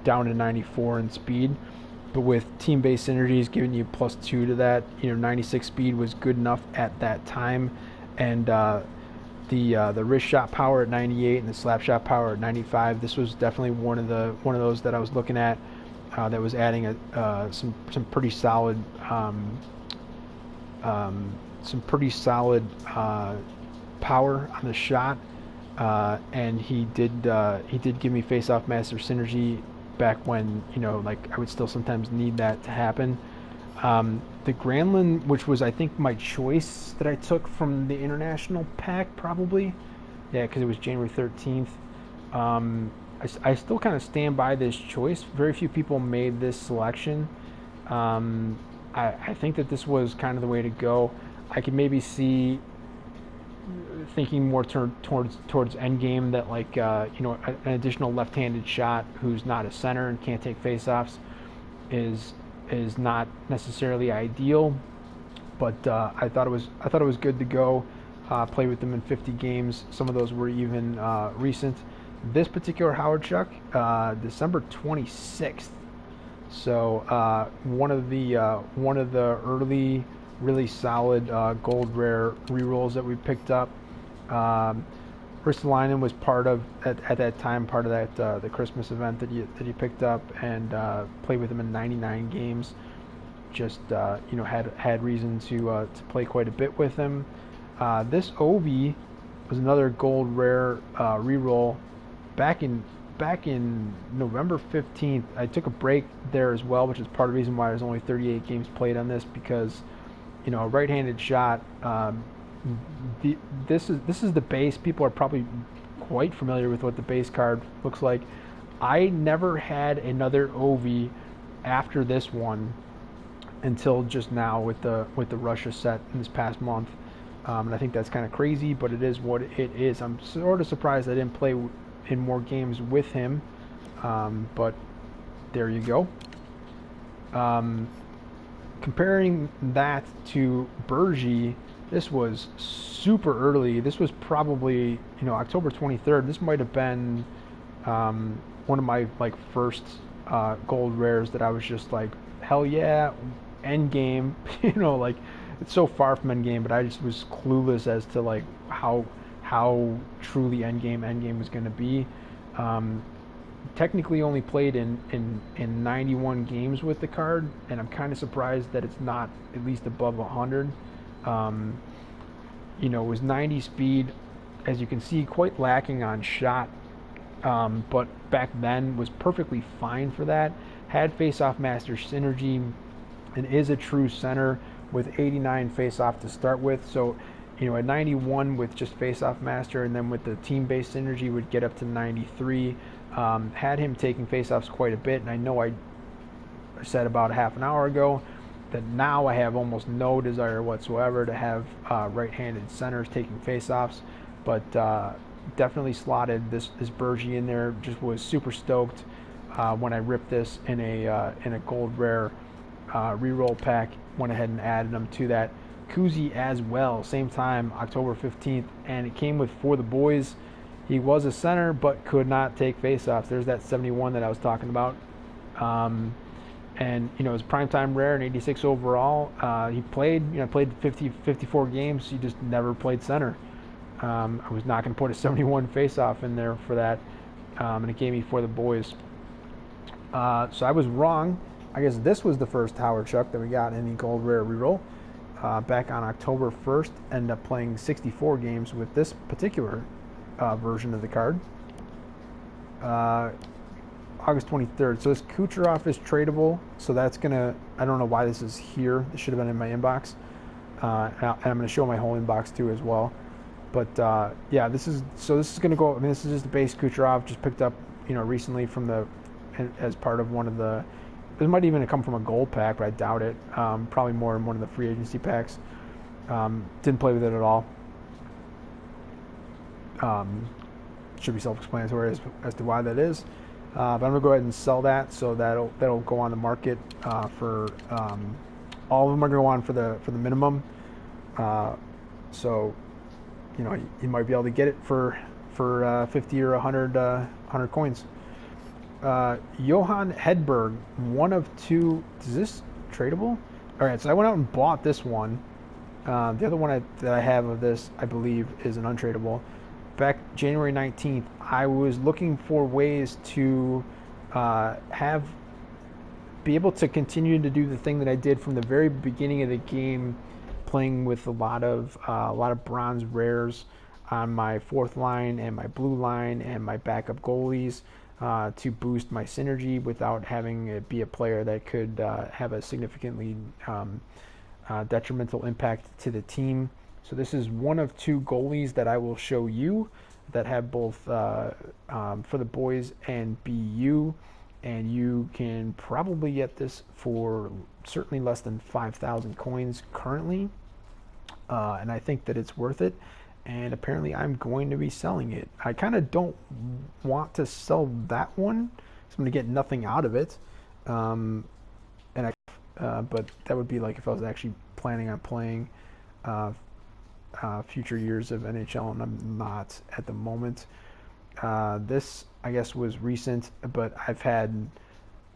down to 94 in speed. But with team-based synergies giving you +2 to that, 96 speed was good enough at that time, and the wrist shot power at 98 and the slap shot power at 95. This was definitely one of those that I was looking at that was adding some pretty solid power on the shot, and he did give me face-off master synergy back when, like I would still sometimes need that to happen. The Granlund, which was I think my choice that I took from the international pack, probably, yeah, because it was January 13th. I still kind of stand by this choice. Very few people made this selection. I think that this was kind of the way to go. I could maybe see thinking more towards endgame that, like, an additional left-handed shot who's not a center and can't take faceoffs is not necessarily ideal. But I thought it was good to go. Play with them in 50 games. Some of those were even recent. This particular Howard Chuck, December 26th. So one of the early, really solid gold rare rerolls that we picked up. Ristolainen was part of at that time part of that the Christmas event that you picked up, and played with him in 99 games. Just had reason to play quite a bit with him. This Ovi was another gold rare reroll. Back in November 15th, I took a break there as well, which is part of the reason why there's only 38 games played on this, because a right-handed shot. This is the base. People are probably quite familiar with what the base card looks like. I never had another Ovi after this one until just now with the Russia set in this past month, and I think that's kind of crazy, but it is what it is. I'm sort of surprised I didn't play in more games with him, but there you go. Comparing that to Bergie, this was super early. This was probably October 23rd. This might have been one of my first gold rares that I was just like, hell yeah, end game. Like, it's so far from end game, but I just was clueless as to like how truly end game was going to be. Technically only played in 91 games with the card, and I'm kind of surprised that it's not at least above 100. It was 90 speed, as you can see, quite lacking on shot, but back then was perfectly fine for that. Had face-off master synergy, and is a true center with 89 face-off to start with. So at 91 with just face-off master, and then with the team-based synergy would get up to 93. Had him taking face-offs quite a bit, and I know I said about half an hour ago that now I have almost no desire whatsoever to have right-handed centers taking face-offs, but definitely slotted this Bergie in there. Just was super stoked when I ripped this in a gold rare reroll pack. Went ahead and added them to that. Kuzi as well, same time, October 15th, and it came with For the Boys. He was a center, but could not take faceoffs. There's that 71 that I was talking about. And it was primetime rare and 86 overall. He played 54 games. He just never played center. I was not going to put a 71 faceoff in there for that, and it gave me For the Boys. So I was wrong. I guess this was the first Howard Chuck that we got in the gold rare reroll. Back on October 1st, ended up playing 64 games with this particular version of the card. August 23rd. So this Kucherov is tradable. So that's gonna. I don't know why this is here. This should have been in my inbox. And I'm gonna show my whole inbox too as well. But yeah, this is gonna go. I mean, this is just the base Kucherov. Just picked up, recently from as part of one of the. This might even come from a gold pack, but I doubt it. Probably more in one of the free agency packs. Didn't play with it at all. Should be self-explanatory as to why that is. But I'm gonna go ahead and sell that, so that'll go on the market for all of them are gonna go on for the minimum. So you might be able to get it for 50 or 100 coins. Johan Hedberg, 1 of 2. Is this tradable? All right, so I went out and bought this one. The other one that I have of this, I believe, is an untradable. Back January 19th, I was looking for ways to be able to continue to do the thing that I did from the very beginning of the game, playing with a lot of bronze rares on my fourth line and my blue line and my backup goalies to boost my synergy without having it be a player that could have a significantly detrimental impact to the team. So this is 1 of 2 goalies that I will show you that have both For the Boys and BU, and you can probably get this for certainly less than 5,000 coins currently, and I think that it's worth it, and apparently I'm going to be selling it. I kind of don't want to sell that one, so I'm going to get nothing out of it, but that would be like if I was actually planning on playing future years of NHL, and I'm not at the moment. This, I guess, was recent, but I've had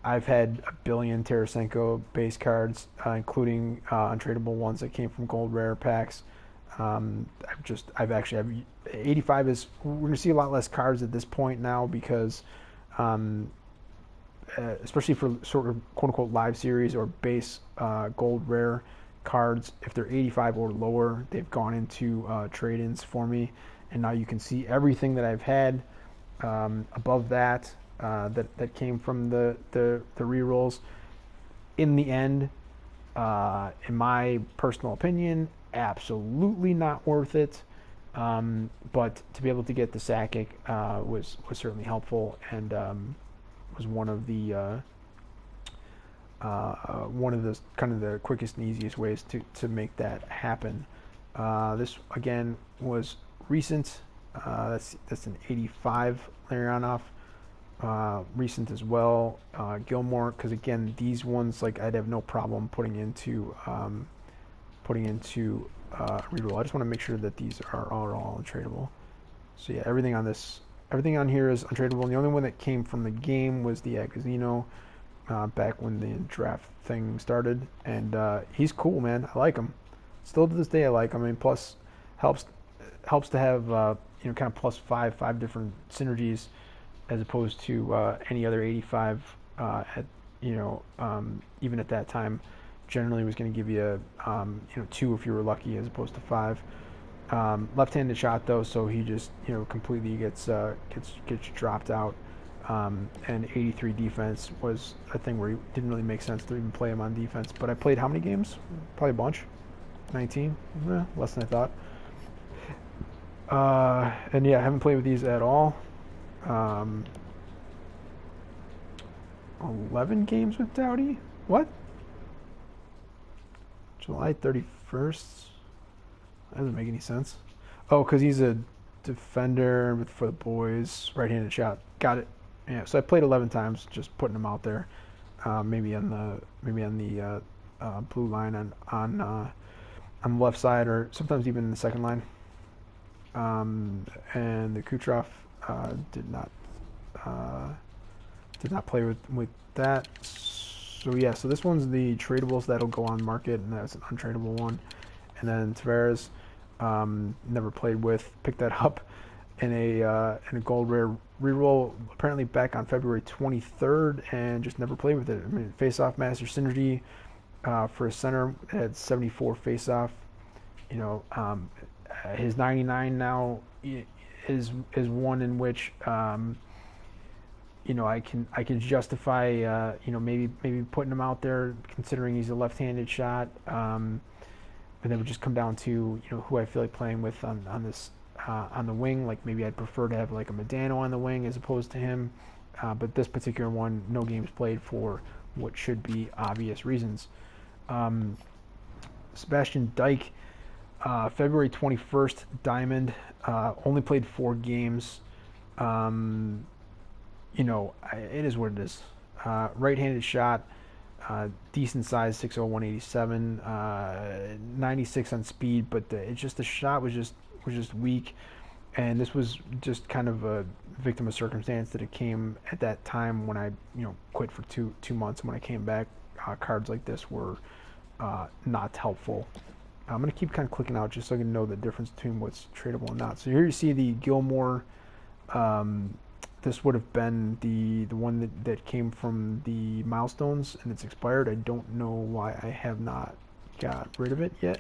a billion Tarasenko base cards, including untradeable ones that came from gold rare packs. I've actually 85 is. We're gonna see a lot less cards at this point now because, especially for sort of quote unquote live series or base gold rare cards, if they're 85 or lower, they've gone into trade-ins for me, and now you can see everything that I've had above that that came from the rerolls. In the end, in my personal opinion, absolutely not worth it. But to be able to get the Sakic was certainly helpful, and was one of the kind of the quickest and easiest ways to make that happen. This again was recent. That's an 85 Larionov. Recent as well. Gilmore, because again, these ones like I'd have no problem putting into reroll. I just want to make sure that these are all untradeable. So yeah, everything on here is untradeable. And the only one that came from the game was the Agazino. Back when the draft thing started, and he's cool, man. I like him. Still to this day, I like him. I mean, plus helps to have kind of plus five different synergies as opposed to any other 85 even at that time. Generally, was going to give you 2 if you were lucky, as opposed to 5. Left-handed shot though, so he just completely gets dropped out. And 83 defense was a thing where it didn't really make sense to even play him on defense. But I played how many games? Probably a bunch. 19? Less than I thought. And yeah, I haven't played with these at all. 11 games with Doughty? What? July 31st? That doesn't make any sense. Oh, because he's a defender For the Boys, right-handed shot. Got it. Yeah, so I played 11 times, just putting them out there. Maybe on the blue line on on the left side, or sometimes even in the second line. And the Kucherov did not play with that. So yeah, so this one's the tradables that'll go on market, and that's an untradeable one. And then Tavares, never played with, picked that up in a gold rare reroll, apparently back on February 23rd, and just never played with it. I mean, face-off master synergy for a center had 74 face-off. You know, his 99 now is one in which you know, I can justify you know, maybe putting him out there, considering he's a left-handed shot. But then it would just come down to, you know, who I feel like playing with on this on the wing. Like maybe I'd prefer to have like a Modano on the wing as opposed to him. But this particular one, no games played for what should be obvious reasons. Sebastian Dyke, February 21st, Diamond, only played 4 games. You know, it is what it is. Right-handed shot, decent size, 6'0", 187, 96 on speed, but it's just the shot was just weak, and this was just kind of a victim of circumstance that it came at that time when I, you know, quit for two months, and when I came back, cards like this were not helpful. I'm gonna keep kind of clicking out just so I can know the difference between what's tradable and not. So here you see the Gilmore. This would have been the one that came from the milestones, and it's expired. I don't know why I have not got rid of it yet.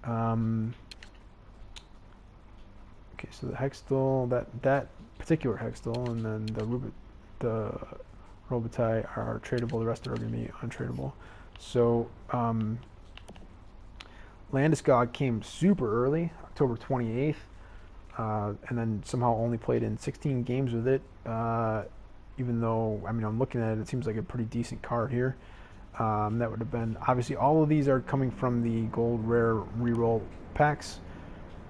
Okay, so the Hextall, that particular Hextall, and then the Robitaille are tradable. The rest are going to be untradable. So Landeskog came super early, October 28th. And then somehow only played in 16 games with it, even though, I mean, I'm looking at it, it seems like a pretty decent card here. That would have been, obviously, all of these are coming from the gold rare reroll packs,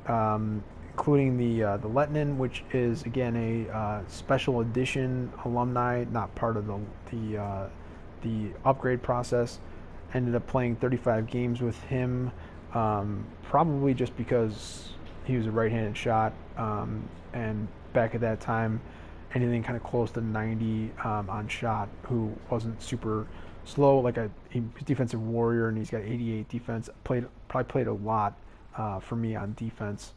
including the Lettinen, which is, again, a special edition alumni, not part of the upgrade process. Ended up playing 35 games with him, probably just because he was a right-handed shot, and back at that time, anything kind of close to 90 on shot, who wasn't super slow. Like he's defensive warrior, and he's got 88 defense. Probably played a lot for me on defense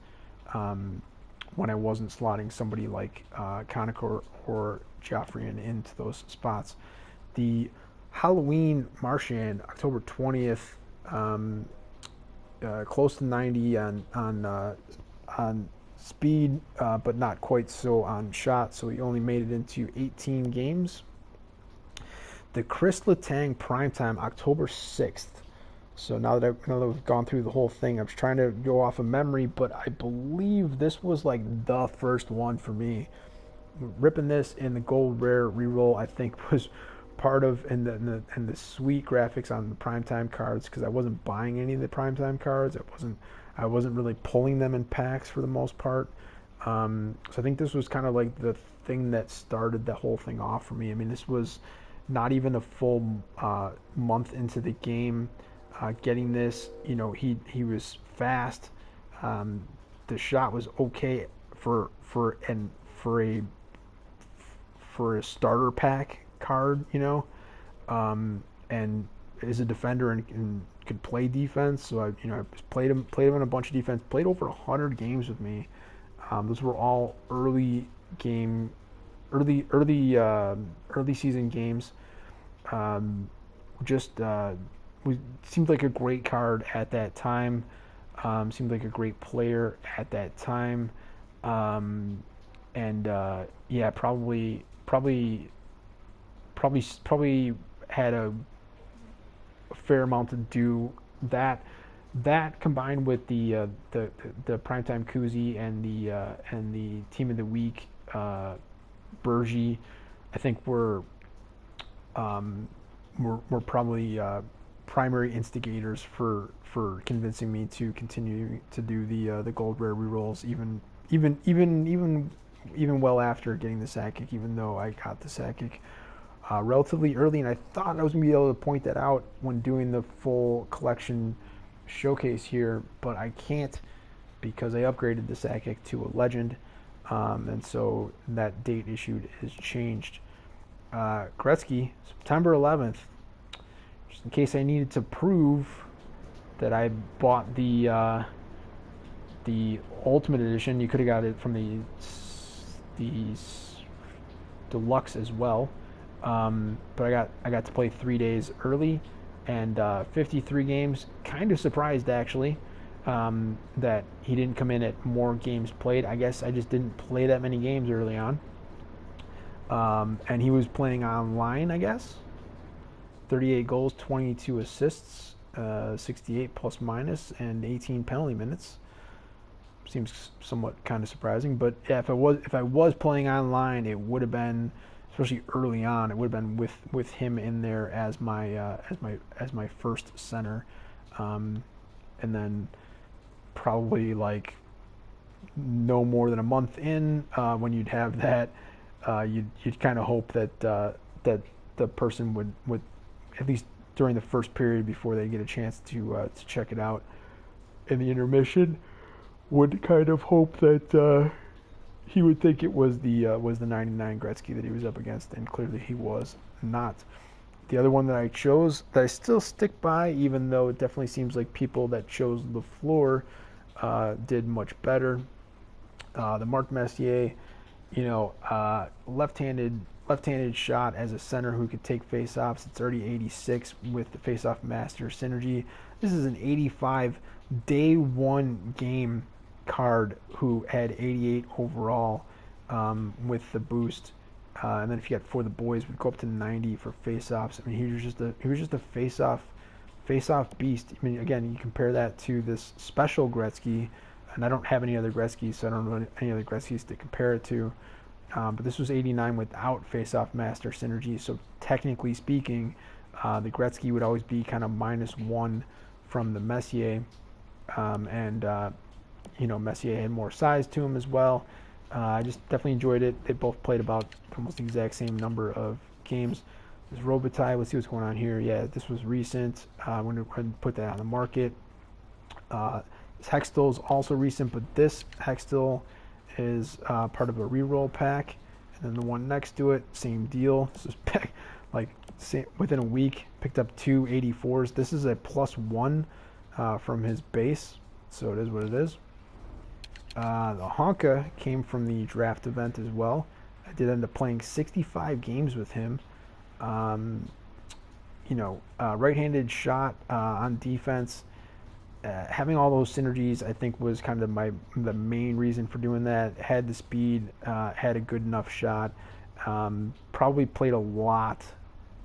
when I wasn't slotting somebody like Conacher or Geoffrion into those spots. The Halloween Marchand, October 20th. Close to 90 on speed, but not quite so on shot. So he only made it into 18 games. The Chris Letang primetime, October 6th. So now that we've gone through the whole thing, I was trying to go off of memory, but I believe this was like the first one for me. Ripping this in the gold rare reroll, I think was part of and the sweet graphics on the primetime cards, because I wasn't buying any of the primetime cards. I wasn't really pulling them in packs for the most part. So I think this was kind of like the thing that started the whole thing off for me. I mean, this was not even a full month into the game. Getting this, you know, he was fast. The shot was okay for a starter pack card, you know, and is a defender and could play defense. So I played him in a bunch of defense. Played over 100 games with me. Those were all early season games. Seemed like a great card at that time. Seemed like a great player at that time. Yeah, probably had a fair amount to do that combined with the primetime koozie and the team of the week Bergie, I think were probably primary instigators for convincing me to continue to do the gold rare rerolls even well after getting the Sakic, even though I got the Sakic relatively early, and I thought I was going to be able to point that out when doing the full collection showcase here, but I can't because I upgraded the Sakic to a legend, and so that date issued is changed. Gretzky, September 11th, just in case I needed to prove that I bought the Ultimate Edition. You could have got it from the Deluxe as well, but I got to play 3 days early, and 53 games. Kind of surprised actually that he didn't come in at more games played. I guess I just didn't play that many games early on, and he was playing online. I guess 38 goals, 22 assists, 68 plus minus, and 18 penalty minutes. Seems somewhat kind of surprising, but yeah, if I was playing online, it would have been, especially early on, it would have been with him in there as my first center, and then probably like no more than a month in, when you'd have that, you'd kind of hope that that the person would at least during the first period before they get a chance to check it out in the intermission, would kind of hope that he would think it was the 99 Gretzky that he was up against, and clearly he was not. The other one that I chose, that I still stick by, even though it definitely seems like people that chose LaFleur did much better. The Marc Messier, left-handed shot as a center who could take face-offs. It's already 86 with the face-off master synergy. This is an 85 day one game card who had 88 overall with the boost, and then if you got for the boys, would go up to 90 for face-offs. I mean, he was just a face-off beast. I mean, again, you compare that to this special Gretzky, and I don't have any other Gretzky's, so I don't know any other Gretzky's to compare it to. But this was 89 without face-off master synergy, so technically speaking, the Gretzky would always be kind of -1 from the Messier, and Messier had more size to him as well. I just definitely enjoyed it. They both played about almost the exact same number of games. This Robitaille, let's see what's going on here. Yeah, this was recent. I'm going to go ahead and put that on the market. This Hextall is also recent, but this Hextall is part of a reroll pack. And then the one next to it, same deal. This is within a week, picked up 2 84s. This is a +1 from his base, so it is what it is. The Honka came from the draft event as well. I did end up playing 65 games with him. Right-handed shot on defense. Having all those synergies, I think, was kind of the main reason for doing that. Had the speed, had a good enough shot. Probably played a lot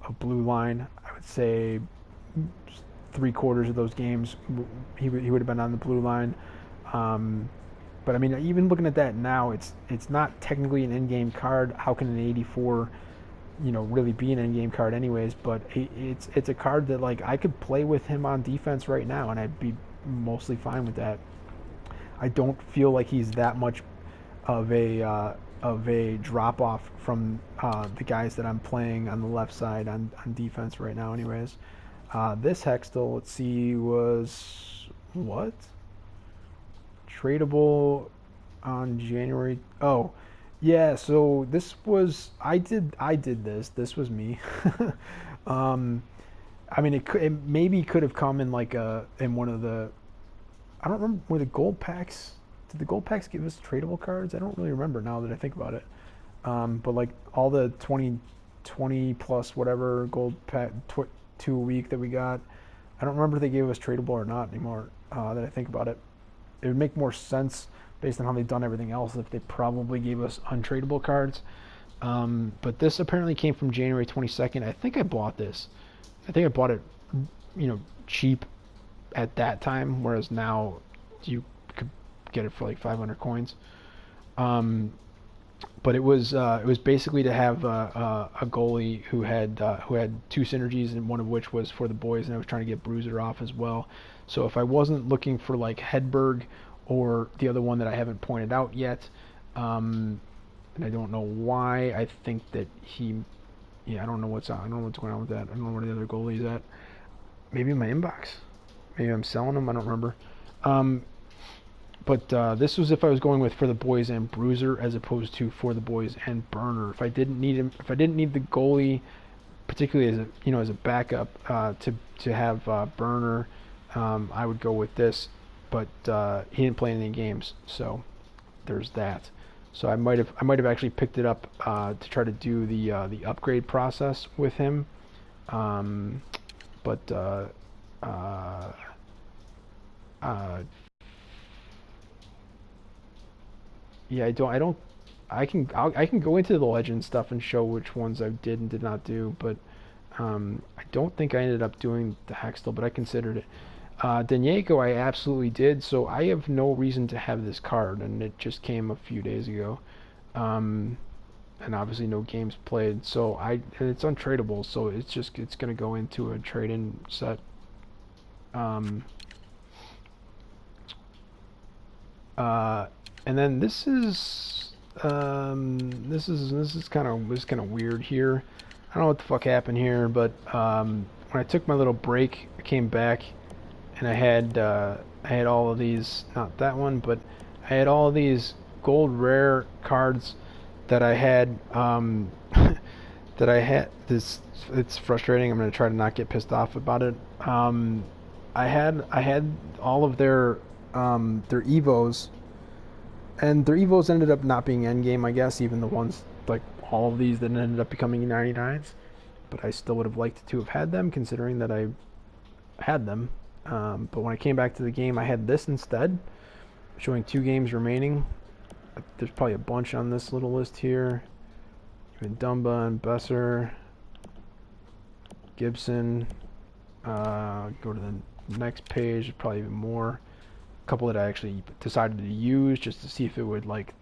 of blue line. I would say 3/4 of those games he would have been on the blue line. But I mean, even looking at that now, it's not technically an in-game card. How can an 84, really be an in-game card anyways? But it's a card that, like, I could play with him on defense right now, and I'd be mostly fine with that. I don't feel like he's that much of a drop off from the guys that I'm playing on the left side on defense right now anyways. This Hextall, let's see, was what? Tradeable on January. Oh, yeah. So this was I did this. This was me. I mean, it maybe could have come in in one of the. I don't remember, were the gold packs. Did the gold packs give us tradable cards? I don't really remember now that I think about it. But like all the 20 plus whatever gold pack 2 a week that we got, I don't remember if they gave us tradable or not anymore. That I think about it. It would make more sense based on how they've done everything else if they probably gave us untradeable cards. But this apparently came from January 22nd. I think I bought this. I think I bought it, cheap at that time, whereas now you could get it for like 500 coins. But it was basically to have a goalie who had 2 synergies, and one of which was for the boys, and I was trying to get Bruiser off as well. So if I wasn't looking for like Hedberg or the other one that I haven't pointed out yet, and I don't know why, I think that I don't know what's on. I don't know what's going on with that. I don't know where the other goalie is at. Maybe in my inbox. Maybe I'm selling them. I don't remember. Um, but this was if I was going with For the Boys and Bruiser as opposed to For the Boys and Burner. If I didn't need him, if I didn't need the goalie, particularly as a backup to have Burner, I would go with this. But he didn't play any games, so there's that. So I might have actually picked it up to try to do the upgrade process with him. But uh, uh, yeah, I can go into the legend stuff and show which ones I did and did not do, but I don't think I ended up doing the Hextall, but I considered it. Denieko I absolutely did, so I have no reason to have this card, and it just came a few days ago. Um, and obviously no games played, so and it's untradeable, so it's gonna go into a trade-in set. Um, uh, and then this is kind of weird here. I don't know what the fuck happened here, but when I took my little break, I came back and I had all of these, not that one, but I had all of these gold rare cards that I had that I had this. It's frustrating. I'm gonna try to not get pissed off about it. I had all of their evos, and their evos ended up not being endgame, I guess, even the ones like all of these that ended up becoming 99s. But I still would have liked to have had them, considering that I had them. But when I came back to the game, I had this instead, showing 2 games remaining. There's probably a bunch on this little list here. Even Dumba and Besser, Gibson. Go to the next page. There's probably even more. A couple that I actually decided to use just to see if it would like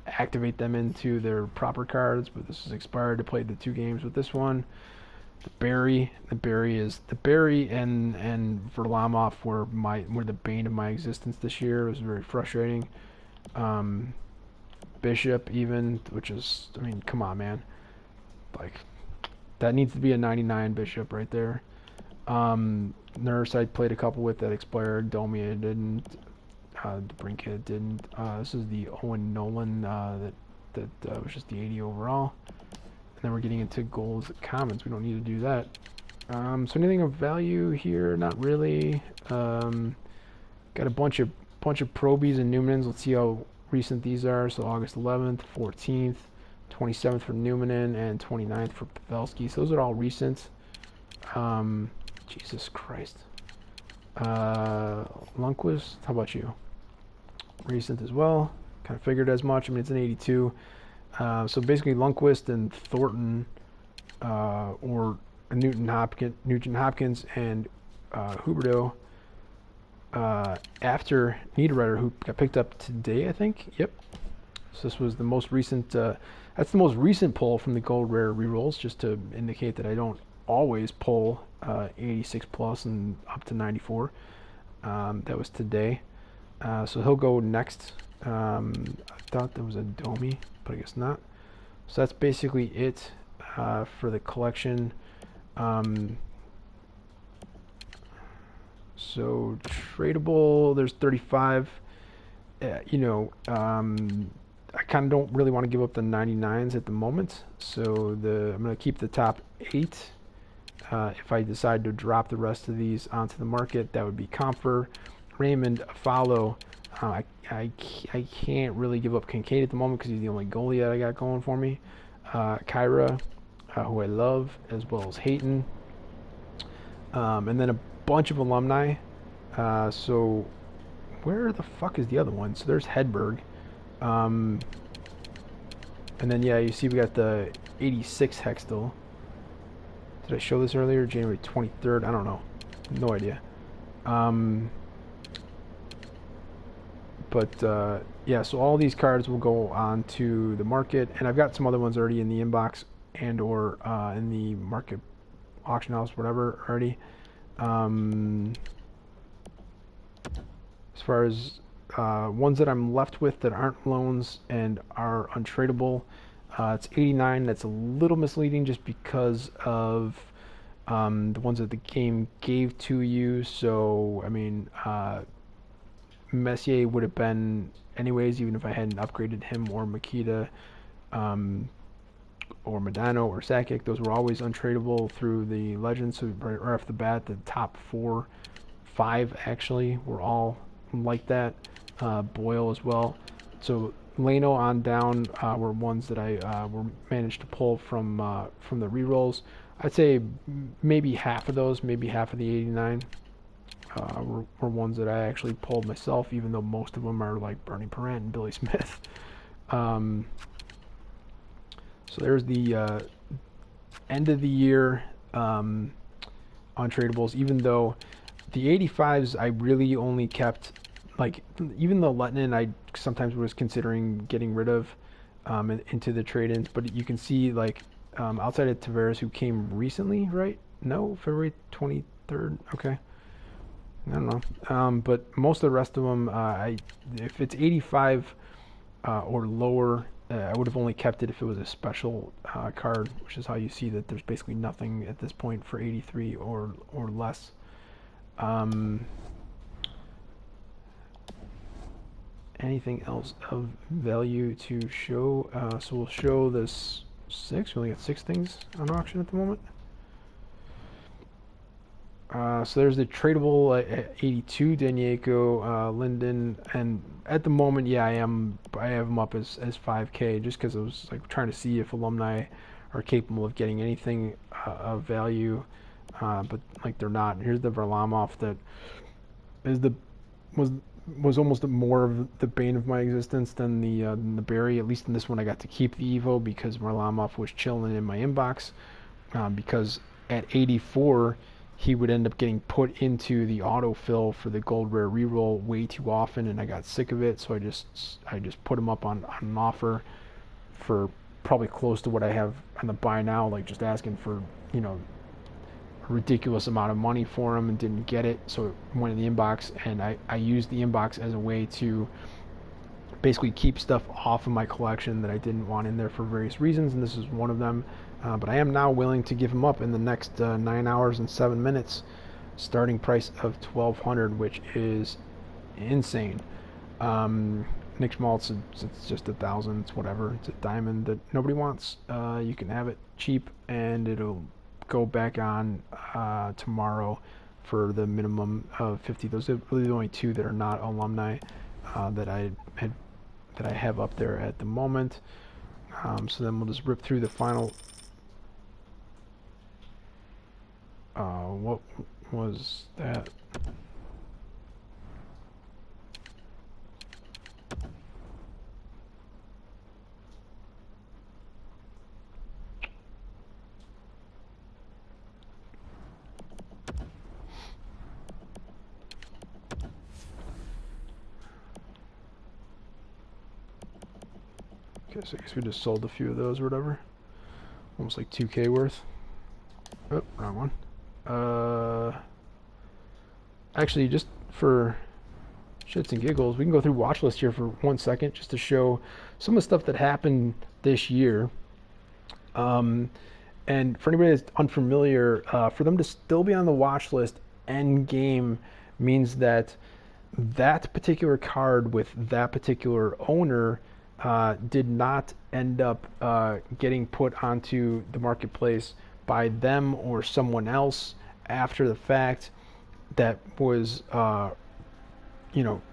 activate them into their proper cards. But this is expired. I played the 2 games with this one. The Barry and Varlamov were the bane of my existence this year. It was very frustrating. Bishop even, which is, I mean, come on, man. Like, that needs to be a 99 Bishop right there. Nurse I played a couple with that expired. Domia didn't. DeBrincat didn't. This is the Owen Nolan that was just the 80 overall. And then we're getting into golds commons. We don't need to do that. So anything of value here? Not really. Got a bunch of probies and Numenins. Let's see how recent these are. So August 11th, 14th, 27th for Numenen, and 29th for Pavelski. So those are all recent. Jesus Christ. Lundqvist, how about you? Recent as well. Kind of figured as much. I mean, it's an 82. So basically Lundqvist and Thornton, or Nugent Hopkins and Huberdeau. After Niederreiter, who got picked up today, I think. Yep. So this was the most recent. That's the most recent pull from the gold rare rerolls, just to indicate that I don't always pull 86 plus and up to 94. That was today. So he'll go next. I thought there was a Domi, but I guess not. So that's basically it for the collection. So Tradeable, there's 35. I kind of don't really want to give up the 99s at the moment. So I'm going to keep the top 8. If I decide to drop the rest of these onto the market, that would be Comfer, Raymond, Follow. I can't really give up Kincaid at the moment because he's the only goalie that I got going for me. Kyra, who I love, as well as Hayton. And then a bunch of alumni. So where the fuck is the other one? So there's Hedberg. And then, yeah, you see we got the 86 Hextall. Did I show this earlier? January 23rd? I don't know. No idea. Yeah, so all these cards will go on to the market, and I've got some other ones already in the inbox and or in the market auction house, whatever, already. As far as ones that I'm left with that aren't loans and are untradeable, it's 89. That's a little misleading just because of the ones that the game gave to you. So I mean, Messier would have been anyways, even if I hadn't upgraded him, or Makita, um, or Medano or Sakic. Those were always untradeable through the Legends. So right off the bat, the top 5 actually were all like that. Boyle as well. So Leno on down were ones that I were managed to pull from the rerolls. I'd say maybe half of those, maybe half of the 89 were ones that I actually pulled myself, even though most of them are like Bernie Parent and Billy Smith. Um, so there's the end of the year on tradables, even though the 85s I really only kept, like, even the Letnin I sometimes was considering getting rid of into the trade-ins, but you can see, like, outside of Tavares, who came recently, right? No, February 23rd. Okay. I don't know. But most of the rest of them, if it's 85 or lower, I would have only kept it if it was a special card, which is how you see that there's basically nothing at this point for 83 or less. Anything else of value to show? So we'll show this 6. We only got 6 things on auction at the moment. So there's the tradable 82 Danieko, Linden, and at the moment, yeah, I have them up as 5K, just because I was like trying to see if alumni are capable of getting anything of value, but like they're not. Here's the Varlamov that is was almost more of the bane of my existence than the Barry. At least in this one, I got to keep the Evo because Varlamov was chilling in my inbox, because at 84. He would end up getting put into the autofill for the gold rare reroll way too often, and I got sick of it, so I just put him up on an offer for probably close to what I have on the buy now, like just asking for, a ridiculous amount of money for him, and didn't get it, so it went in the inbox, and I used the inbox as a way to basically keep stuff off of my collection that I didn't want in there for various reasons, and this is one of them. But I am now willing to give him up in the next 9 hours and 7 minutes. Starting price of $1,200, which is insane. Nick Schmaltz, it's just $1,000. It's whatever. It's a diamond that nobody wants. You can have it cheap, and it'll go back on tomorrow for the minimum of 50. Those are really the only 2 that are not alumni that I have up there at the moment. So then we'll just rip through the final. What was that? Okay, so I guess we just sold a few of those or whatever. Almost like 2K worth. Oh, wrong one. Actually, just for shits and giggles, we can go through watch list here for 1 second just to show some of the stuff that happened this year. And for anybody that's unfamiliar, for them to still be on the watch list end game means that that particular card with that particular owner did not end up getting put onto the marketplace by them or someone else after the fact that was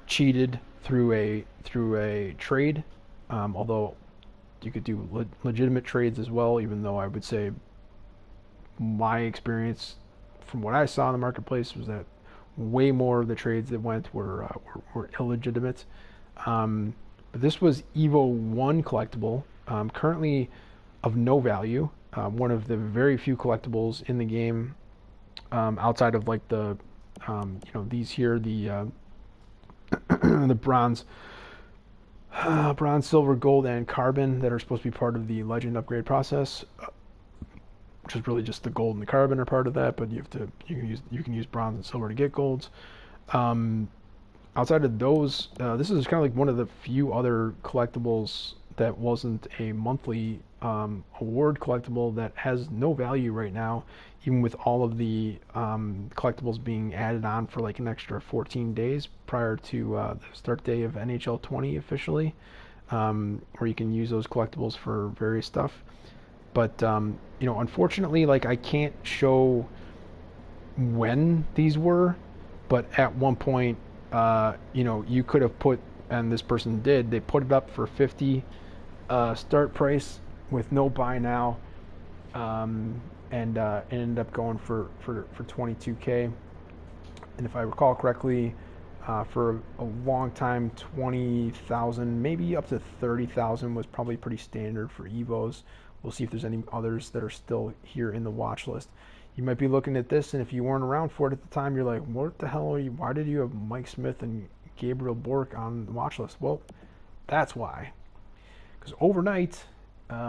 cheated through a trade, although you could do legitimate trades as well, even though I would say my experience from what I saw in the marketplace was that way more of the trades that went were illegitimate. But this was Evo 1 collectible, currently of no value, one of the very few collectibles in the game, outside of like the these here, the the bronze, silver, gold, and carbon that are supposed to be part of the legend upgrade process, which is really just the gold and the carbon are part of that. But you can use bronze and silver to get golds. Outside of those, this is kind of like one of the few other collectibles that wasn't a monthly award collectible that has no value right now, even with all of the collectibles being added on for like an extra 14 days prior to the start day of NHL 20 officially, where you can use those collectibles for various stuff. But unfortunately, like I can't show when these were, but at one point, you could have put, and this person did, they put it up for 50 start price with no buy now, and it ended up going for 22K. And if I recall correctly, for a long time, 20,000, maybe up to 30,000 was probably pretty standard for Evos. We'll see if there's any others that are still here in the watch list. You might be looking at this, and if you weren't around for it at the time, you're like, what the hell are you? Why did you have Mike Smith and Gabriel Bork on the watch list? Well, that's why. Because overnight,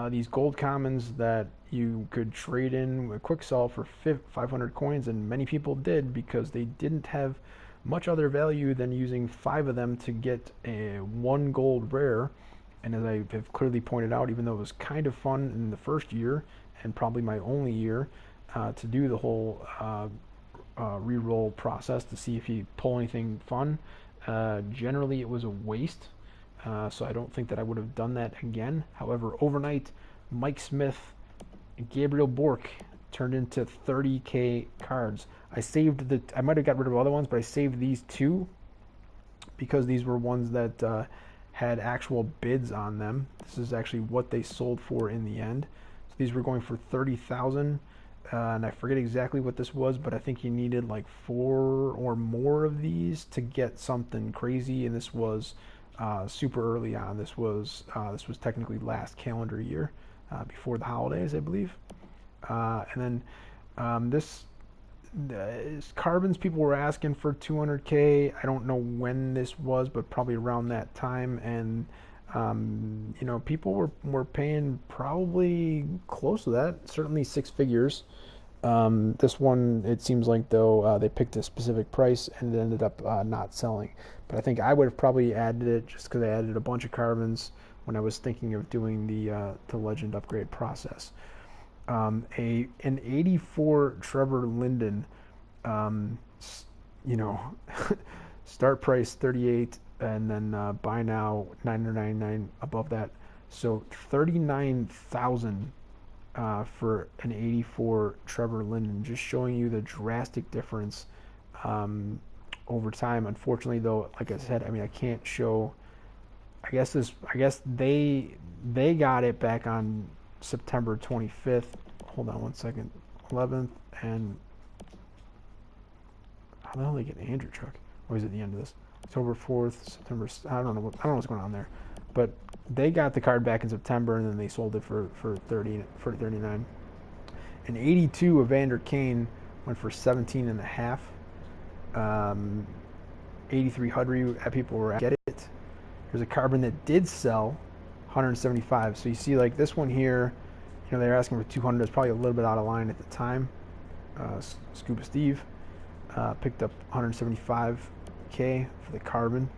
these gold commons that you could trade in with quick sell for 500 coins, and many people did because they didn't have much other value than using 5 of them to get a 1 gold rare. And as I have clearly pointed out, even though it was kind of fun in the first year, and probably my only year, to do the whole re-roll process to see if you pull anything fun, generally it was a waste. So I don't think that I would have done that again. However, overnight, Mike Smith and Gabriel Bork turned into 30K cards. I might have got rid of other ones, but I saved these 2 because these were ones that had actual bids on them. This is actually what they sold for in the end. So these were going for 30,000, and I forget exactly what this was, but I think you needed like 4 or more of these to get something crazy, and this was super early on. This was technically last calendar year, before the holidays, I believe. And then this carbons, people were asking for 200K. I don't know when this was, but probably around that time. And people were paying probably close to that, certainly 6 figures. This one, it seems like though they picked a specific price and it ended up not selling. But I think I would have probably added it just because I added a bunch of carbons when I was thinking of doing the legend upgrade process. An 84 Trevor Linden, start price 38, and then buy now 999 above that. So 39,000 for an 84 Trevor Linden, just showing you the drastic difference over time. Unfortunately, though, like I said, I mean, I can't show. I guess they got it back on September 25th. Hold on one second. 11th, and how the hell did they get Andrew Chuck? Or is it the end of this? October 4th, September. I don't know what's going on there, but they got the card back in September, and then they sold it for 39. An 82 Evander Kane went for 17 and a half. 83 Hudry, people were at it. There's a carbon that did sell 175. So you see, like this one here, they're asking for 200. It's probably a little bit out of line at the time. Scuba Steve picked up 175K for the carbon.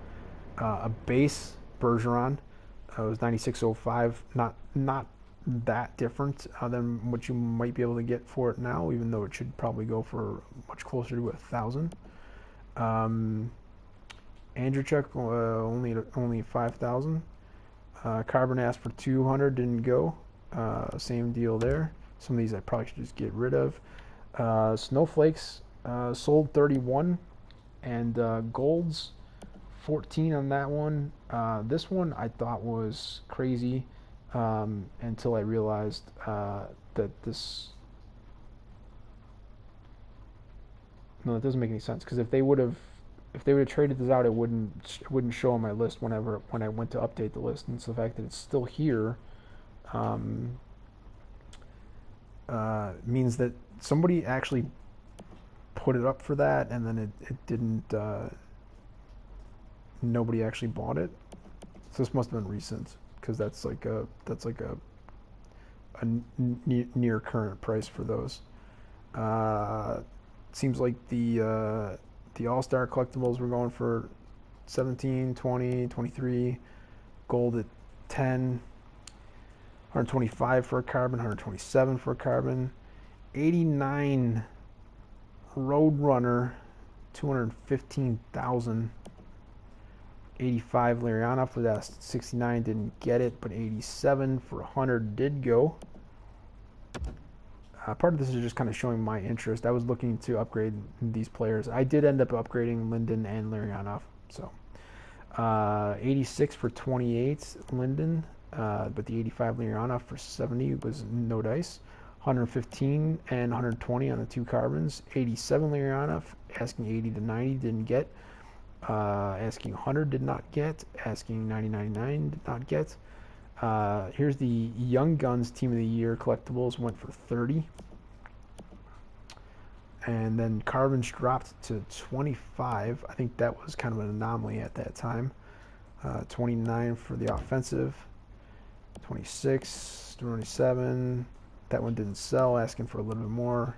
A base Bergeron was 96.05. Not that different than what you might be able to get for it now, even though it should probably go for much closer to 1,000. Andrew Chuck only 5,000. Carbon asked for 200, didn't go. Same deal there. Some of these I probably should just get rid of. Snowflakes sold 31, and golds 14 on that one. This one I thought was crazy until I realized that this. No, that doesn't make any sense, because if they would have traded this out, it wouldn't show on my list when I went to update the list. And so the fact that it's still here means that somebody actually put it up for that, and then it didn't. Nobody actually bought it. So this must have been recent, because that's like a near current price for those. Seems like the All-Star collectibles were going for 17, 20, 23, gold at 10, 125 for a carbon, 127 for a carbon, '89 Roadrunner, 215,000. '85 Larionov for that 69 didn't get it, but '87 for 100 did go. Part of this is just kind of showing my interest. I was looking to upgrade these players. I did end up upgrading Linden and Larionov. So 86 for 28 Linden, but the 85 Larionov for 70 was no dice. 115 and 120 on the two carbons. 87 Larionov, asking 80 to 90 didn't get. Asking 100 did not get. Asking 90-99 did not get. Here's the Young Guns Team of the Year collectibles, went for 30. And then carbons dropped to 25. I think that was kind of an anomaly at that time. 29 for the offensive. 26, 27. That one didn't sell, asking for a little bit more.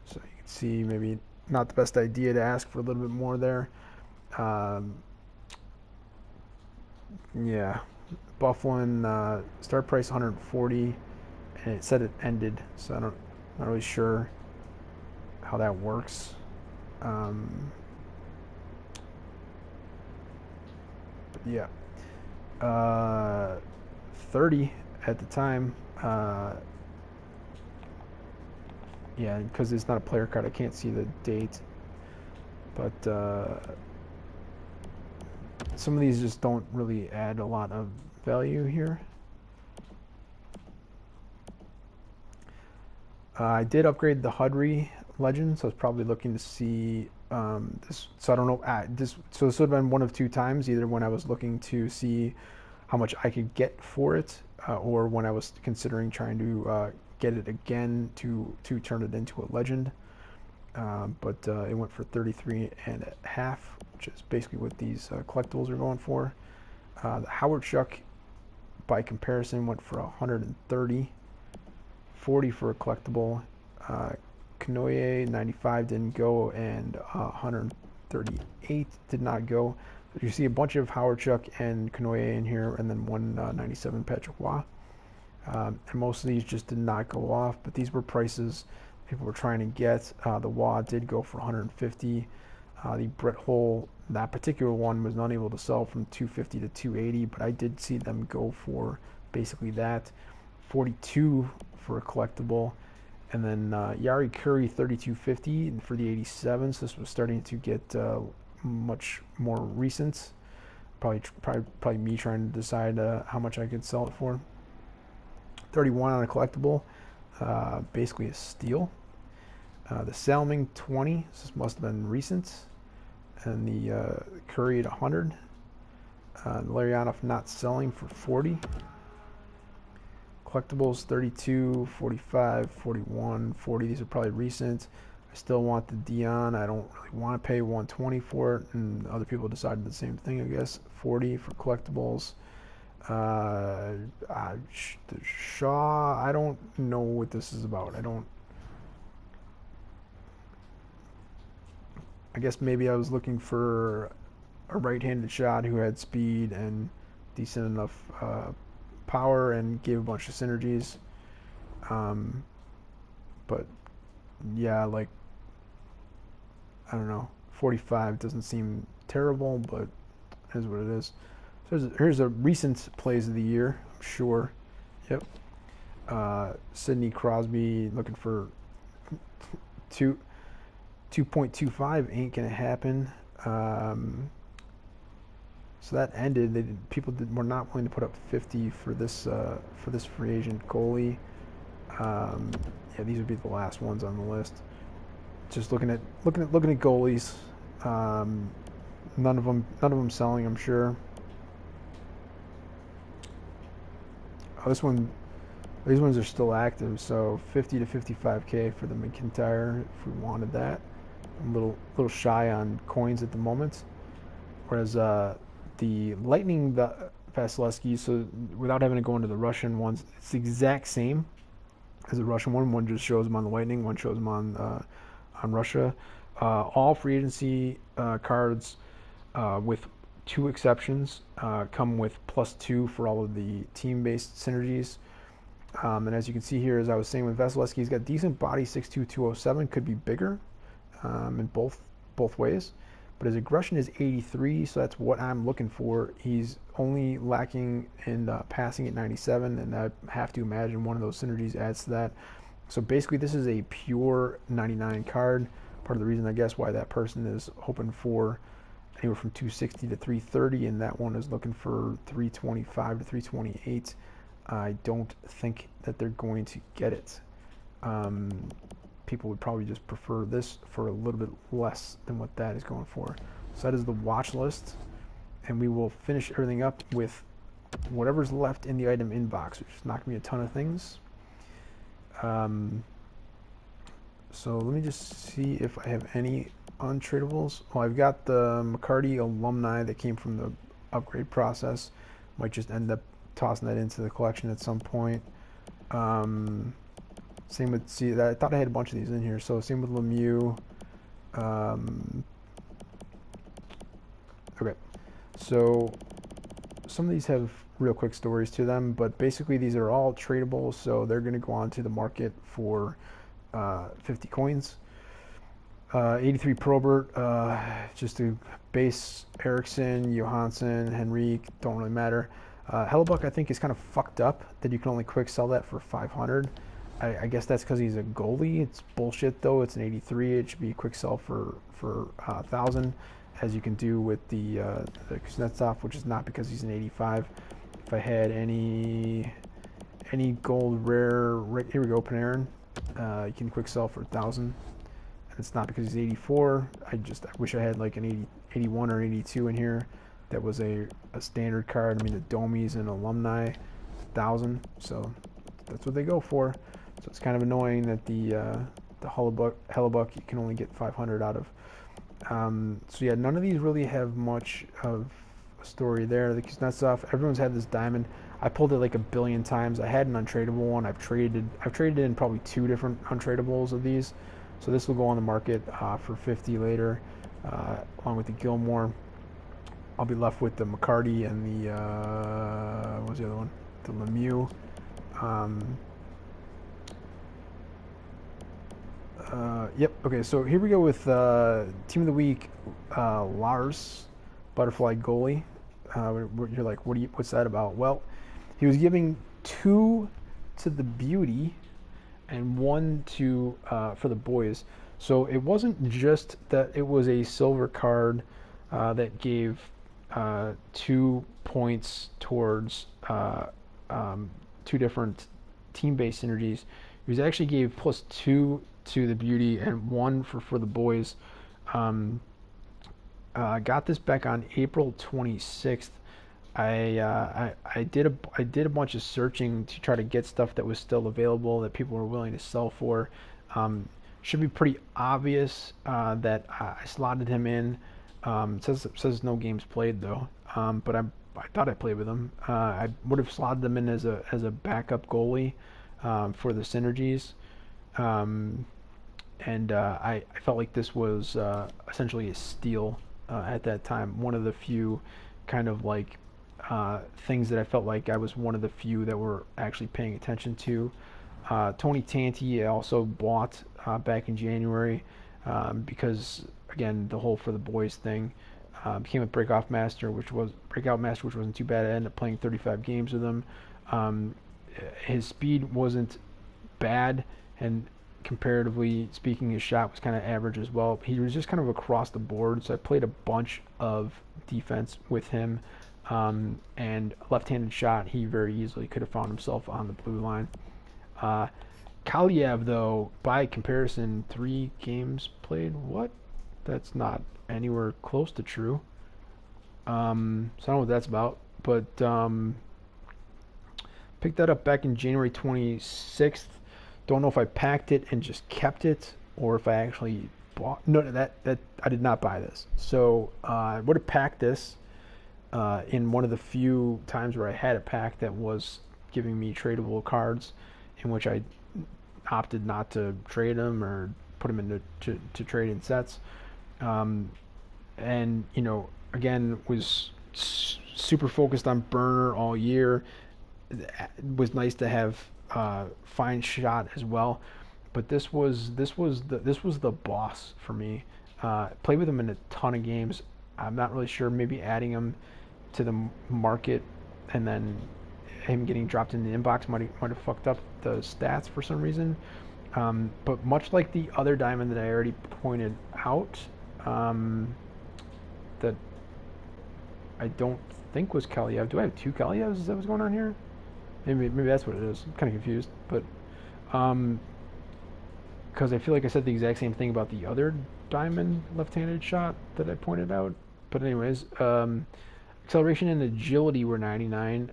So you can see maybe not the best idea to ask for a little bit more there. Yeah. Bufflin, start price 140, and it said it ended, so I'm not really sure how that works. But yeah, 30 at the time. Yeah, because it's not a player card, I can't see the date. But some of these just don't really add a lot of value here. I did upgrade the Hudry Legend, so I was probably looking to see this. So I don't know. So this would have been one of two times: either when I was looking to see how much I could get for it, or when I was considering trying to get it again to turn it into a legend. But it went for 33.5, which is basically what these collectibles are going for. The Howard Chuck, by comparison, went for 130, 40 for a collectible. Kanoye 95 didn't go, and 138 did not go. You see a bunch of Howard Chuck and Kanoye in here, and then 197 Patrick Waugh. And most of these just did not go off, but these were prices people were trying to get. The Waugh did go for 150. The Brett Hull, that particular one, was not able to sell from 250 to 280, but I did see them go for basically that. 42 for a collectible. And then Yari Curry 3250 for the 87s. This was starting to get much more recent. Probably me trying to decide how much I could sell it for. 31 on a collectible, basically a steal. The Salming 20, this must have been recent. And the Curry at 100. Larionov not selling for 40. Collectibles 32, 45, 41, 40. These are probably recent. I still want the Dion. I don't really want to pay 120 for it, and other people decided the same thing, I guess. 40 for collectibles. The Shaw, I don't know what this is about. I guess maybe I was looking for a right-handed shot who had speed and decent enough power and gave a bunch of synergies. But yeah, like, I don't know, 45 doesn't seem terrible, but it is what it is. So here's a recent plays of the year, I'm sure. Yep. Sidney Crosby looking for 2.25 ain't gonna happen. So that ended. People were not willing to put up 50 for this free agent goalie. Yeah, these would be the last ones on the list. Just looking at goalies. None of them selling, I'm sure. Oh, these ones are still active. So 50 to 55K for the McIntyre if we wanted that. I'm a little shy on coins at the moment. Whereas the Lightning, the Vasilevsky, so without having to go into the Russian ones, it's the exact same as the Russian one. One just shows them on the Lightning, one shows them on Russia. All free agency cards, with two exceptions, come with +2 for all of the team-based synergies. And as you can see here, as I was saying with Vasilevsky, he's got decent body, 6'2", 207, could be bigger in both ways. But his aggression is 83, so that's what I'm looking for. He's only lacking in passing at 97, and I have to imagine one of those synergies adds to that. So basically, this is a pure 99 card. Part of the reason, I guess, why that person is hoping for anywhere from 260 to 330, and that one is looking for 325 to 328. I don't think that they're going to get it. People would probably just prefer this for a little bit less than what that is going for. So that is the watch list, and we will finish everything up with whatever's left in the item inbox, which is not going to be a ton of things. So let me just see if I have any untradables. Well, I've got the McCarty alumni that came from the upgrade process. Might just end up tossing that into the collection at some point. Same with, see, I thought I had a bunch of these in here. So same with Lemieux. Okay, so some of these have real quick stories to them, but basically these are all tradable, so they're going to go on to the market for 50 coins. 83 Probert, just a base Eriksson, Johansson, Henrique, don't really matter. Hellebuck, I think, is kind of fucked up that you can only quick sell that for 500. I guess that's because he's a goalie. It's bullshit, though. It's an 83. It should be a quick sell for 1,000, as you can do with the Kuznetsov, which is not because he's an 85. If I had any gold rare, here we go, Panarin. You can quick sell for 1,000, and it's not because he's 84. I wish I had like an 81 or 82 in here. That was a standard card. I mean, the Domi's and alumni, 1,000. So that's what they go for. So it's kind of annoying that the Hellebuck you can only get 500 out of. So yeah, none of these really have much of a story there. The Kuznetsov, everyone's had this diamond. I pulled it like a billion times. I had an untradeable one. I've traded in probably 2 different untradables of these. So this will go on the market for 50 later, along with the Gilmore. I'll be left with the McCarty and the what was the other one? The Lemieux. Yep. Okay. So here we go with team of the week. Lars, butterfly goalie. You're like, what's that about? Well, he was giving 2 to the beauty and 1 to for the boys. So it wasn't just that it was a silver card that gave 2 points towards 2 different team-based synergies. He was actually gave +2 to the beauty and 1 for the boys. Got this back on April 26th. I did a bunch of searching to try to get stuff that was still available that people were willing to sell for. Should be pretty obvious that I slotted him in. It says no games played though, but I thought I played with him. I would have slotted them in as a backup goalie for the synergies, and I felt like this was essentially a steal at that time. One of the few kind of like things that I felt like I was one of the few that were actually paying attention to. Tony Tanti I also bought back in January because again the whole for the boys thing. Became a breakout master, which wasn't too bad. I ended up playing 35 games with him. His speed wasn't bad, and comparatively speaking, his shot was kind of average as well. He was just kind of across the board, so I played a bunch of defense with him. And left-handed shot, he very easily could have found himself on the blue line. Kaliev, though, by comparison, 3 games played. What? That's not anywhere close to true. So I don't know what that's about, but picked that up back in January 26th. Don't know if I packed it and just kept it, or if I actually bought. No, that I did not buy this. So I would have packed this in one of the few times where I had a pack that was giving me tradable cards, in which I opted not to trade them or put them into to trade in sets. And you know, again, was super focused on burner all year. It was nice to have fine shot as well. But this was the boss for me. Played with him in a ton of games. I'm not really sure. Maybe adding him to the market and then him getting dropped in the inbox might have fucked up the stats for some reason. But much like the other diamond that I already pointed out, that I don't think was Kaliev. Do I have two Kalievs? Is that what's going on here? Maybe that's what it is. I'm kind of confused, but because I feel like I said the exact same thing about the other diamond left-handed shot that I pointed out. But anyways, acceleration and agility were 99.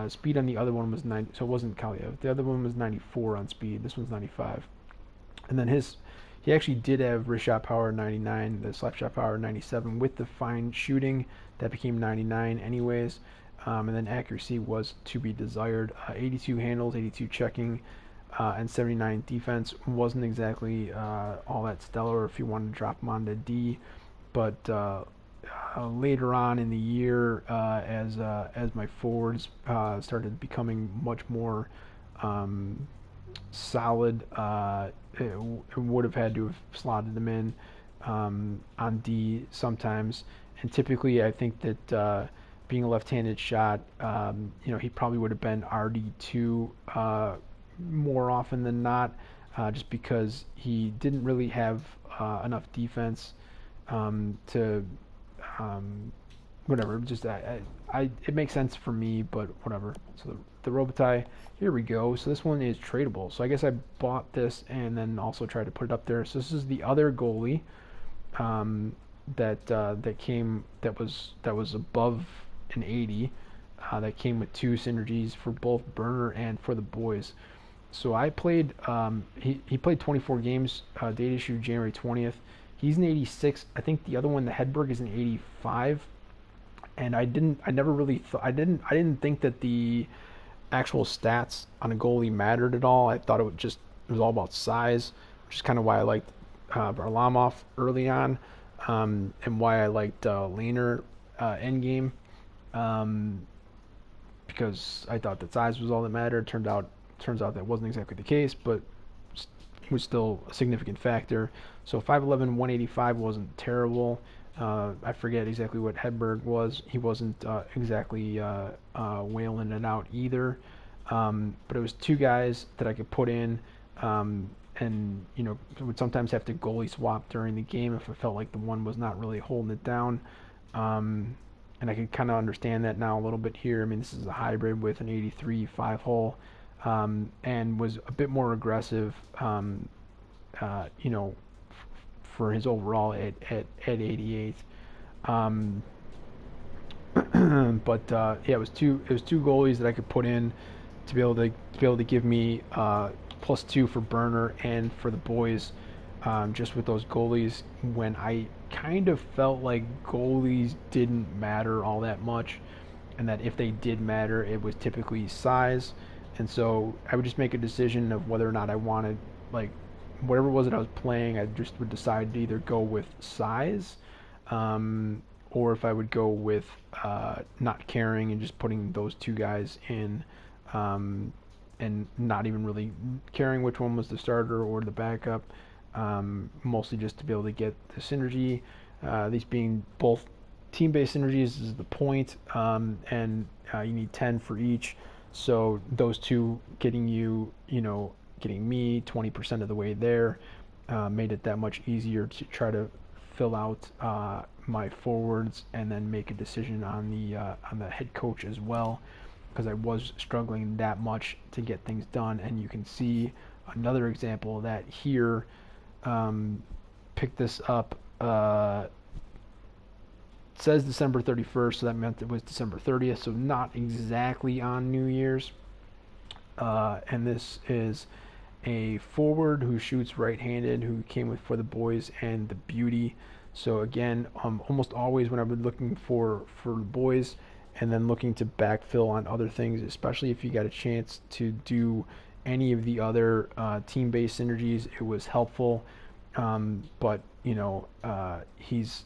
Speed on the other one was 90, so it wasn't Kaliev. The other one was 94 on speed. This one's 95. And then he actually did have wrist shot power 99, the slap shot power 97 with the fine shooting. That became 99 anyways. And then accuracy was to be desired. 82 handles, 82 checking, and 79 defense wasn't exactly all that stellar if you wanted to drop him onto D. But later on in the year, as my forwards started becoming much more solid, it would have had to have slotted them in on D sometimes. And typically, I think that being a left-handed shot, he probably would have been RD2 more often than not, just because he didn't really have enough defense to whatever. Just it makes sense for me, but whatever. So the Robitaille, here we go. So this one is tradable. So I guess I bought this and then also tried to put it up there. So this is the other goalie that was above an 80. That came with 2 synergies for both Burner and for the boys. So I played. He played 24 games. Date issue January 20th. He's an 86. I think the other one, the Hedberg, is an 85. And I never really thought. I didn't think that the actual stats on a goalie mattered at all. I thought it was all about size, which is kind of why I liked Varlamov early on, and why I liked Lehner endgame, because I thought that size was all that mattered. Turns out that wasn't exactly the case, but it was still a significant factor. So 5'11", 185 wasn't terrible. I forget exactly what Hedberg was. He wasn't exactly wailing it out either. But it was 2 guys that I could put in, and would sometimes have to goalie swap during the game if I felt like the one was not really holding it down. And I can kind of understand that now a little bit here. I mean, this is a hybrid with an 83 5-hole, and was a bit more aggressive, for his overall at 88. But yeah, it was two goalies that I could put in to be able to give me +2 for Burner and for the boys, just with those goalies when I kind of felt like goalies didn't matter all that much, and that if they did matter, it was typically size. And so I would just make a decision of whether or not I wanted, like, whatever it was that I was playing, I just would decide to either go with size, or if I would go with not caring and just putting those 2 guys in, and not even really caring which one was the starter or the backup, mostly just to be able to get the synergy. These being both team-based synergies is the point, and you need 10 for each. So those 2 getting getting me 20% of the way there, made it that much easier to try to fill out my forwards and then make a decision on the head coach as well, because I was struggling that much to get things done. And you can see another example of that here. Pick this up. It says December 31st, so that meant it was December 30th, so not exactly on New Year's. And this is a forward who shoots right-handed, who came with for the boys and the beauty. So again, almost always when I've been looking for the boys and then looking to backfill on other things, especially if you got a chance to do any of the other team-based synergies, it was helpful. But he's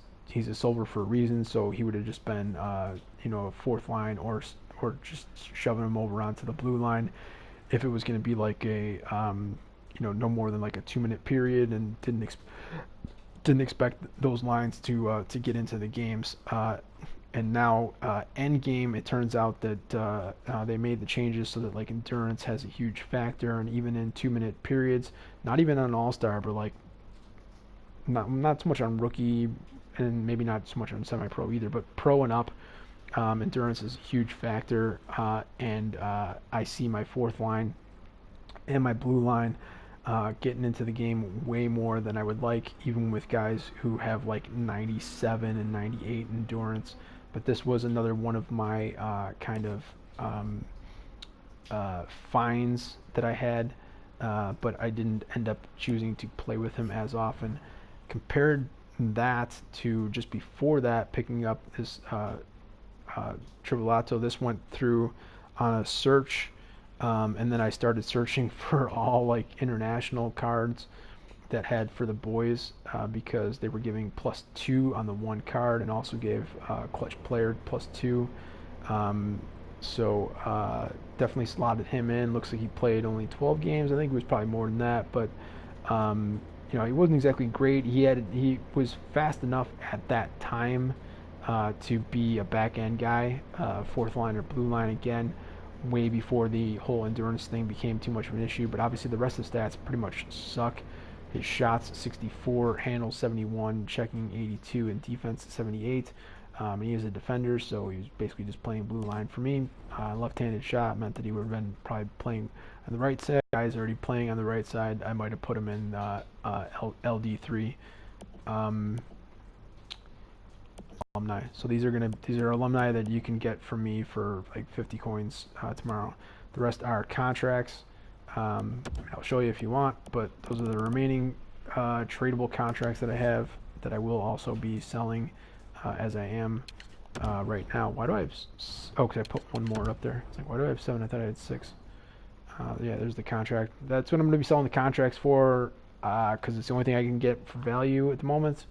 a silver for a reason, so he would have just been a 4th line or just shoving him over onto the blue line. if it was going to be like a no more than like a 2 minute period, and didn't expect those lines to get into the games. And now end game, it turns out that they made the changes so that like endurance has a huge factor, and even in 2 minute periods, not even on All Star, but like not so much on rookie, and maybe not so much on semi pro either, but pro and up, endurance is a huge factor. And I see my fourth line and my blue line getting into the game way more than I would like, even with guys who have like 97 and 98 endurance. But this was another one of my kind of finds that I had, but I didn't end up choosing to play with him as often. Compared that to just before that, picking up this Tribulato, this went through on a search, and then I started searching for all like international cards that had for the boys, because they were giving +2 on the one card, and also gave clutch player +2. So definitely slotted him in. Looks like he played only 12 games. I think it was probably more than that, but he wasn't exactly great. He was fast enough at that time to be a back end guy, fourth line or blue line again, way before the whole endurance thing became too much of an issue. But obviously the rest of the stats pretty much suck. His shots 64, handles 71, checking 82, and defense 78. And he is a defender, so he was basically just playing blue line for me. Left-handed shot meant that he would have been probably playing on the right side. Guys already playing on the right side. I might have put him in LD3. Alumni. So these are alumni that you can get from me for like 50 coins tomorrow. The rest are contracts. I'll show you if you want, but those are the remaining tradable contracts that I have that I will also be selling as I am right now. Why do I have? Oh, because I put one more up there. It's like, why do I have 7? I thought I had 6. Yeah, there's the contract. That's what I'm going to be selling the contracts for, because it's the only thing I can get for value at the moment.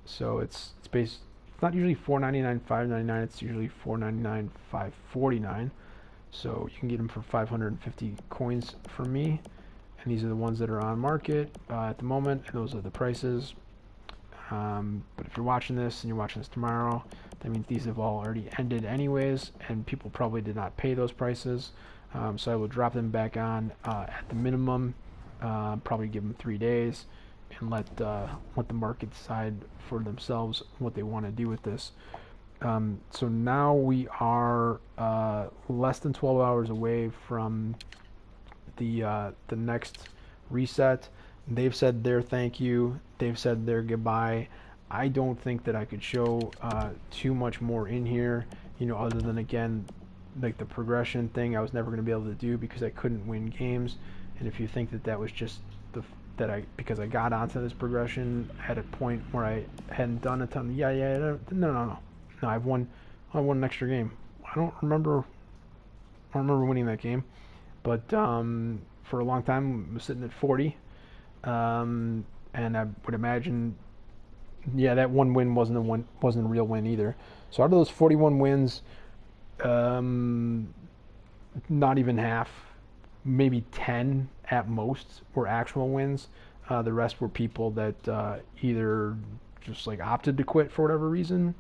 So it's based. It's not usually $4.99, $5.99. It's usually $4.99, $5.49. So you can get them for 550 coins from me, and these are the ones that are on market at the moment, and those are the prices. But if you're watching this and you're watching this tomorrow, that means these have all already ended anyways, and people probably did not pay those prices. So I will drop them back on at the minimum, probably give them 3 days, and let the market decide for themselves what they want to do with this. So now we are less than 12 hours away from the next reset. They've said their thank you. They've said their goodbye. I don't think that I could show too much more in here, other than, again, like the progression thing I was never going to be able to do because I couldn't win games. And if you think that was just because I got onto this progression at a point where I hadn't done a ton, no, I won an extra game. I don't remember winning that game, but for a long time I was sitting at 40, and I would imagine, that one win wasn't a real win either. So out of those 41 wins, not even half, maybe 10 at most were actual wins. The rest were people that either just like opted to quit for whatever reason,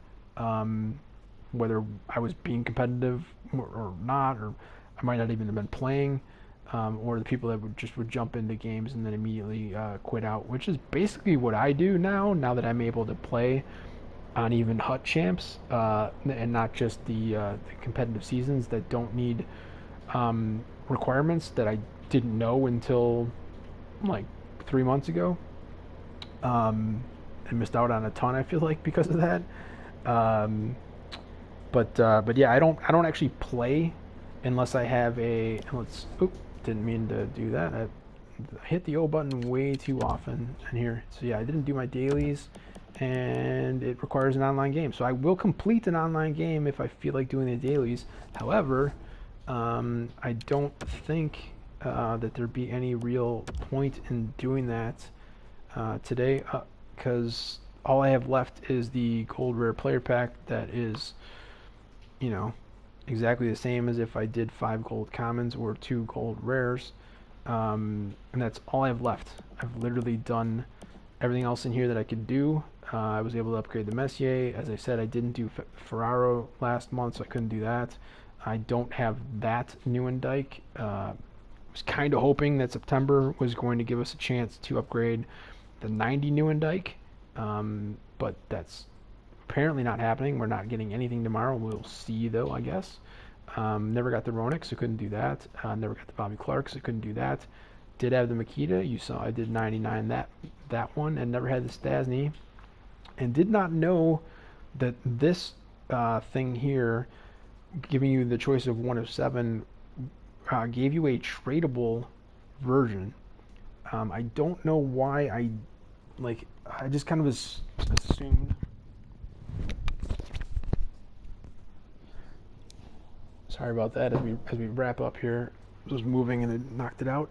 whether I was being competitive or not, or I might not even have been playing, or the people that would jump into games and then immediately quit out, which is basically what I do now that I'm able to play on even hut champs, and not just the competitive seasons that don't need requirements that I didn't know until like 3 months ago. I missed out on a ton, I feel like, because of that. But yeah, I don't actually play unless I have a. Didn't mean to do that. I hit the O button way too often in here. So yeah, I didn't do my dailies, and it requires an online game. So I will complete an online game if I feel like doing the dailies. However, I don't think that there'd be any real point in doing that today, because all I have left is the gold rare player pack that is, exactly the same as if I did 5 gold commons or 2 gold rares. And that's all I have left. I've literally done everything else in here that I could do. I was able to upgrade the Messier. As I said, I didn't do Ferraro last month, so I couldn't do that. I don't have that new in Dyke. Was kind of hoping that September was going to give us a chance to upgrade the 90 new in Dyke, but that's apparently not happening. We're not getting anything tomorrow. We'll see, though, I guess. Never got the Ronick, so couldn't do that. Never got the Bobby Clark, so couldn't do that. Did have the Makita. You saw I did 99 that one, and never had the Stasny. And did not know that this thing here, giving you the choice of 1 of 7, gave you a tradable version. I don't know why I just kind of assumed. Sorry about that. As we wrap up here, it was moving and it knocked it out.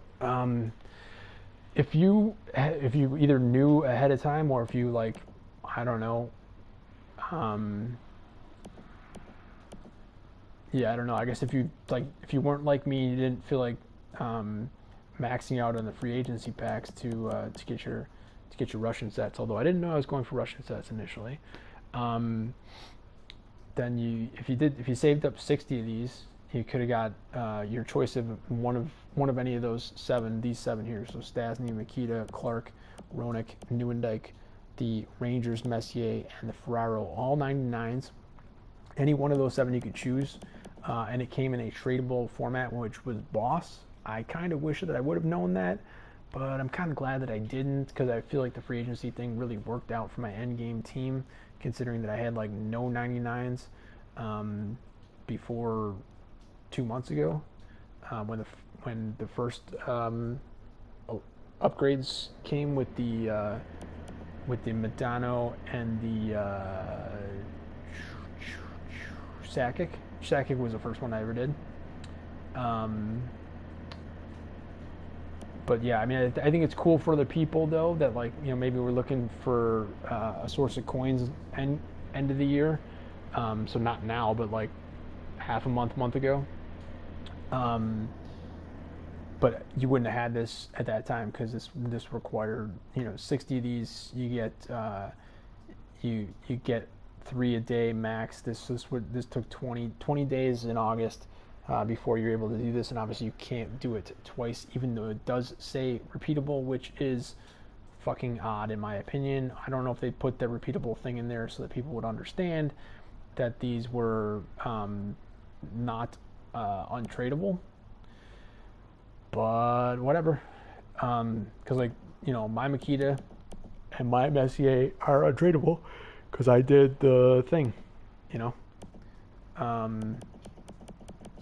If you either knew ahead of time, or if you I don't know. Yeah, I don't know. I guess if you weren't like me, you didn't feel like maxing out on the free agency packs to get your Russian sets. Although I didn't know I was going for Russian sets initially. Then if you saved up 60 of these, you could have got your choice of one of any of these 7 here. So Stasny, Makita, Clark, Ronick, Neuendijk, the Rangers, Messier, and the Ferraro, all 99s. Any one of those 7 you could choose, and it came in a tradable format, which was Boss. I kind of wish that I would have known that, but I'm kind of glad that I didn't, because I feel like the free agency thing really worked out for my end game team, considering that I had no 99s before 2 months ago, when the first upgrades came with the Medano and the Sakic. Sakic was the first one I ever did. But yeah, I mean, I think it's cool for other people though that maybe we're looking for a source of coins end of the year. So not now, but half a month ago. But you wouldn't have had this at that time, because this required 60 of these. You get 3 a day max. This took 20 days in August before you're able to do this, and obviously you can't do it twice, even though it does say repeatable, which is fucking odd in my opinion. I don't know if they put the repeatable thing in there so that people would understand that these were not untradable, but whatever, because my Makita and my Messier are untradeable because I did the thing,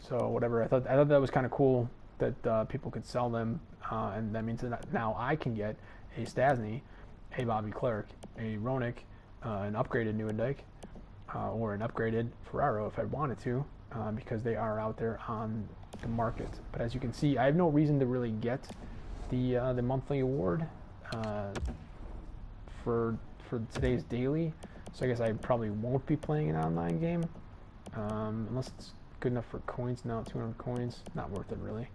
so whatever. I thought that was kind of cool that people could sell them, and that means that now I can get a Stasny, a Bobby Clark, a Ronick, an upgraded Neuendijk, or an upgraded Ferraro if I wanted to, because they are out there on the market. But as you can see, I have no reason to really get the monthly award for today's daily. So I guess I probably won't be playing an online game unless it's good enough for coins. Now 200 coins, not worth it really.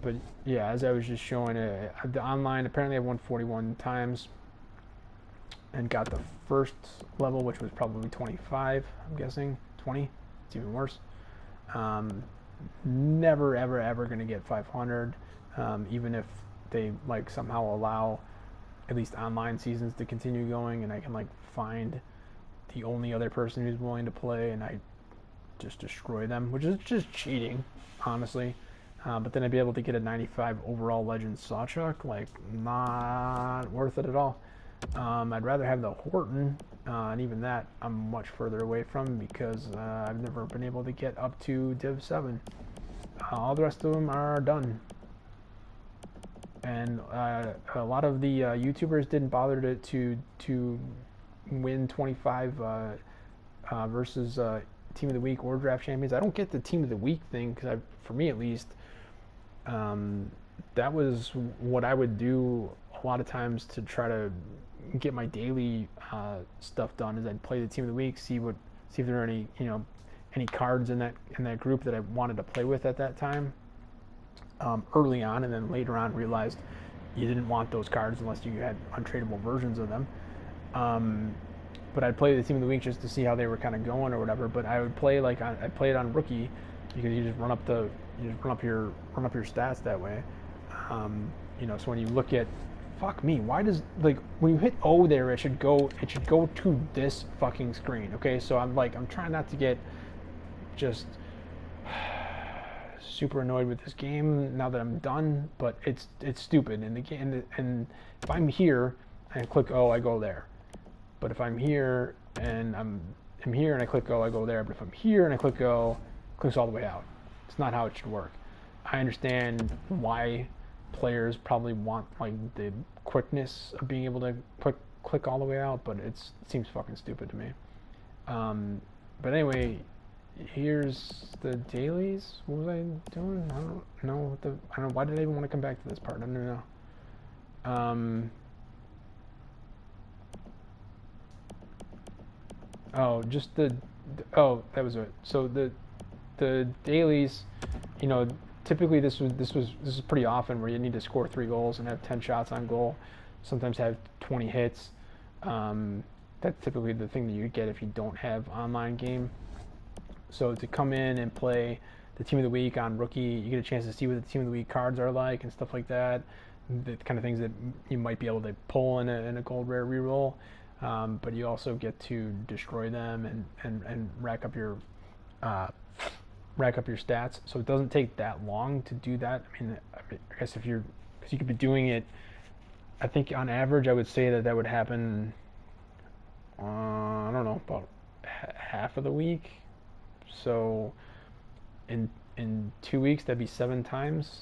But yeah, as I was just showing it, the online, apparently I won 41 times and got the first level, which was probably 25, I'm guessing. 20, it's even worse. Never ever gonna get 500, even if they somehow allow at least online seasons to continue going, and I can find the only other person who's willing to play, and I just destroy them, which is just cheating, honestly. But then I'd be able to get a 95 overall Legend Sawchuck, not worth it at all. I'd rather have the Horton, and even that I'm much further away from, because I've never been able to get up to Div 7. All the rest of them are done. And a lot of the YouTubers didn't bother to win 25 versus Team of the Week or Draft Champions. I don't get the Team of the Week thing, because for me at least, that was what I would do a lot of times to try to get my daily stuff done. Is I'd play the Team of the Week, see see if there are any any cards in that group that I wanted to play with at that time early on, and then later on realized you didn't want those cards unless you had untradeable versions of them. But I'd play the team of the week just to see how they were kind of going or whatever. But I would play I'd play it on rookie because you just run up your stats that way. So when you look at, fuck me, why does, like, when you hit O there, it should go to this fucking screen. Okay, so I'm trying not to get just super annoyed with this game now that I'm done, but it's stupid. And the game, and if I'm here and I click O, I go there. But if I'm here and I'm here and I click O, I go there. But if I'm here and I click O, it clicks all the way out. It's not how it should work. I understand why players probably want like the quickness of being able to click all the way out, but it seems fucking stupid to me. But anyway, here's the dailies. What was I doing? I don't know. I don't know. Why did I even want to come back to this part? I don't know. Oh, just oh, that was it. So the dailies, typically this is pretty often where you need to score 3 goals and have 10 shots on goal. Sometimes have 20 hits. That's typically the thing that you get if you don't have online game. So to come in and play the team of the week on rookie, you get a chance to see what the team of the week cards are like and stuff like that. The kind of things that you might be able to pull in a gold rare reroll. But you also get to destroy them and rack up your stats. So it doesn't take that long to do that. I mean, I guess because you could be doing it. I think on average, I would say that would happen. I don't know, about half of the week. So in 2 weeks, that'd be 7 times.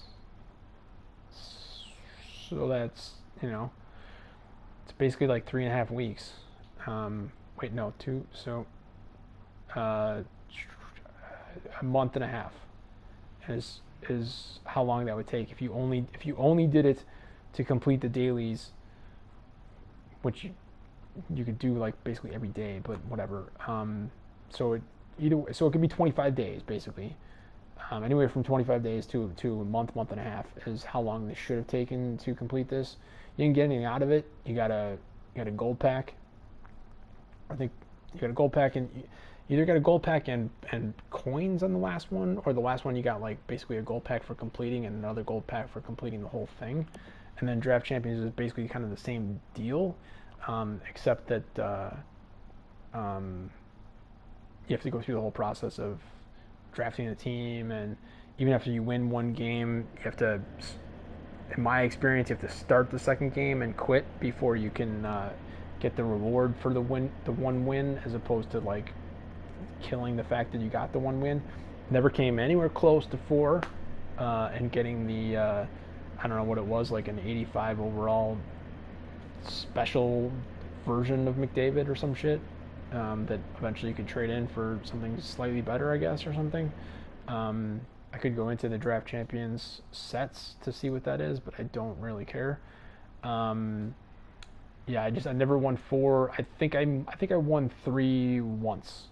So that's it's basically like 3.5 weeks. Wait, no, 2. So a month and a half is how long that would take if you only did it to complete the dailies, which you could do like basically every day, but whatever. So it could be 25 days basically. Anywhere from 25 days to a month and a half is how long this should have taken to complete this. You didn't get anything out of it. You got a gold pack. I think you got a gold pack, and you either got a gold pack and coins on the last one, or the last one you got like basically a gold pack for completing and another gold pack for completing the whole thing. And then Draft Champions is basically kind of the same deal, except that you have to go through the whole process of drafting a team, and even after you win one game, you have to, in my experience, you have to start the second game and quit before you can get the reward for the one win, as opposed to like killing the fact that you got the one win. Never came anywhere close to 4 and getting the I don't know what it was, like an 85 overall special version of McDavid or some shit that eventually you could trade in for something slightly better, I guess, or something. I could go into the Draft Champions sets to see what that is, but I don't really care. Yeah, I never won 4. I think I won 3 once,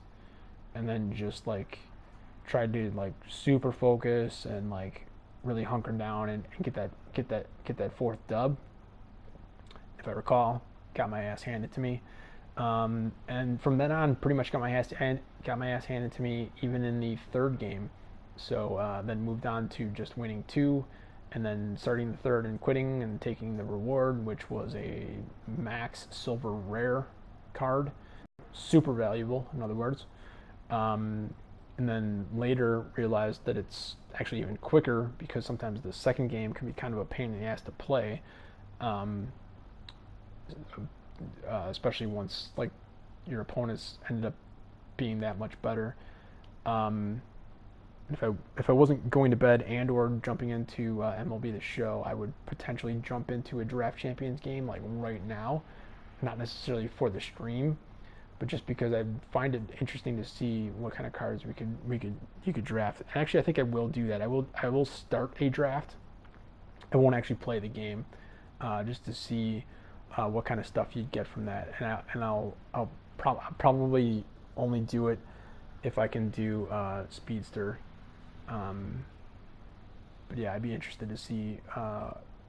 and then just like tried to like super focus and like really hunker down and get that 4th dub. If I recall, got my ass handed to me. And from then on, pretty much got my ass handed to me even in the 3rd game. So then moved on to just winning 2, and then starting the 3rd and quitting and taking the reward, which was a max silver rare card, super valuable, in other words. And then later realized that it's actually even quicker, because sometimes the second game can be kind of a pain in the ass to play. Especially once like your opponents ended up being that much better. If I wasn't going to bed and or jumping into MLB The Show, I would potentially jump into a Draft Champions game like right now, not necessarily for the stream, but just because I find it interesting to see what kind of cards you could draft. And actually, I think I will do that. I will start a draft. I won't actually play the game, just to see what kind of stuff you'd get from that. And I'll probably only do it if I can do Speedster. But yeah, I'd be interested to see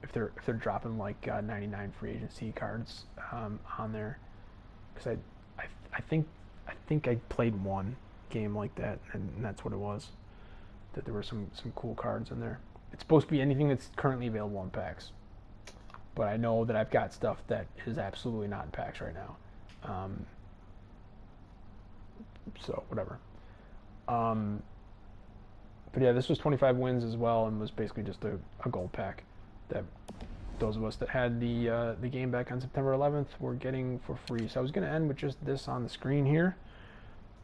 if they're dropping like 99 free agency cards on there, because I think I played one game like that, and that's what it was. That there were some cool cards in there. It's supposed to be anything that's currently available in packs, but I know that I've got stuff that is absolutely not in packs right now. So whatever. But yeah, this was 25 wins as well, and was basically just a gold pack that those of us that had the game back on September 11th were getting for free. So I was going to end with just this on the screen here.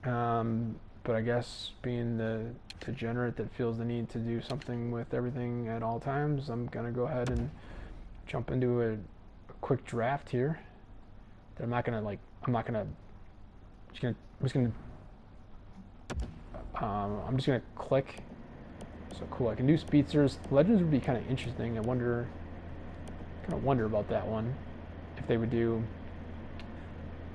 But I guess being the degenerate that feels the need to do something with everything at all times, I'm going to go ahead and jump into a quick draft here. That I'm just gonna click. So cool, I can do speedsters. Legends would be kind of interesting. I wonder about that one. If they would do,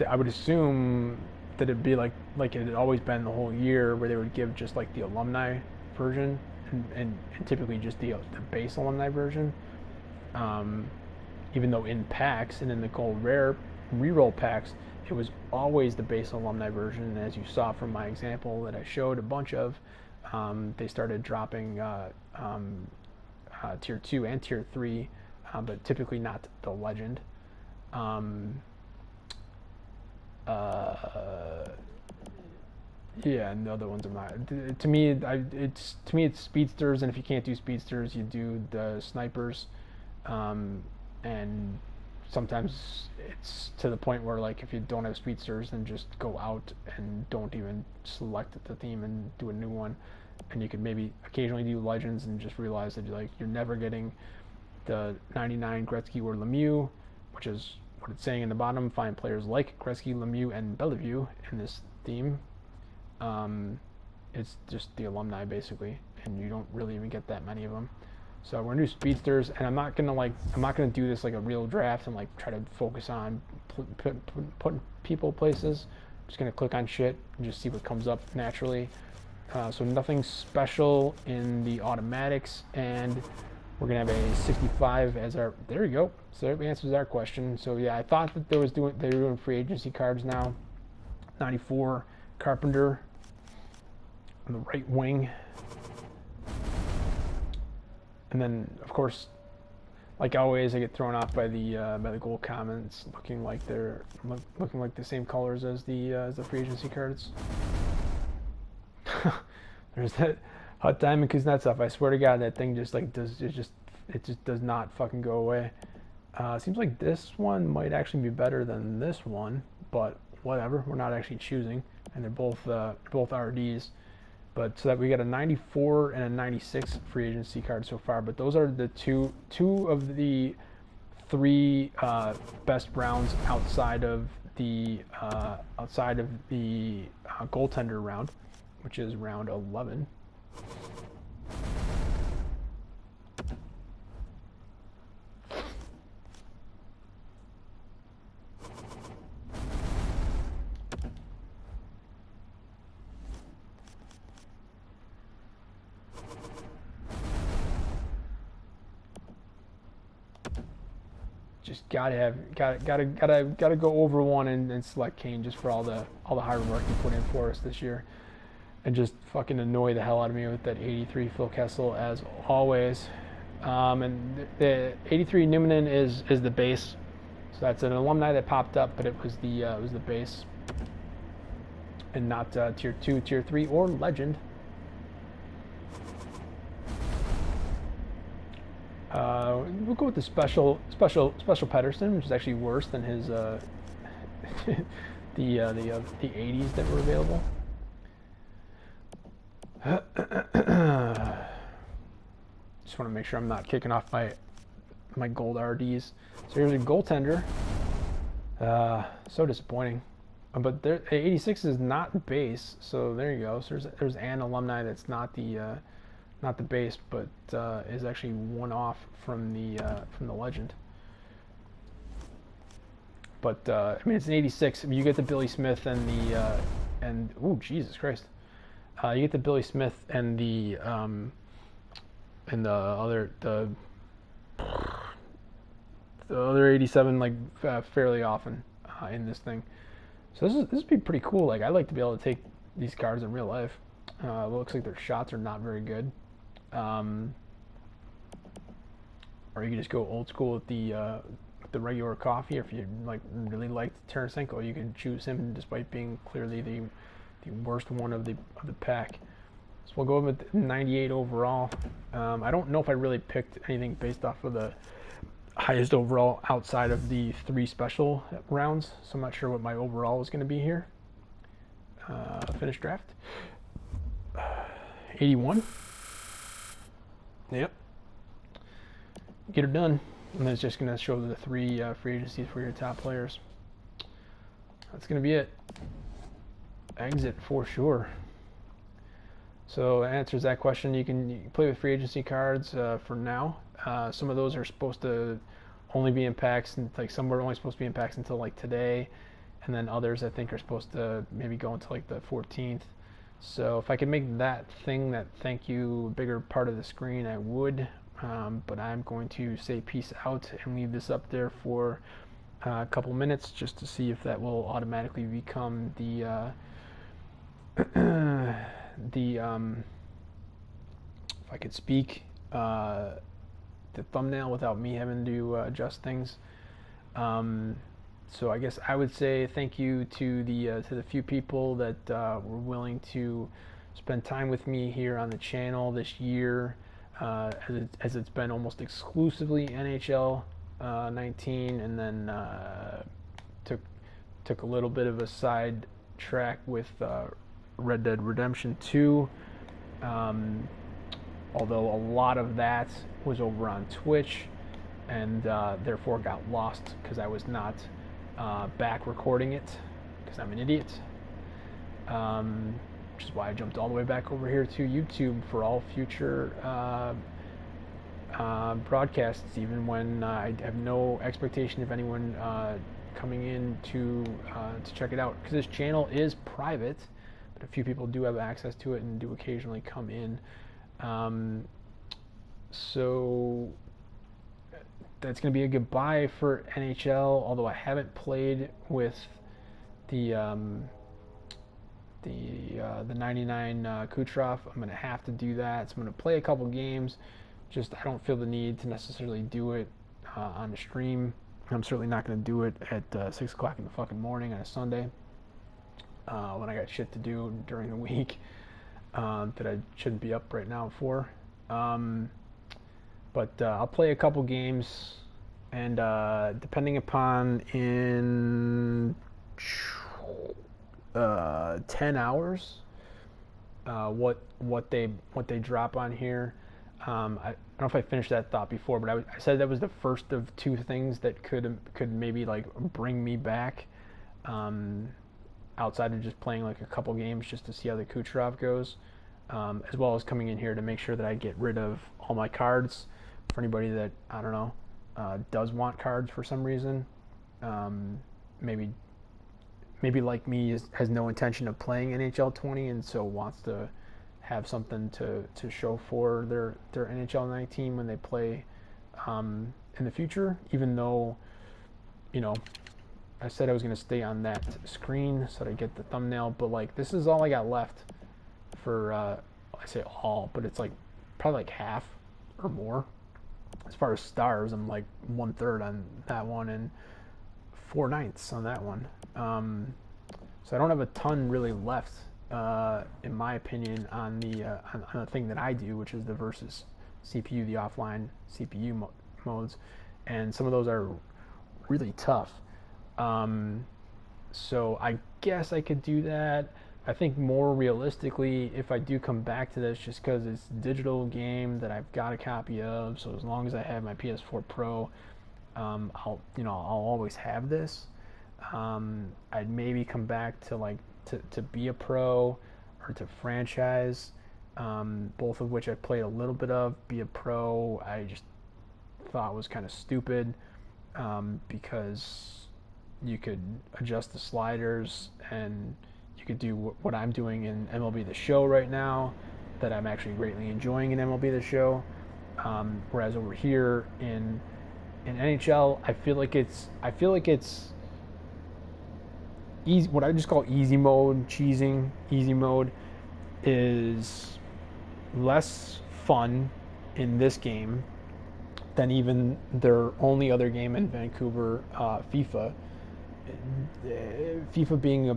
I would assume that it'd be like it had always been the whole year, where they would give just like the alumni version and typically just the base alumni version. Even though in packs and in the gold rare reroll packs, it was always the base alumni version, and as you saw from my example that I showed a bunch of, they started dropping tier 2 and tier 3, but typically not the legend. Yeah, and the other ones are not. To me, it's speedsters, and if you can't do speedsters, you do the snipers, and sometimes it's to the point where, like, if you don't have speedsters, then just go out and don't even select the theme and do a new one. And you could maybe occasionally do legends and just realize that you're never getting the 99 Gretzky or Lemieux, which is what it's saying in the bottom. Find players like Gretzky, Lemieux, and Bellevue in this theme. It's just the alumni basically, and you don't really even get that many of them. So we're gonna do speedsters, and I'm not gonna do this like a real draft and like try to focus on putting people places. I'm just gonna click on shit and just see what comes up naturally. So nothing special in the automatics, and we're gonna have a 65 as our. There we go. So that answers our question. So yeah, I thought that they were doing free agency cards now. 94 Carpenter on the right wing. And then, of course, like always, I get thrown off by the goal comments, looking like they're the same colors as the free agency cards. There's that Hot Diamond Kuznetsov. I swear to God, that thing just does not fucking go away. Seems like this one might actually be better than this one, but whatever. We're not actually choosing, and they're both RDs. But so that we got a 94 and a 96 free agency card so far. But those are the two of the three best rounds outside of the goaltender round, which is round 11. Just gotta go over one and select Kane just for all the hard work he put in for us this year, and just fucking annoy the hell out of me with that 83 Phil Kessel as always. And the 83 Numanen is the base, so that's an alumni that popped up, but it was the base, and not tier 2, tier 3, or legend. We'll go with the special Pedersen, which is actually worse than his the 80s that were available. Just want to make sure I'm not kicking off my gold RDs. So here's a goaltender. So disappointing. But 86 is not base, so there you go. So there's an alumni that's not the base, but is actually one off from the legend. But I mean, it's an 86. I mean, you get the Billy Smith and and ooh, Jesus Christ, you get the Billy Smith and the other 87 like fairly often in this thing. So this would be pretty cool. Like I like to be able to take these cards in real life. It looks like their shots are not very good. Um, or you can just go old school with the regular coffee. Or if you like really like Tarasenko, you can choose him despite being clearly the worst one of the pack. So we'll go with 98 overall. I don't know if I really picked anything based off of the highest overall outside of the 3 special rounds, so I'm not sure what my overall is going to be here. Finished draft 81. Yep. Get her done. And then it's just going to show the 3 free agencies for your top players. That's going to be it. Exit for sure. So that answers that question. You can play with free agency cards for now. Some of those are supposed to only be in packs, and like some were only supposed to be in packs until like today, and then others I think are supposed to maybe go until like the 14th. So if I could make that thing, that thank you, a bigger part of the screen, I would. But I'm going to say peace out and leave this up there for a couple minutes just to see if that will automatically become the if I could speak, the thumbnail without me having to adjust things. So I guess I would say thank you to the few people that were willing to spend time with me here on the channel this year, as it's been almost exclusively NHL 19, and then took a little bit of a side track with Red Dead Redemption 2. Although a lot of that was over on Twitch, and therefore got lost because I was not back recording it because I'm an idiot. Which is why I jumped all the way back over here to YouTube for all future broadcasts, even when I have no expectation of anyone coming in to check it out, because this channel is private, but a few people do have access to it and do occasionally come in. So that's going to be a goodbye for NHL, although I haven't played with the 99 Kucherov. I'm going to have to do that. So I'm going to play a couple games. Just I don't feel the need to necessarily do it on the stream. I'm certainly not going to do it at 6 o'clock in the fucking morning on a Sunday when I got shit to do during the week that I shouldn't be up right now for. But I'll play a couple games, and depending upon in 10 hours what they drop on here. I don't know if I finished that thought before, but I said that was the first of 2 things that could maybe like bring me back, outside of just playing like a couple games just to see how the Kucherov goes, as well as coming in here to make sure that I get rid of all my cards for anybody that, I don't know, does want cards for some reason. Maybe like me has no intention of playing NHL 20 and so wants to have something to show for their NHL 19 when they play in the future, even though, you know, I said I was going to stay on that screen so that I get the thumbnail, but like this is all I got left for, I say all, but it's like probably like half or more. As far as stars, I'm like 1/3 on that one and 4/9 on that one. So I don't have a ton really left, in my opinion, on the thing that I do, which is the versus CPU, the offline CPU modes, and some of those are really tough. So I guess I could do that. I think more realistically, if I do come back to this, just because it's a digital game that I've got a copy of, so as long as I have my PS4 Pro, I'll always have this. I'd maybe come back to like to be a pro or to franchise, both of which I played a little bit of. Be a pro, I just thought was kind of stupid, because you could adjust the sliders and you could do what I'm doing in MLB The Show right now, that I'm actually greatly enjoying in MLB The Show. Whereas over here in NHL, I feel like it's easy. What I just call easy mode, cheesing. Easy mode is less fun in this game than even their only other game in Vancouver, FIFA. FIFA being a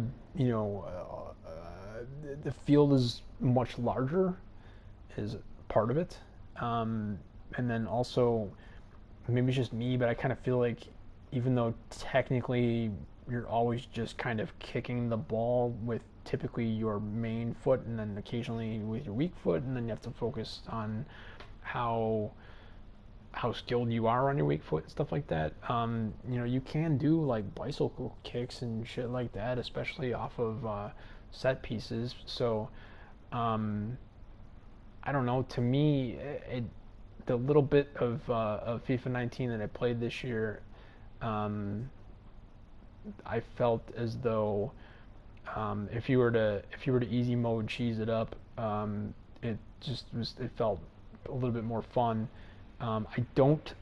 the field is much larger, is part of it, and then also maybe it's just me, but I kind of feel like even though technically you're always just kind of kicking the ball with typically your main foot and then occasionally with your weak foot, and then you have to focus on how skilled you are on your weak foot and stuff like that. You can do like bicycle kicks and shit like that, especially off of set pieces. So I don't know. To me, the little bit of FIFA 19 that I played this year, I felt as though if you were to easy mode cheese it up, it felt a little bit more fun. I don't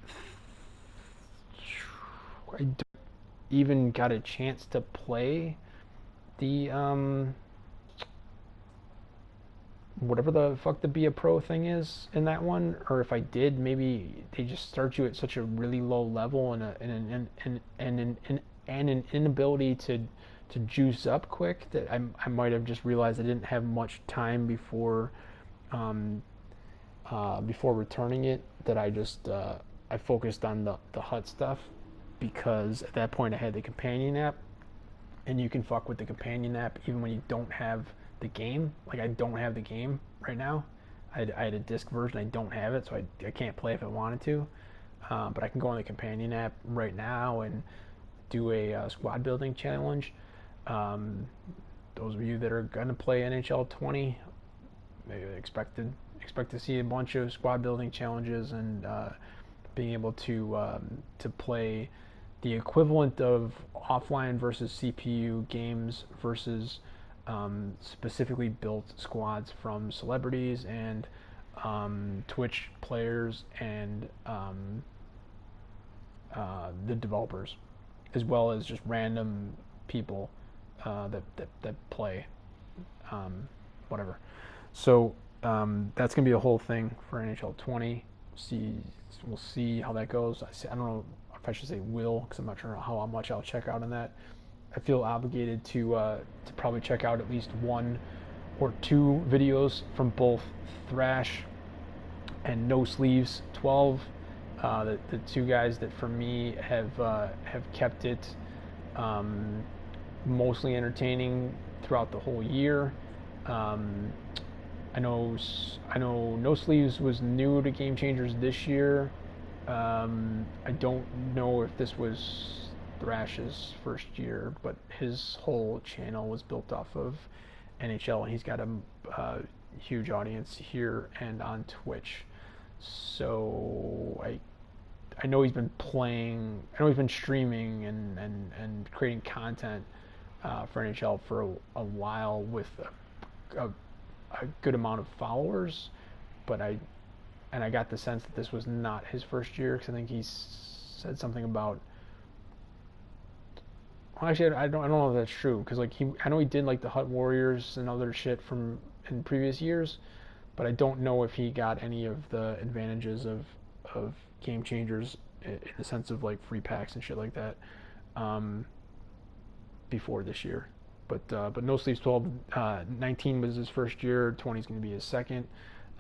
even got a chance to play the whatever the fuck the Be a Pro thing is in that one, or if I did, maybe they just start you at such a really low level and an inability to juice up quick that I might have just realized I didn't have much time before returning it, that I focused on the hut stuff, because at that point I had the companion app, and you can fuck with the companion app even when you don't have the game. Like, I don't have the game right now. I had a disc version. I don't have it, so I can't play if I wanted to. But I can go on the companion app right now and do a squad building challenge. Those of you that are gonna play NHL 20, maybe expect to see a bunch of squad building challenges and being able to play the equivalent of offline versus CPU games versus specifically built squads from celebrities and Twitch players and the developers, as well as just random people that play whatever. So that's gonna be a whole thing for NHL 20. We'll see how that goes. I don't know if I should say will, because I'm not sure how much I'll check out on that. I feel obligated to probably check out at least one or two videos from both Thrash and No Sleeves 12. The two guys that for me have kept it mostly entertaining throughout the whole year. I know No Sleeves was new to Game Changers this year. I don't know if this was Thrash's first year, but his whole channel was built off of NHL, and he's got a huge audience here and on Twitch. So I know he's been playing. I know he's been streaming and creating content for NHL for a while with a good amount of followers, but I got the sense that this was not his first year, because I think he said something about. Well, actually, I don't know if that's true, because I know he did like the Hut Warriors and other shit from in previous years, but I don't know if he got any of the advantages of Game Changers in the sense of like free packs and shit like that before this year. But No Sleeves 12, 19 was his first year, 20 is going to be his second.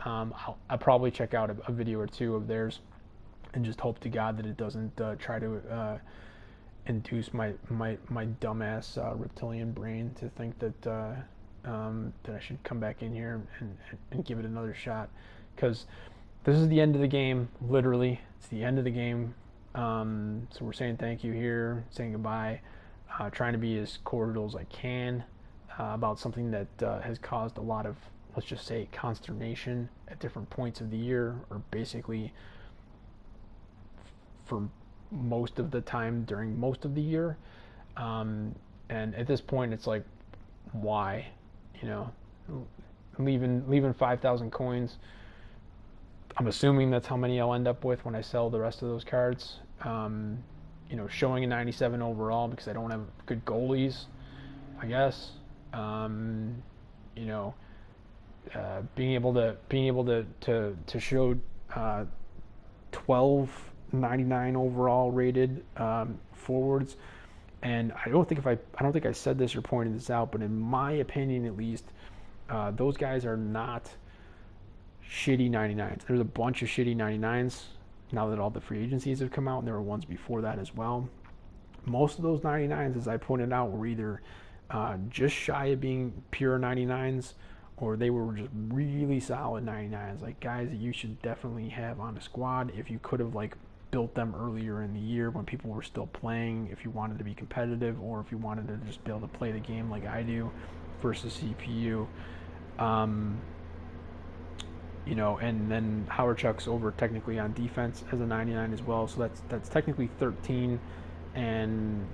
I'll probably check out a video or two of theirs and just hope to God that it doesn't try to induce my dumbass reptilian brain to think that that I should come back in here and give it another shot, because this is the end of the game. Literally, it's the end of the game. So we're saying thank you here, saying goodbye, trying to be as cordial as I can about something that has caused a lot of, let's just say, consternation at different points of the year, or basically for most of the time during most of the year. And at this point, it's like, why, you know, leaving 5,000 coins. I'm assuming that's how many I'll end up with when I sell the rest of those cards. Showing a 97 overall because I don't have good goalies, I guess. Um, you know, being able to show 12 99 overall rated forwards, and I don't think I said this or pointed this out, but in my opinion at least, those guys are not shitty 99s. There's a bunch of shitty 99s now that all the free agencies have come out, and there were ones before that as well. Most of those 99s, as I pointed out, were either just shy of being pure 99s, or they were just really solid 99s, like guys that you should definitely have on a squad if you could have like built them earlier in the year when people were still playing, if you wanted to be competitive, or if you wanted to just be able to play the game like I do versus CPU. And then Howard Chuck's over technically on defense as a 99 as well, so that's technically 13. And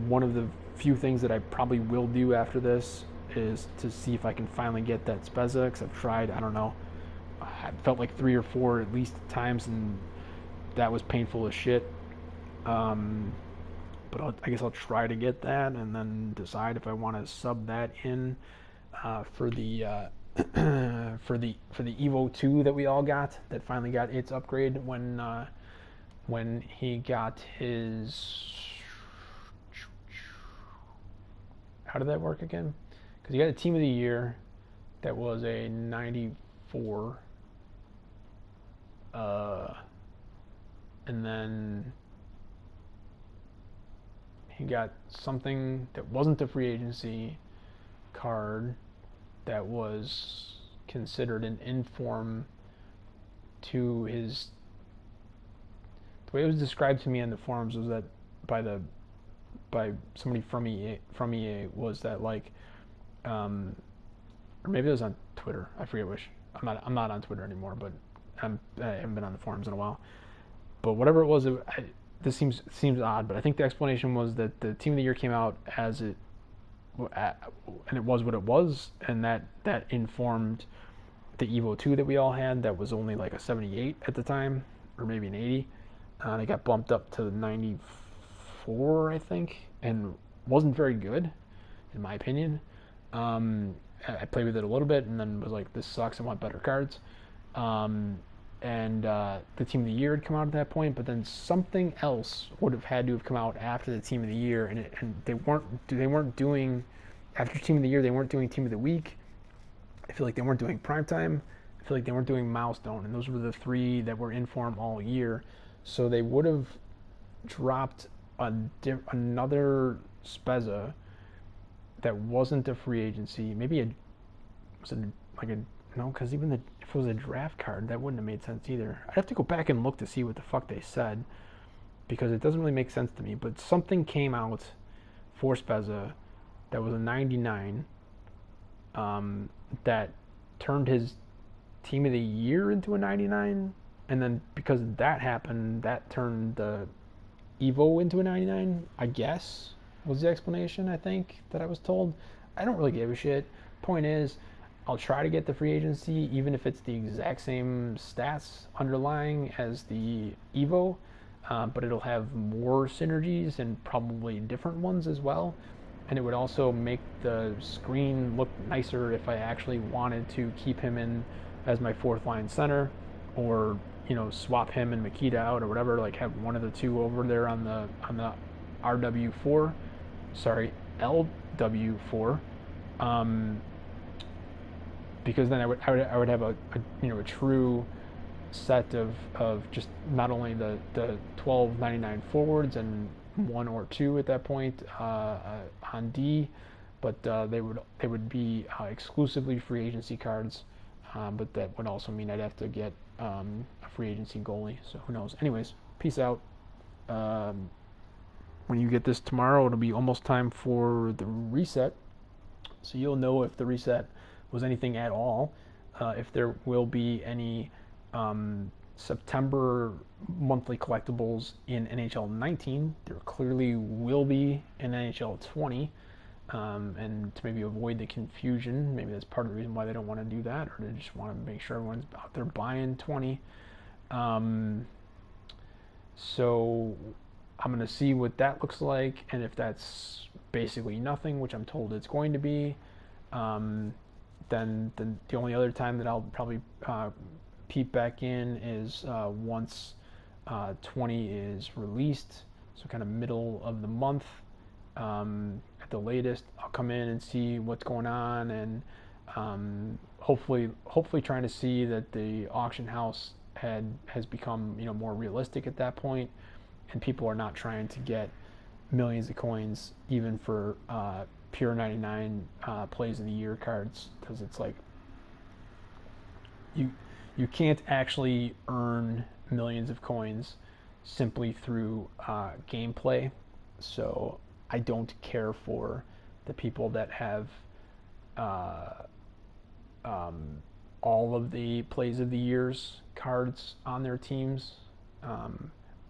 one of the few things that I probably will do after this is to see if I can finally get that Spezza, because I've tried, I don't know, I felt like 3 or 4 at least times, and that was painful as shit. But I guess I'll try to get that and then decide if I want to sub that in for the for the Evo 2 that we all got, that finally got its upgrade when he got his. How did that work again? Because he got a Team of the Year that was a 94, and then he got something that wasn't a free agency card that was considered an inform to his. The way it was described to me in the forums was that by somebody from EA was that like, or maybe it was on Twitter. I forget which. I'm not on Twitter anymore, but I haven't been on the forums in a while. But whatever it was, this seems odd. But I think the explanation was that the Team of the Year came out as it, and it was what it was, and that informed the Evo 2 that we all had. That was only like a 78 at the time, or maybe an 80. It got bumped up to 94, I think, and wasn't very good, in my opinion. I played with it a little bit and then was like, this sucks, I want better cards. And the Team of the Year had come out at that point, but then something else would have had to have come out after the Team of the Year, and they weren't doing, after Team of the Year, they weren't doing Team of the Week. I feel like they weren't doing Primetime. I feel like they weren't doing Milestone, and those were the 3 that were in form all year. So they would have dropped another Spezza that wasn't a free agency. Maybe no, because even if it was a draft card, that wouldn't have made sense either. I'd have to go back and look to see what the fuck they said, because it doesn't really make sense to me. But something came out for Spezza that was a 99, that turned his Team of the Year into a 99, and then because that happened, that turned the Evo into a 99, I guess, was the explanation, I think, that I was told. I don't really give a shit. Point is, I'll try to get the free agency, even if it's the exact same stats underlying as the Evo, but it'll have more synergies and probably different ones as well. And it would also make the screen look nicer if I actually wanted to keep him in as my 4th line center, or swap him and Makita out or whatever, like have one of the 2 over there on the RW4, sorry, LW4, because then I would have a true set of just not only the 12.99 forwards and 1 or 2 at that point on D, but they would be exclusively free agency cards. But that would also mean I'd have to get a free agency goalie. So who knows? Anyways, peace out. When you get this tomorrow, it'll be almost time for the reset. So you'll know if the reset was anything at all. If there will be any September monthly collectibles in NHL19. There clearly will be in NHL20. and to maybe avoid the confusion. Maybe that's part of the reason why they don't want to do that, or they just want to make sure everyone's out there buying 20. Um, so I'm going to see what that looks like, and if that's basically nothing, which I'm told it's going to be, um, then the only other time that I'll probably peep back in is once 20 is released, so kind of middle of the month. At the latest, I'll come in and see what's going on, and hopefully trying to see that the auction house has become more realistic at that point, and people are not trying to get millions of coins even for pure 99 plays of the year cards, because it's like you can't actually earn millions of coins simply through gameplay. So I don't care for the people that have uh, all of the plays of the years cards on their teams,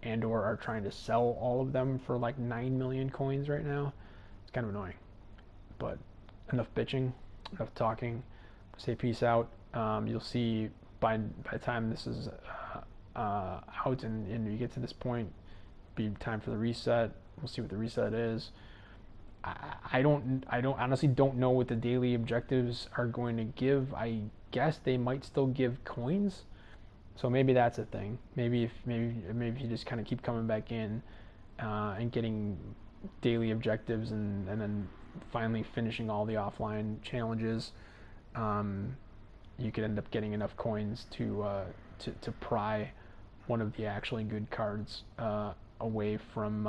and or are trying to sell all of them for like 9 million coins right now. It's kind of annoying. But enough bitching, enough talking. Say peace out. You'll see by the time this is out and you get to this point, be time for the reset. We'll see what the reset is. I don't honestly don't know what the daily objectives are going to give. I guess they might still give coins, so maybe that's a thing. Maybe if you just kind of keep coming back in and getting daily objectives, and then finally finishing all the offline challenges, you could end up getting enough coins to pry one of the actually good cards away from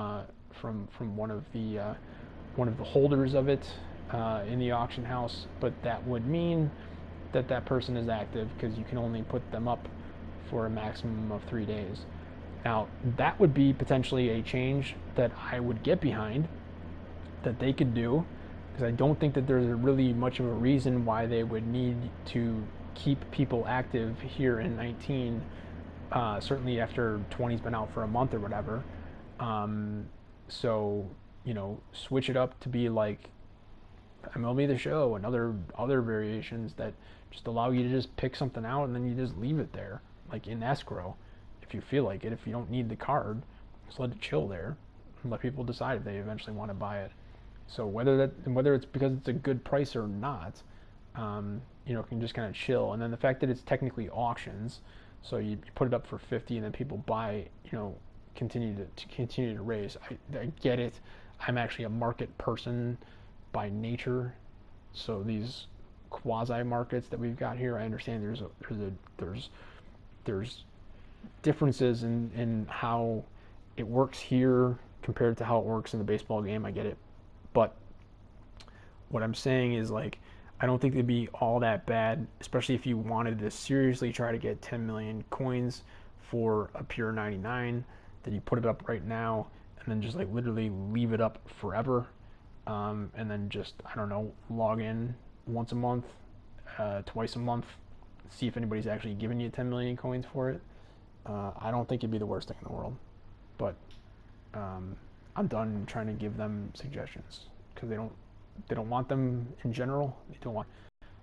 one of the holders of it in the auction house. But that would mean that person is active, because you can only put them up for a maximum of 3 days. Now, that would be potentially a change that I would get behind, that they could do, because I don't think that there's really much of a reason why they would need to keep people active here in 19, certainly after 20's been out for a month or whatever. So, switch it up to be like MLB The Show and other variations that just allow you to just pick something out and then you just leave it there, like in escrow, if you feel like it. If you don't need the card, just let it chill there and let people decide if they eventually want to buy it. So whether it's because it's a good price or not, can just kind of chill. And then the fact that it's technically auctions, so you put it up for 50 and then people buy, continue to raise. I get it. I'm actually a market person by nature, so these quasi markets that we've got here, I understand there's differences in how it works here compared to how it works in the baseball game. I get it, but what I'm saying is, like, I don't think it'd be all that bad, especially if you wanted to seriously try to get 10 million coins for a pure 99, that you put it up right now and then just like literally leave it up forever, and then just, I don't know, log in once a month, twice a month, see if anybody's actually giving you 10 million coins for it. I don't think it'd be the worst thing in the world, but I'm done trying to give them suggestions, because they don't want them in general. They don't want,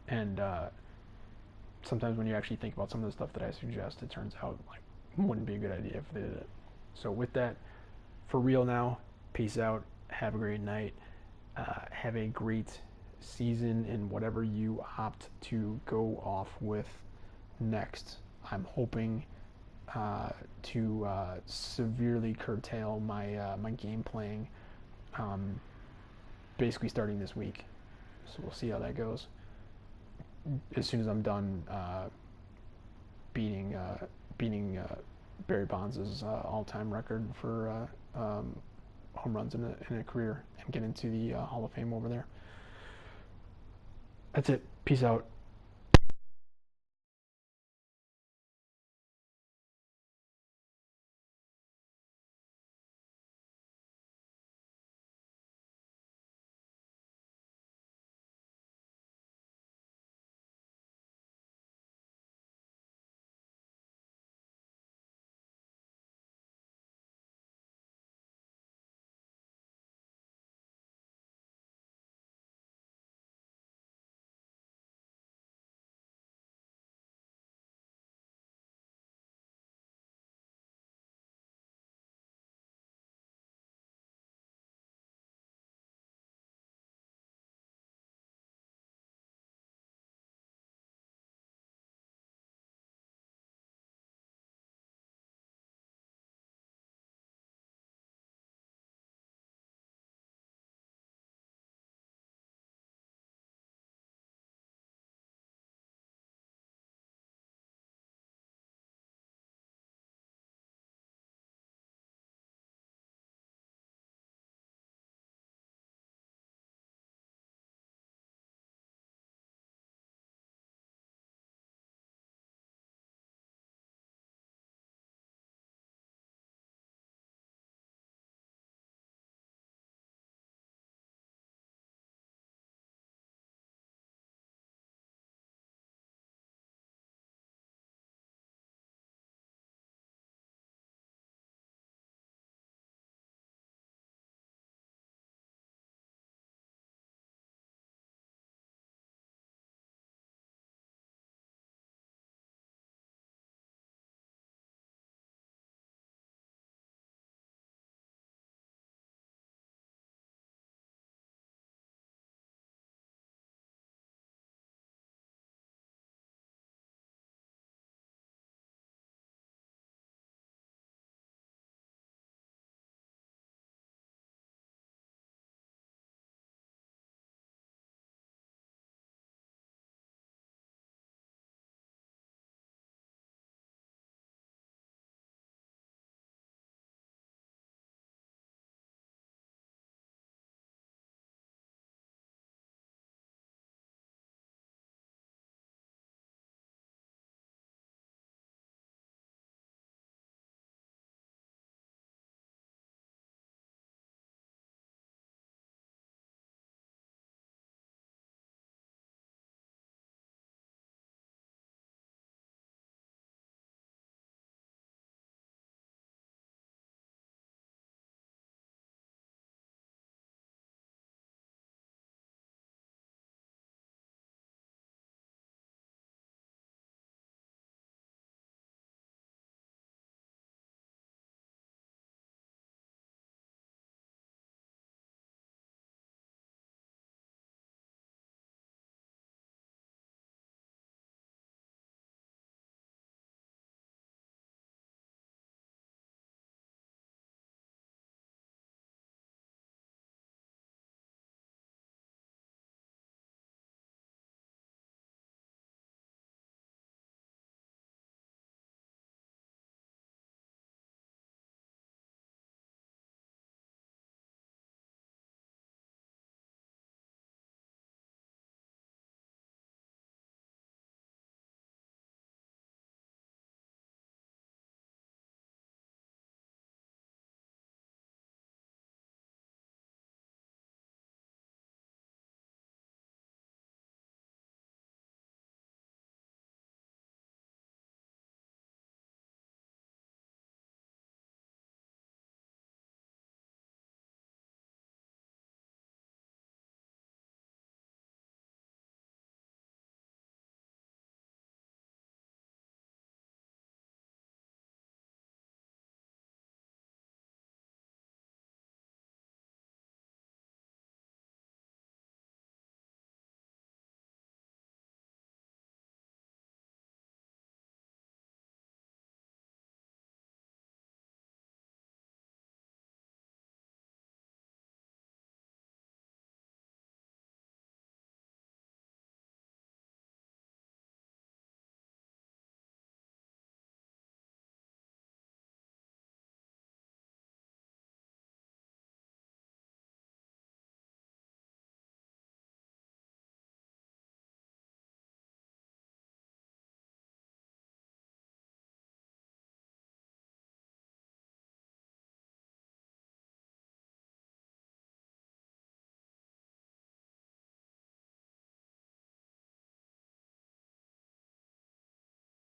and sometimes when you actually think about some of the stuff that I suggest, it turns out like wouldn't be a good idea if they did it. So with that, for real now, peace out. Have a great night. Have a great season in whatever you opt to go off with next. I'm hoping to severely curtail my game playing, basically starting this week. So we'll see how that goes. As soon as I'm done beating Barry Bonds' all-time record for home runs in a career, and get into the Hall of Fame over there. That's it. Peace out.